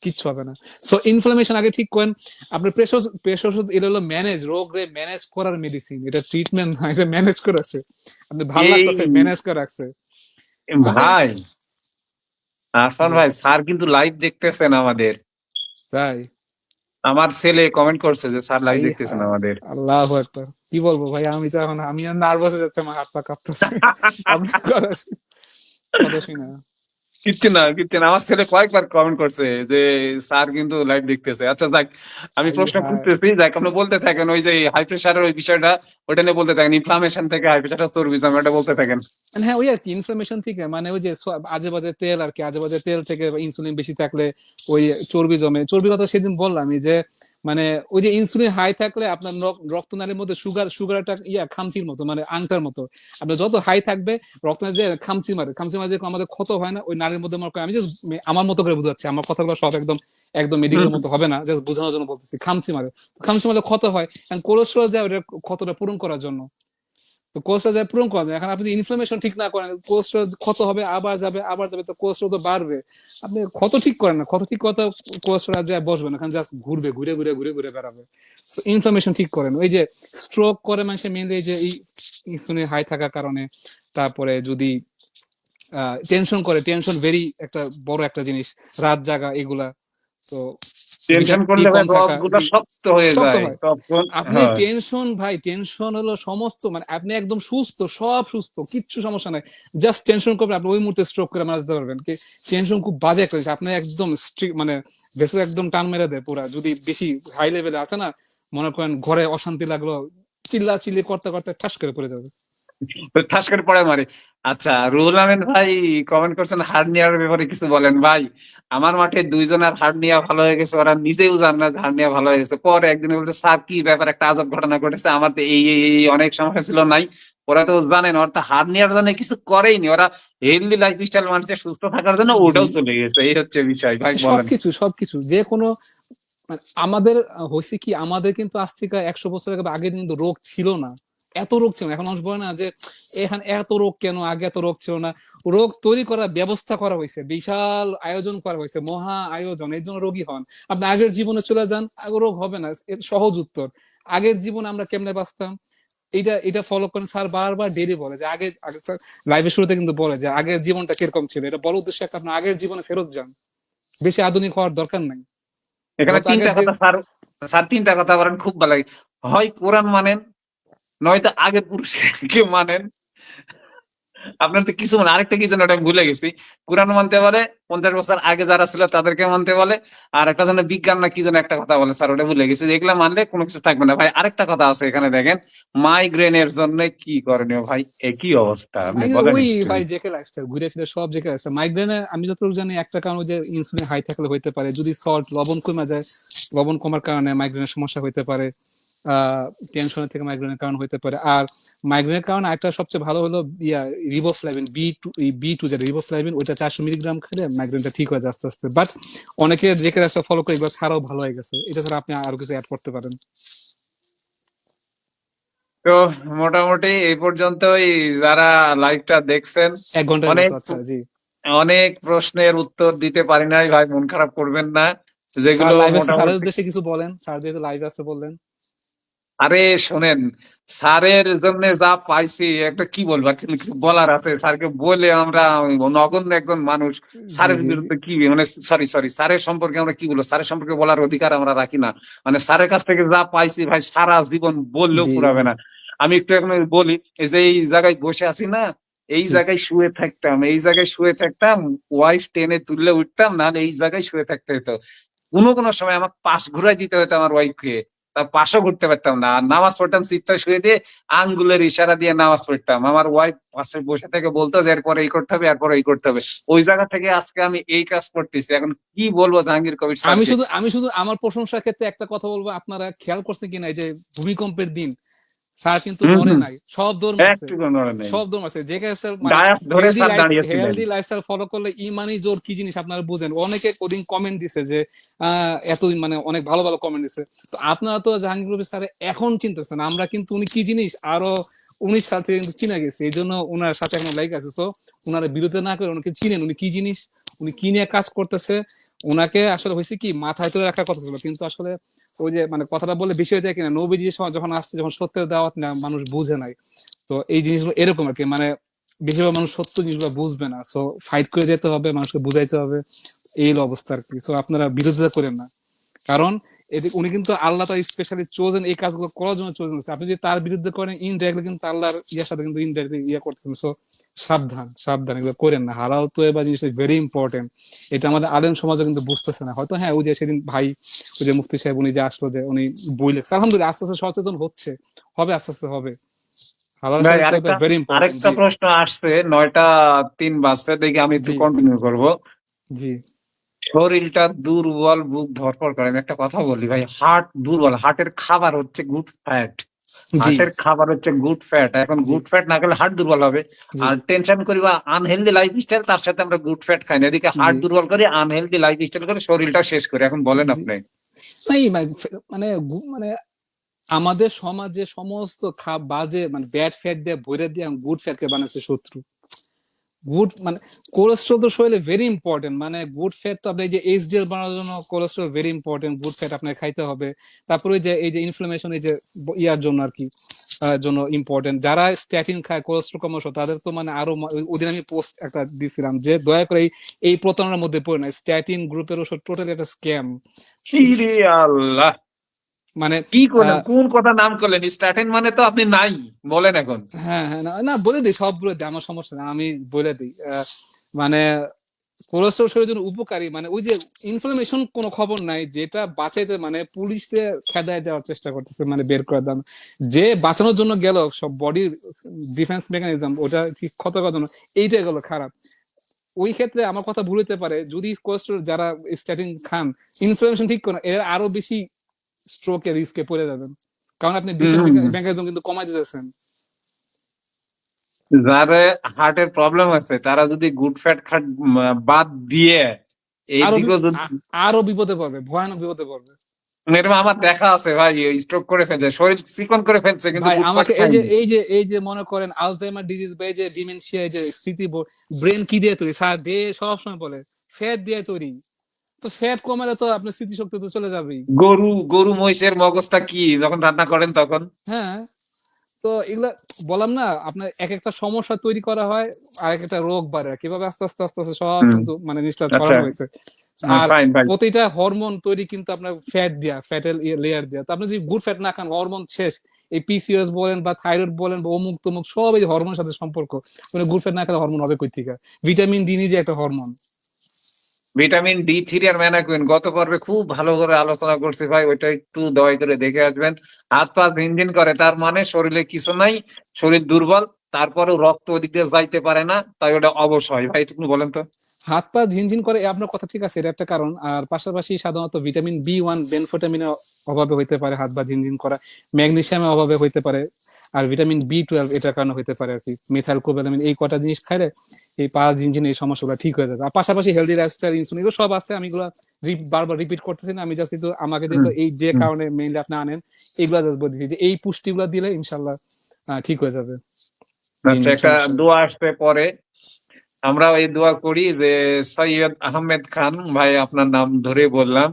B: কিচ্ছু হবে না। সো ইনফ্লামেশন আগে ঠিক করেন। আপনার প্রেশার প্রেশার ওষুধ এটা হলো ম্যানেজ, রোগ রে ম্যানেজ করার মেডিসিন, এটা ট্রিটমেন্ট না, এটা ম্যানেজ করে আছে। আপনি ভালো
A: এই
B: লাগতেছে, ম্যানেজ করে রাখছে। আপনি
A: ভাই, আরফান
B: জি
A: ভাই, স্যার কিন্তু লাইভ দেখতেছেন আমাদের।
B: তাই,
A: আমার ছেলে কমেন্ট করছে যে স্যার লাইভ
B: হাই
A: দেখতেছেন
B: হাই,
A: আমাদের।
B: আল্লাহু আকবার। কি বলবো ভাই, আমি তো এখন আমি নার্ভাস হয়ে যাচ্ছে, আমার হাত পা কাঁপতেছে আপনার কথা কথা শুনে।
A: কিচ্ছু না, কিচ্ছু না, আমার ছেলে কয়েকবার কমেন্ট করছে যে স্যার কিন্তু লাইভ দেখতেছে। আচ্ছা যাক, আমি
B: হাই
A: প্রশ্ন
B: হাই,
A: খুঁজতেছি, যাক আপনি বলতে থাকেন ওই যে হাই প্রেশারের ওই বিষয়টা, ওইটা নিয়ে বলতে থাকেন, ইনফ্লামেশন থেকে হাই প্রেশার চর্বি জমা, ওটা বলতে থাকেন।
B: হ্যাঁ ওই আর কি ইনফ্লামেশন থেকে, মানে ওই যে আজে বাজে তেল আর কি, আজে বাজে তেল থেকে ইনসুলিন বেশি থাকলে ওই চর্বি জমে। চর্বির কথা সেদিন বললাম যে মানে ওই যে ইনসুলিন হাই থাকলে আপনার রক্তনালীর মধ্যে সুগার, সুগারটা খামচির মতো, মানে আংটার মতো। আপনার যত হাই থাকবে রক্তনালী যে খামচি মারে, খামচি মারে, যে আমাদের ক্ষত হয় না ওই নারীর মধ্যে মনে করেন। আমি জাস্ট আমার মতো করে বুঝাচ্ছি, আমার কথাগুলো সব একদম একদম
A: হুম,
B: মেডিকেলের মতো হবে না, জাস্ট বোঝানোর জন্য বলতেছি। খামচি মারে, খামচি মারলে ক্ষত হয়, কোলেস্ট্রল যায় ওটা ক্ষতটা পূরণ করার জন্য। তো কোষটা যায় পূরণ করা যায়। এখন আপনি ইনফ্লামেশন ঠিক না করেন, কোষটা ক্ষত হবে, আবার যাবে আবার যাবে, তো কোষটা তো বাড়বে। আপনি ক্ষত ঠিক করেন না, ক্ষত ঠিক কথা, কোষটা যায় বসবে না, এখন জাস্ট ঘুরবে, ঘুরে ঘুরে ঘুরে ঘুরে বেড়াবে। সো ইনফ্লামেশন ঠিক করেন। ওই যে স্ট্রোক করে মানুষের মেনলি এই যে ইনসুলিন হাই থাকার কারণে। তারপরে যদি টেনশন করে, টেনশন ভেরি একটা বড় একটা জিনিস, রাত জাগা এগুলা। তো তো
A: টেনশন
B: বি
A: করলে ভাই
B: কম
A: রগ
B: থাকা,
A: গুলা
B: জি,
A: শক্ত হয়ে
B: শক্ত
A: যায়
B: হয়।
A: তখন।
B: আপনি
A: হয়
B: টেনশন ভাই, টেনশন হলো সমস্ত, মানে আপনি একদম সুস্থ, সব সুস্থ, কিচ্ছু সমস্যা নাই, জাস্ট টেনশন করবেন, আপনি ওই মুহূর্তে স্ট্রোক করে মারা যেতে পারবেন। কি টেনশন খুব বাজে একটা জিনিস, আপনি একদম স্ট্রিক্ট, মানে ভেসেল একদম টান মেরে দেয় পুরা, যদি বেশি হাই লেভেলে আছে না, মনে করেন ঘরে অশান্তি লাগলো, চিল্লা চিল্লি করতে করতে ঠাস করে পড়ে যাবে।
A: ঠাস করে পড়ে মারে। আচ্ছা, রুহুল আমিন ভাই কমেন্ট করছেন হার্নিয়ার ব্যাপারে কিছু বলেন ভাই। আমার মাঠে দুইজনের হার্নিয়া ভালো হয়ে গেছে, ওরা নিজেও জান না যে হার্নিয়া ভালো হয়ে গেছে। পরে একদিন বলছে স্যার কি ব্যাপার, একটা আজব ঘটনা ঘটেছে, আমার তো এই অনেক সমস্যা ছিল নাই। ওরা তো জানেন ওরা তো হার্নিয়ার জন্য কিছু করেইনি, ওরা হেলদি লাইফ স্টাইল মানুষের সুস্থ থাকার জন্য
B: জি,
A: ওটাও চলে গেছে। এই হচ্ছে বিষয় ভাই, বলেন।
B: সবকিছু সবকিছু যে কোনো, মানে আমাদের হয়েছে কি, আমাদের কিন্তু আজ থেকে 100 বছর আগে কিন্তু রোগ ছিল না, এত রোগ ছিল না। এখন মানুষ বলে না যে এখানে এত রোগ কেন, আগে এত রোগ ছিল না। রোগ তৈরি করার ব্যবস্থা করা হয়েছে, বিশাল আয়োজন করা হয়েছে, মহা আয়োজন, এই জন্য রোগী হন। আপনি আগের জীবনে চলে যান, আগে রোগ হবে না, এর সহজ উত্তর। আগের জীবনে আমরা কেমনে বাঁচতাম, এটা এটা ফলো করেন স্যার, বারবার ডেলি বলে যে আগে আগে স্যার লাইভের শুরুতে কিন্তু বলে যে আগের জীবনটা কিরকম ছিল, এটা বড় উদ্দেশ্য একটা, আপনার আগের জীবনে ফেরত যান, বেশি আধুনিক হওয়ার দরকার নাই।
A: এখানে
B: যত
A: তিনটা
B: আগের
A: কথা স্যার, স্যার তিনটা কথা বলেন খুব ভালো লাগে। হয় কোরআন মানেন, নয়তো আগের পুরুষকে মানেন। আপনার তো কিছু মানে আরেকটা কি যেন ওটা আমি ভুলে গেছি। কোরআন মানতে বলে, 50 বছর আগে যারা ছিল তাদেরকে মানতে বলে, আর একটা যেন বিজ্ঞান না কি যেন একটা কথা বলে স্যার, ওটা ভুলে গেছি। এগুলা মানলে কোনো কিছু থাকবে না ভাই। আরেকটা কথা আছে এখানে দেখেন, মাইগ্রেনের জন্য কি করণীয় ভাই, একই অবস্থা, আপনি
B: মাইগ্রেন
A: বলেন
B: ওই
A: একটু।
B: ভাই জেকে লাইফস্টাইল, ঘুরে ফিরে সব জেকে লাইফস্টাইল। মাইগ্রেনের আমি যতটুকু জানি একটা কারণ যে ইনসুলিন হাই থাকলে হইতে পারে, যদি সল্ট লবণ কমে যায়, লবণ কমার কারণে মাইগ্রেনের সমস্যা হইতে পারে। আহ টেনশনের থেকে মাইগ্রেনের কারণ হইতে পারে। আর মাইগ্রেনের কারণে একটা সবচেয়ে ভালো হলো ইয়া রিবোফ্লাভিন, বি টু, যেটা রিবোফ্লাভিন, ওইটা 400 মিলিগ্রাম খেলে মাইগ্রেনটা ঠিক হয়ে যায় আস্তে আস্তে। বাট অনেকে জেকে লাইফস্টাইল ফলো করে এগুলো ছাড়াও ভালো হয়ে গেছে। এটা ছাড়া আপনি আরো কিছু অ্যাড করতে পারেন।
A: তো মোটামুটি এই পর্যন্তই, যারা লাইভটা দেখছেন,
B: 1 ঘন্টার
A: অনেক
B: মতো, আচ্ছা জি।
A: অনেক প্রশ্নের উত্তর দিতে পারি নাই ভাই, মন খারাপ করবেন না,
B: স্যার
A: যেগুলো
B: লাইভ আছে, স্যারের
A: মোটামুটি।
B: উদ্দেশ্যে কিছু বলেন, স্যার যেহেতু লাইভ আছে বললেন।
A: আরে শোনেন, স্যারের জন্য যা পাইছি একটা কি বলবো, actually কিছু বলার আছে স্যারকে বলে, আমরা নগণ্য একজন মানুষ,
B: জি
A: স্যারের
B: জি জি
A: বিরুদ্ধে কি মানে, সরি সরি, স্যারের সম্পর্কে আমরা কি বলবো, স্যারের সম্পর্কে বলার অধিকার আমরা রাখি না। মানে স্যারের কাছ থেকে যা পাইছি ভাই, সারা জীবন বললেও
B: জি
A: ফুরাবে
B: জি
A: না। আমি একটু এখন বলি, এই যে এই জায়গায় বসে আছি না, এই
B: জি
A: জায়গায় শুয়ে থাকতাম, এই জায়গায় শুয়ে থাকতাম, ওয়াইফ টেনে তুললে উঠতাম, নাহলে এই জায়গায় শুয়ে থাকতে হতো। কোনো কোনো সময় আমার পাশ ঘুরাই দিতে হতো আমার ওয়াইফকে, তার পাশও ঘুরতে পারতাম না। আর নামাজ পড়তাম সিটটা শুয়ে দিয়ে, আঙ্গুলের ইশারা দিয়ে নামাজ পড়তাম, আমার ওয়াইফ পাশে বসে থেকে বলতো যে এরপরে এই করতে হবে, এরপরে এই করতে হবে। ওই জায়গা থেকে আজকে আমি এই কাজ করতেছি। এখন কি বলবো জাহাঙ্গীর কবির স্যারকে।
B: আমি শুধু আমার প্রশংসার ক্ষেত্রে একটা কথা বলবো, আপনারা খেয়াল করছেন কিনা, এই যে ভূমিকম্পের দিন স্যার কিন্তু
A: হম
B: মরে
A: হম,
B: নাই, সব দৌড় মারছে,
A: একটু নড়ে নেই,
B: সব দৌড় মারছে। যে কেউ মানে
A: ডায়াস ধরে
B: হেলদি
A: স্যার
B: লাইফ,
A: দাঁড়িয়েছিলেন।
B: হেলদি লাইফস্টাইল ফলো করলে ইমানি জোর কি জিনিস আপনারা বুঝেন। অনেকে ওদিন কমেন্ট দিছে যে এত মানে অনেক ভালো ভালো কমেন্ট দিছে। তো আপনারা তো জাহাঙ্গীর কবির স্যার এখন চিনতেছেন, আমরা কিন্তু উনি কি জিনিস আরো 19 সাল থেকে কিন্তু চিনা গেছে, এই জন্য ওনার সাথে এখন লাইক আছে। সো ওনার বিরুদ্ধে না করে ওনাকে চিনেন, উনি কি জিনিস, উনি কি নিয়ে কাজ করতেছে। ওনাকে আসলে হয়েছে কি মাথায় তুলে রাখার কথা ছিল, কিন্তু আসলে ওই যে মানে কথাটা বলে বিষয় যায় কিনা, নবীজি যখন আসছে, যখন সত্যের দাওয়াত না মানুষ বুঝে নাই। তো এই জিনিসগুলো এরকম আর কি, মানে বেশিরভাগ মানুষ সত্য জিনিসগুলো বুঝবে না, সো ফাইট করে যেতে হবে, মানুষকে বুঝাইতে হবে, এই হলো অবস্থা আর কি। সো আপনারা বিরোধিতা করেন না, কারণ উনি কিন্তু আল্লাহ তার স্পেশালি চোজেন এই কাজগুলো করার জন্য চোজেন হয়েছে। আপনি যদি তার বিরুদ্ধে করেন, ইনডাইরেক্টলি কিন্তু আল্লাহর ইয়ার সাথে কিন্তু ইনডাইরেক্টলি ইয়া করতেছেন। সো সাবধান সাবধান, এগুলো করেন না। হালাল তো এবার জিনিসটা ভেরি ইম্পর্টেন্ট, এটা আমাদের আলেম সমাজে কিন্তু বুঝতেছে না হয়তো। হ্যাঁ, ওই যে সেদিন ভাই, ওই যে মুফতি সাহেব উনি যে আসলো, যে উনি বই লেখছে, আলহামদুলিল্লাহ আস্তে আস্তে সচেতন হচ্ছে, হবে আস্তে আস্তে হবে। হালালের
A: ভাই
B: সাথে চলা
A: আরেকটা,
B: ভেরি ইম্পর্টেন্ট।
A: আরেকটা
B: জি
A: প্রশ্ন আসছে, 9টা 3 বাজতে দেখি, আমি একটু
B: জি
A: কন্টিনিউ করবো।
B: জি
A: শরীরটা দুর্বল, বুক ধড়ফড় করে, আমি একটা কথা বলি ভাই, হার্ট দুর্বল, হার্টের খাবার হচ্ছে গুড ফ্যাট,
B: জি
A: হার্টের খাবার হচ্ছে গুড ফ্যাট। এখন
B: জি
A: গুড ফ্যাট না খেলে হার্ট দুর্বল হবে।
B: জি
A: আর টেনশন করি বা আনহেলদি লাইফ স্টাইল, তার সাথে আমরা গুড ফ্যাট খাই না, এদিকে হার্ট
B: জি
A: দুর্বল করি, আনহেলদি লাইফ স্টাইল করে শরীরটা শেষ করি। এখন বলেন
B: জি
A: আপনি।
B: নাই মানে মানে আমাদের সমাজে সমস্ত বাজে মানে ব্যাড ফ্যাট দিয়ে ভরে দিয়ে গুড ফ্যাট কে বানাচ্ছে শত্রু। গুড মানে কোলেস্ট্রল তো শরীরে ভেরি ইম্পর্টেন্ট, মানে গুড ফ্যাট তো আপনার এই যে এইচডিএল বানানোর জন্য cholesterol very important, good fat আপনাকে খাইতে হবে। তারপরে যে এই যে ইনফ্লামেশন এই যে ইয়ার জন্য আর কি জন্য ইম্পর্টেন্ট। যারা স্ট্যাটিন খায় কোলেস্ট্রল কমানো তাদের তো মানে আরো ওদিন আমি পোস্ট একটা দিছিলাম যে দয়া করে এই প্রতারণার মধ্যে পড়ে না, স্ট্যাটিন গ্রুপের ওষুধ টোটালি একটা স্ক্যাম।
A: ইরে আল্লাহ,
B: মানে
A: কি করলেন, কোন কথা নাম করলেন? স্টার্টেন মানে তো আপনি নাই বলেন এখন।
B: হ্যাঁ হ্যাঁ, না না বলে দিই, সব বলে দিই, আমার সমস্যা না, আমি বলে দিই। মানে কোলেস্ট্রল শরীরের জন্য উপকারী, মানে ওই যে ইনফ্লামেশন কোনো খবর নাই, যেটা বাঁচাইতে মানে পুলিশে খেদায় দেওয়ার চেষ্টা করতেছে, মানে বের করে দেন, যে বাঁচানোর জন্য গেল সব বডির ডিফেন্স মেকানিজম ওটা ঠিক ক্ষত করার জন্য, এইটা গেল খারাপ। ওই ক্ষেত্রে আমার কথা ভুলতে পারে, যদি কোলেস্ট্রল যারা স্ট্যাটিন খান ইনফ্লামেশন ঠিক করে এর আরো বেশি স্ট্রোকের রিস্কে পড়ে যাবেন, কারণ আপনি ডিফেন্স
A: হম,
B: মেকানিজম কিন্তু কমাই দিতেছেন।
A: যারা হার্টের প্রবলেম আছে তারা যদি গুড ফ্যাট বাদ দিয়ে এই
B: আরো
A: দিকেও যদি,
B: আরো বিপদে পড়বে, ভয়ানক বিপদে পড়বে।
A: এরকম আমার দেখা আছে ভাই, স্ট্রোক করে ফেলছে, শরীর চিকন করে ফেলছে, কিন্তু
B: ভাই
A: গুড ফ্যাট
B: আমাকে
A: খায়নি।
B: এই যে মনে করেন আলজাইমার ডিজিজ বা এই যে ডিমেনশিয়া, এই যে স্মৃতি ব্রেন কি দিয়ে তৈরি, স্যার ডে সব সময় বলে ফ্যাট দিয়ে তৈরি। তো ফ্যাট কমালে তো আপনার স্মৃতিশক্তি তো চলে যাবেই।
A: গরু গরু মহিষের মগজটা কি যখন রান্না করেন তখন?
B: হ্যাঁ, তো এগুলা বললাম না আপনার এক একটা সমস্যা তৈরি করা হয়, আর এক একটা রোগ বাড়ে, কিভাবে আস্তে আস্তে আস্তে আস্তে সব
A: হুম,
B: কিন্তু মানে জিনিসটা
A: আচ্ছা,
B: ছড়ানো হয়েছে। আর
A: ফাইন ভাই।
B: প্রতিটা হরমোন তৈরি কিন্তু আপনার ফ্যাট দিয়া, ফ্যাটের লেয়ার দিয়া। তো আপনি যদি গুড ফ্যাট না খান হরমোন শেষ। এই পিসিওএস বলেন বা থাইরয়েড বলেন বা অমুক তমুক সব এই হরমোনের সাথে সম্পর্ক। মানে গুড ফ্যাট না খেলে হরমোন হবে কই থেকে? ভিটামিন ডি নিজে একটা হরমোন।
A: ভিটামিন D3 আর ম্যানাকুইন গত পর্বে খুব ভালো করে আলোচনা করছি ভাই, ওইটা একটু দয়া করে দেখে আসবেন। হাত পা ঝিনঝিন করে তার মানে শরীরে কিছু নাই, শরীর দুর্বল, তারপরেও রক্ত ওদিক দিয়ে যাইতে পারে না, তাই ওটা অবশ্যই ভাই, একটু বলেন তো।
B: হাত পা ঝিনঝিন করে আপনার কথা ঠিক আছে, এটা একটা কারণ। আর পাশাপাশি সাধারণত ভিটামিন বি 1 বেনফোটামিনের অভাবে হইতে পারে হাত পা ঝিনঝিন করা, ম্যাগনেসিয়ামের অভাবে হইতে পারে, আর ভিটামিন বি 12 এটার কারণে হইতে পারে আর কি। মেথাইল কোবালামিন, এই কটা জিনিস খাইলে এই পা ঝিনঝিন এই সমস্যাগুলো ঠিক হয়ে যাবে। আর পাশাপাশি হেলদি লাইফস্টাইল, ইনসুলিন, এগুলো সব আছে, আমি এগুলো বারবার রিপিট করতেছি না, আমি জাস্ট কিন্তু আমাকে
A: হুম,
B: যেহেতু এই যে
A: হুম।
B: কারণে মেইনলি আপনি আনেন, এইগুলা জাস্ট বলতেছি যে এই পুষ্টিগুলো দিলে ইনশাল্লাহ ঠিক হয়ে যাবে
A: আচ্ছা,
B: ঝিনঝিন
A: একটা
B: সমস্যা।
A: দোয়া আসতে পরে আমরা এই দোয়া করি যে সৈয়দ আহমেদ খান ভাই, আপনার নাম ধরে বললাম,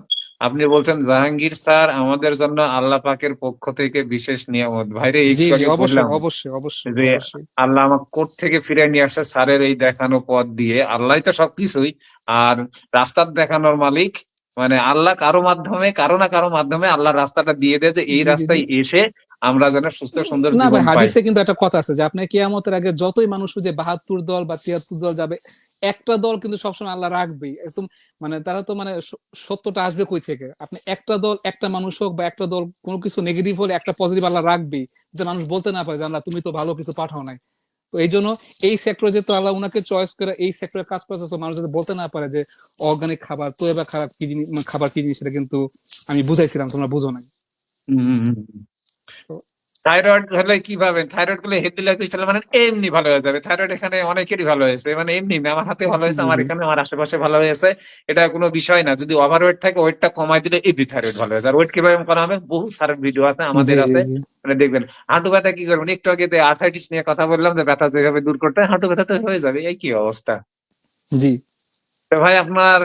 A: আপনি বলছেন জাহাঙ্গীর স্যার আমাদের জন্য আল্লাহ পাকের পক্ষ থেকে বিশেষ নিয়ামত। ভাইরে
B: জি
A: একটু
B: জি,
A: আগে
B: অবশ্যই
A: বললাম
B: অবশ্যই অবশ্যই
A: যে
B: অবশ্যই।
A: আল্লাহ আমার কোর্ট থেকে ফিরে নিয়ে আসছে স্যারের এই দেখানো পথ দিয়ে, আল্লাহ তো সবকিছুই। আর রাস্তার দেখানোর মালিক মানে আল্লাহ, কারো মাধ্যমে কারো না কারো মাধ্যমে আল্লাহ রাস্তাটা দিয়ে দেয় যে এই
B: জি জি জি।
A: রাস্তায় এসে আমরা যেন সুস্থ সুন্দর
B: না ভাই,
A: জীবন পাই।
B: হাদিসে কিন্তু একটা কথা আছে যে আপনি কিয়ামতের আগে যতই মানুষ যে 72 দল বা 73 দল যাবে, একটা দল কিন্তু সবসময় আল্লাহ রাখবেই একদম। মানে তারা তো মানে সত্যটা আসবে কই থেকে? আপনি একটা দল, একটা মানুষ হোক বা একটা দল কোনো কিছু নেগেটিভ হলে একটা পজিটিভ আল্লাহ রাখবেই, যে মানুষ বলতে না পারে যে আল্লাহ তুমি তো ভালো কিছু পাঠাও নাই। তো এই জন্য এই সেক্টরে যেহেতু আল্লাহ উনাকে চয়েস করে এই সেক্টরে কাজ করছে, তো মানুষ যাতে বলতে না পারে যে অর্গানিক খাবার তো এবার খারাপ কি জিনিস, খাবার কি জিনিস, সেটা কিন্তু আমি বুঝাইছিলাম, তোমরা বুঝো নাই।
A: হম।
B: তো
A: থাইরয়েড হলে কি ভাবেন, থাইরয়েড গুলো হেলদি লাইফ স্টাইল মানে এমনি ভালো হয়ে যাবে। থাইরয়েড এখানে অনেকেরই ভালো হয়েছে, মানে এমনি না, আমার হাতে ভালো
B: জি
A: হয়েছে,
B: জি
A: আমার
B: জি
A: এখানে আমার আশেপাশে ভালো হয়েছে। এটা কোনো বিষয় না। যদি ওভারওয়েট থাকে ওয়েটটা কমাই দিলে এমনি থাইরয়েড ভালো হয়ে যায়। আর ওয়েট কিভাবে করা হবে, বহু সারের ভিডিও আছে, আমাদের
B: জি জি
A: আছে,
B: জি
A: মানে দেখবেন। হাঁটু ব্যথা কি করবেন, একটু আগে আর্থাইটিস নিয়ে কথা বললাম যে ব্যথা যেভাবে দূর করতে হয়, হাঁটু ব্যথা তো হয়ে যাবে, এই কি অবস্থা।
B: জি।
A: তো ভাই আপনার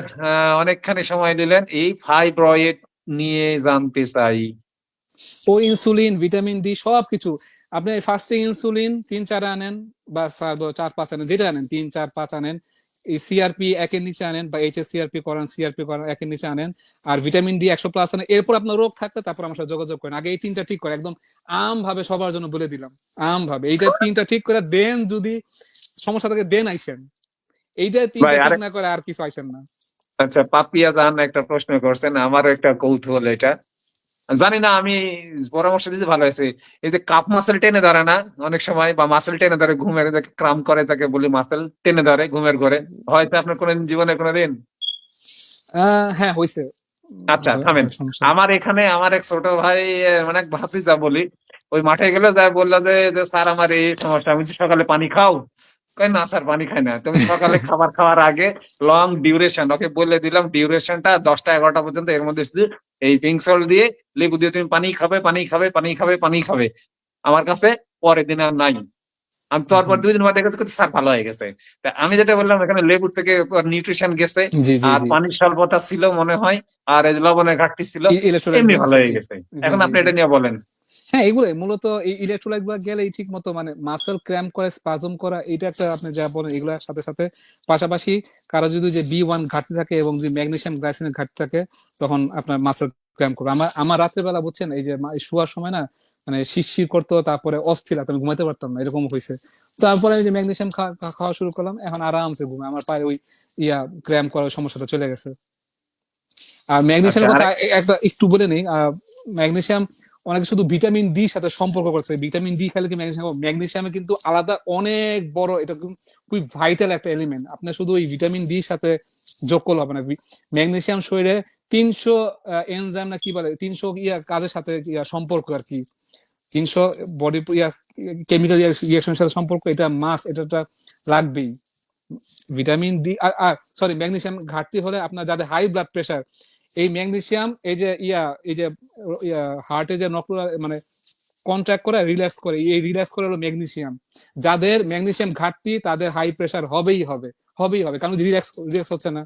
A: অনেকখানি সময় দিলেন, এই ফাইব্রয়েড নিয়ে জানতে চাই।
B: ও ইনসুলিন, ভিটামিন ডি সবকিছু। আপনি ফার্স্টে ইনসুলিন 3-4 আনেন, বা 4-5 আনেন, যেটা আনেন 3-4-5 আনেন। এই সিআরপি একের নিচে আনেন, বা সিআরপি করান, সিআরপি করান একের নিচে আনেন। আর ভিটামিন ডি 100+ আনেন। এরপর আপনার রোগ থাকলে তারপর আমার সাথে যোগাযোগ করেন। আগে এই তিনটা ঠিক করে একদম আম ভাবে সবার জন্য বলে দিলাম, আম ভাবে এইটা তিনটা ঠিক করে দেন, যদি সমস্যা থাকে দেন আইসেন। এইটা
A: ভাই
B: তিনটা ঠিক
A: আরেক,
B: না করে আর কিছু আইসেন না।
A: আচ্ছা, পাপিয়া জাহান একটা প্রশ্ন করছেন, আমারও একটা কৌতূহল এটা, জানি না আমি পরামর্শ দিতে ভালো হয়েছে। এই যে কাপ মাসেল টেনে ধরে না অনেক সময়, বা মাসেল টেনে ধরে ঘুমের, ক্রাম করে তাকে বলি, মাসেল টেনে ধরে ঘুমের ঘরে, হয়তো আপনার কোন জীবনে কোনোদিন?
B: হ্যাঁ হয়েছে।
A: আচ্ছা
B: হয়
A: থামেন।
B: হয়, সমস্যা নেই।
A: আমার এখানে আমার এক ছোট ভাই, মানে এক ভাতিজা বলি, ওই মাঠে গেলে যা বললো যে স্যার আমার এই সমস্যা, আমি তো সকালে পানি খাও, কই না স্যার পানি খাই না। তুমি সকালে খাবার খাওয়ার আগে লং ডিউরেশন ওকে বলে দিলাম, ডিউরেশনটা 10টা 11টা পর্যন্ত, এর মধ্যে শুধু এই পিঙ্ক সল্ট দিয়ে লেবু দিয়ে তুমি পানি খাবে, পানি খাবে, পানি খাবে, পানি খাবে। আমার কাছে পরের দিন আর নাই। আমি তো পর 2 দিন পর দেখেছি স্যার ভালো হয়ে গেছে। তা আমি যেটা বললাম এখানে লেবুর থেকে নিউট্রিশন গেছে,
B: জি জি
A: আর
B: জি,
A: পানির স্বল্পতা ছিল মনে হয়, আর এই যে লবণের ঘাটতি ছিল,
B: ইলেকট্রোলাইট
A: এমনি
B: গুলো
A: ভালো
B: আছে,
A: হয়ে
B: জি
A: গেছে।
B: জি
A: এখন
B: জি
A: আপনি
B: জি।
A: এটা নিয়ে বলেন।
B: হ্যাঁ, এগুলোই মূলত এই ইলেকট্রোলাইট গুলা গেলেই ঠিক মতো মানে মাসল ক্র্যাম্প করে, স্পাজম করা, এটা একটা আপনি যা বলেন এগুলোর সাথে সাথে পাশাপাশি কারো যদি যে B1 ঘাটতি থাকে এবং যদি ম্যাগনেসিয়াম গ্লাইসিনের ঘাটতি থাকে, তখন আপনার মাসল ক্র্যাম্প করবে। আমার রাতের বেলা বুঝছেন এই যে এই শোয়ার সময় না মানে শিরশির করতো, তারপরে অস্থির লাগতো, আমি ঘুমাইতে পারতাম না, এরকম হয়েছে। তারপরে এই যে ম্যাগনেসিয়াম খাওয়া শুরু করলাম, এখন আরামসে ঘুমাই, আমার পায়ে ওই ক্র্যাম্প করার সমস্যাটা চলে গেছে। আর
A: আচ্ছা,
B: ম্যাগনেসিয়ামের
A: আর
B: কথা একটা একটু বলে নেই। ম্যাগনেসিয়াম অনেকে শুধু ভিটামিন ডি সাথে সম্পর্ক করছে, ভিটামিন ডি খেলে কি ম্যাগনেসিয়াম, ম্যাগনেসিয়ামে কিন্তু আলাদা অনেক বড়, এটা খুবই ভাইটাল একটা এলিমেন্ট, আপনার শুধু ওই ভিটামিন ডি সাথে যোগ করলে হবে না। ম্যাগনেসিয়াম শরীরে 300 এনজাইম না কি বলে, 300 কাজের সাথে সম্পর্ক আর কি, 300 বডি কেমিক্যাল রিয়াকশনের সাথে সম্পর্ক, এটা মাস, এটা লাগবেই। ভিটামিন ডি আর সরি, ম্যাগনেসিয়াম ঘাটতি হলে আপনার যাদের হাই ব্লাড প্রেশার, এই ম্যাগনেসিয়াম এই যে এই যে হার্টে যে নকল মানে কন্ট্রাক্ট করে রিল্যাক্স করে, এই রিল্যাক্স করে হলো ম্যাগনেসিয়াম। যাদের ম্যাগনেসিয়াম ঘাটতি তাদের হাই প্রেশার হবেই হবে, কারণ রিল্যাক্স রিল্যাক্স হচ্ছে না,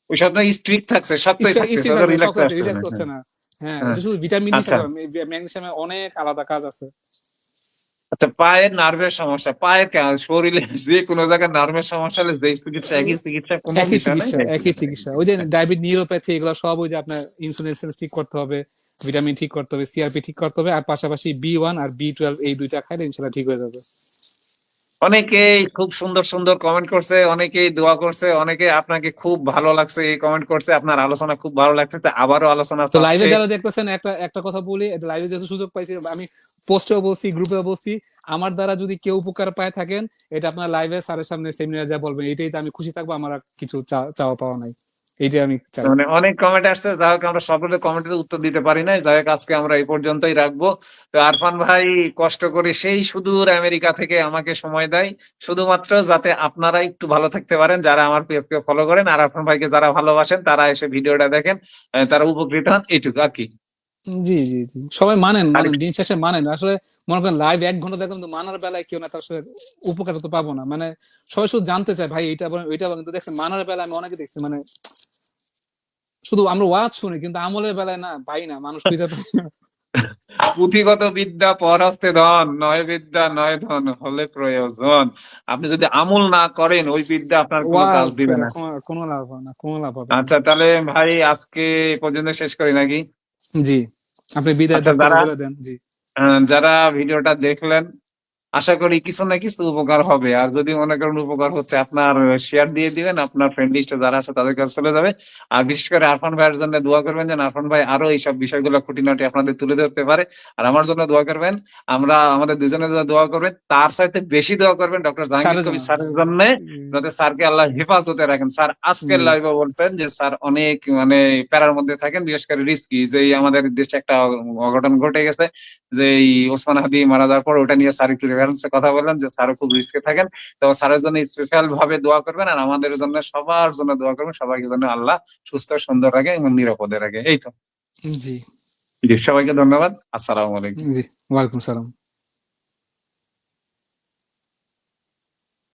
A: ওই সপ্তাহে স্ট্রিক্ট থাকছে, সপ্তাহে থাকতেছে, ওদের রিল্যাক্স আসছে না।
B: রিল্যাক্স
A: হ্যাঁ,
B: হচ্ছে না। হ্যাঁ,
A: হ্যাঁ।
B: এটা শুধু ভিটামিন ডি
A: আচ্ছা,
B: সাথে, ম্যাগনেসিয়ামে অনেক আলাদা কাজ আছে।
A: আচ্ছা, পায়ের নার্ভের সমস্যা, পায়ের শরীরে যে কোনো জায়গায় নার্ভের সমস্যা হলে যে চিকিৎসা, একই চিকিৎসা, কোনো
B: একই
A: বিষয় নাই
B: চিকিৎসা,
A: যে
B: একই চিকিৎসা, ওই যে ডায়াবেটিস, নিউরোপ্যাথি, এগুলো সব ওই যে আপনার ইনসুলিন ঠিক করতে হবে, ভিটামিন ঠিক করতে হবে, সিআরপি ঠিক করতে হবে, আর পাশাপাশি B1 আর B12 এই দুইটা খাইলে ইনশাল্লাহ ঠিক হয়ে যাবে।
A: অনেকেই খুব সুন্দর সুন্দর কমেন্ট করছে, অনেকেই দোয়া করছে, অনেকে আপনাকে খুব ভালো লাগছে এই কমেন্ট করছে, আপনার আলোচনা খুব ভালো লাগছে, তো আবারও আলোচনা
B: তো লাইভে
A: চাচ্ছে।
B: যারা দেখতেছেন, একটা একটা কথা বলি, লাইভে যেহেতু সুযোগ পাইছি, আমি পোস্টেও বলছি, গ্রুপেও বলছি, আমার দ্বারা যদি কেউ উপকার পায় থাকেন, এটা আপনার লাইভে স্যারের সামনে সেমিনারে যা বলবেন, এটাই তো আমি খুশি থাকবো, আমার আর কিছু চাওয়া পাওয়া নাই, এইটাই আমি চাই।
A: মানে অনেক কমেন্ট আসছে, যাই হোক আমরা সকলের কমেন্টের উত্তর দিতে পারি না, যাই হোক আজকে আমরা এই পর্যন্তই রাখবো। তো আরফান ভাই কষ্ট করে সেই সুদূর আমেরিকা থেকে আমাকে সময় দেয়, শুধুমাত্র যাতে আপনারা একটু ভালো থাকতে পারেন, যারা আমার পেজকে ফলো করেন, আর আরফান ভাইকে যারা ভালোবাসেন তারা এসে ভিডিওটা দেখেন, তারা উপকৃত হন, এইটুকু আর কি।
B: জি জি জি, সবাই মানেন
A: আর
B: মানেন, দিন শেষে মানেন আসলে। মনে করেন লাইভ 1 ঘন্টা দেখলাম, কিন্তু মানার বেলায় কেউ না, তার আসলে উপকার তো পাবো না, মানে সবাই শুধু জানতে চায় ভাই এটা বলেন ওইটা বলেন, কিন্তু দেখছেন মানার বেলায় আমি অনেকে দেখছি মানে শুধু আমরা ওয়াজ শুনি, কিন্তু আমলের বেলায় না ভাই, না মানুষ খুঁজে পাই না।
A: পুঁথিগত বিদ্যা পর হস্তে ধন, নয় বিদ্যা নয় ধন হলে প্রয়োজন। আপনি যদি আমল না করেন ওই বিদ্যা আপনার কোনো কাজ
B: ওয়াজ
A: দিবে
B: করে
A: না।
B: কোনো লাভ হবে না, কোনো লাভ হবে না।
A: আচ্ছা, তাহলে ভাই আজকে এ পর্যন্ত শেষ করি নাকি?
B: জি, আপনি বিদায়
A: আচ্ছা,
B: বক্তব্য বলে দেন। জি
A: যারা ভিডিওটা দেখলেন, আশা করি কিছু না কিছু উপকার হবে, আর যদি মনে করেন উপকার হচ্ছে, আপনার শেয়ার দিয়ে দিবেন, আপনার ফ্রেন্ড লিস্টে যারা আছে তাদের কাছে চলে যাবে। আর বিশেষ করে আরফান ভাইয়ের জন্য দোয়া করবেন, যেন আরফান ভাই আরো এইসব বিষয়গুলো খুঁটিনাটি আপনাদের তুলে ধরতে পারে। আর আমার জন্য দোয়া করবেন, আমরা আমাদের দুজনের জন্য দোয়া করবেন, তার সাথে বেশি দোয়া করবেন ডক্টর জাহাঙ্গীর
B: স্যারের জন্য।
A: কবির স্যারের জন্য, যাতে স্যারকে আল্লাহ হেফাজতে রাখেন। স্যার আজকের
B: জি
A: লাইভে বলছেন যে স্যার অনেক মানে প্যারার মধ্যে থাকেন, বিশেষ করে রিস্কি, যে এই আমাদের দেশে একটা অঘটন ঘটে গেছে, যে এই ওসমান হাদি মারা যাওয়ার পর, ওটা নিয়ে স্যার একটু রেফারেন্সে কথা বললেন যে স্যারও খুব রিস্কে থাকেন। তো স্যারের জন্য স্পেশাল ভাবে দোয়া করবেন, আর আমাদের জন্য সবার জন্য দোয়া করবেন, সবাইকে জন্য আল্লাহ সুস্থ সুন্দর রাখে এবং নিরাপদে রাখে। এই তো।
B: জি
A: জি, সবাইকে ধন্যবাদ। আসসালামু আলাইকুম।
B: জি, ওয়ালাইকুম সালাম।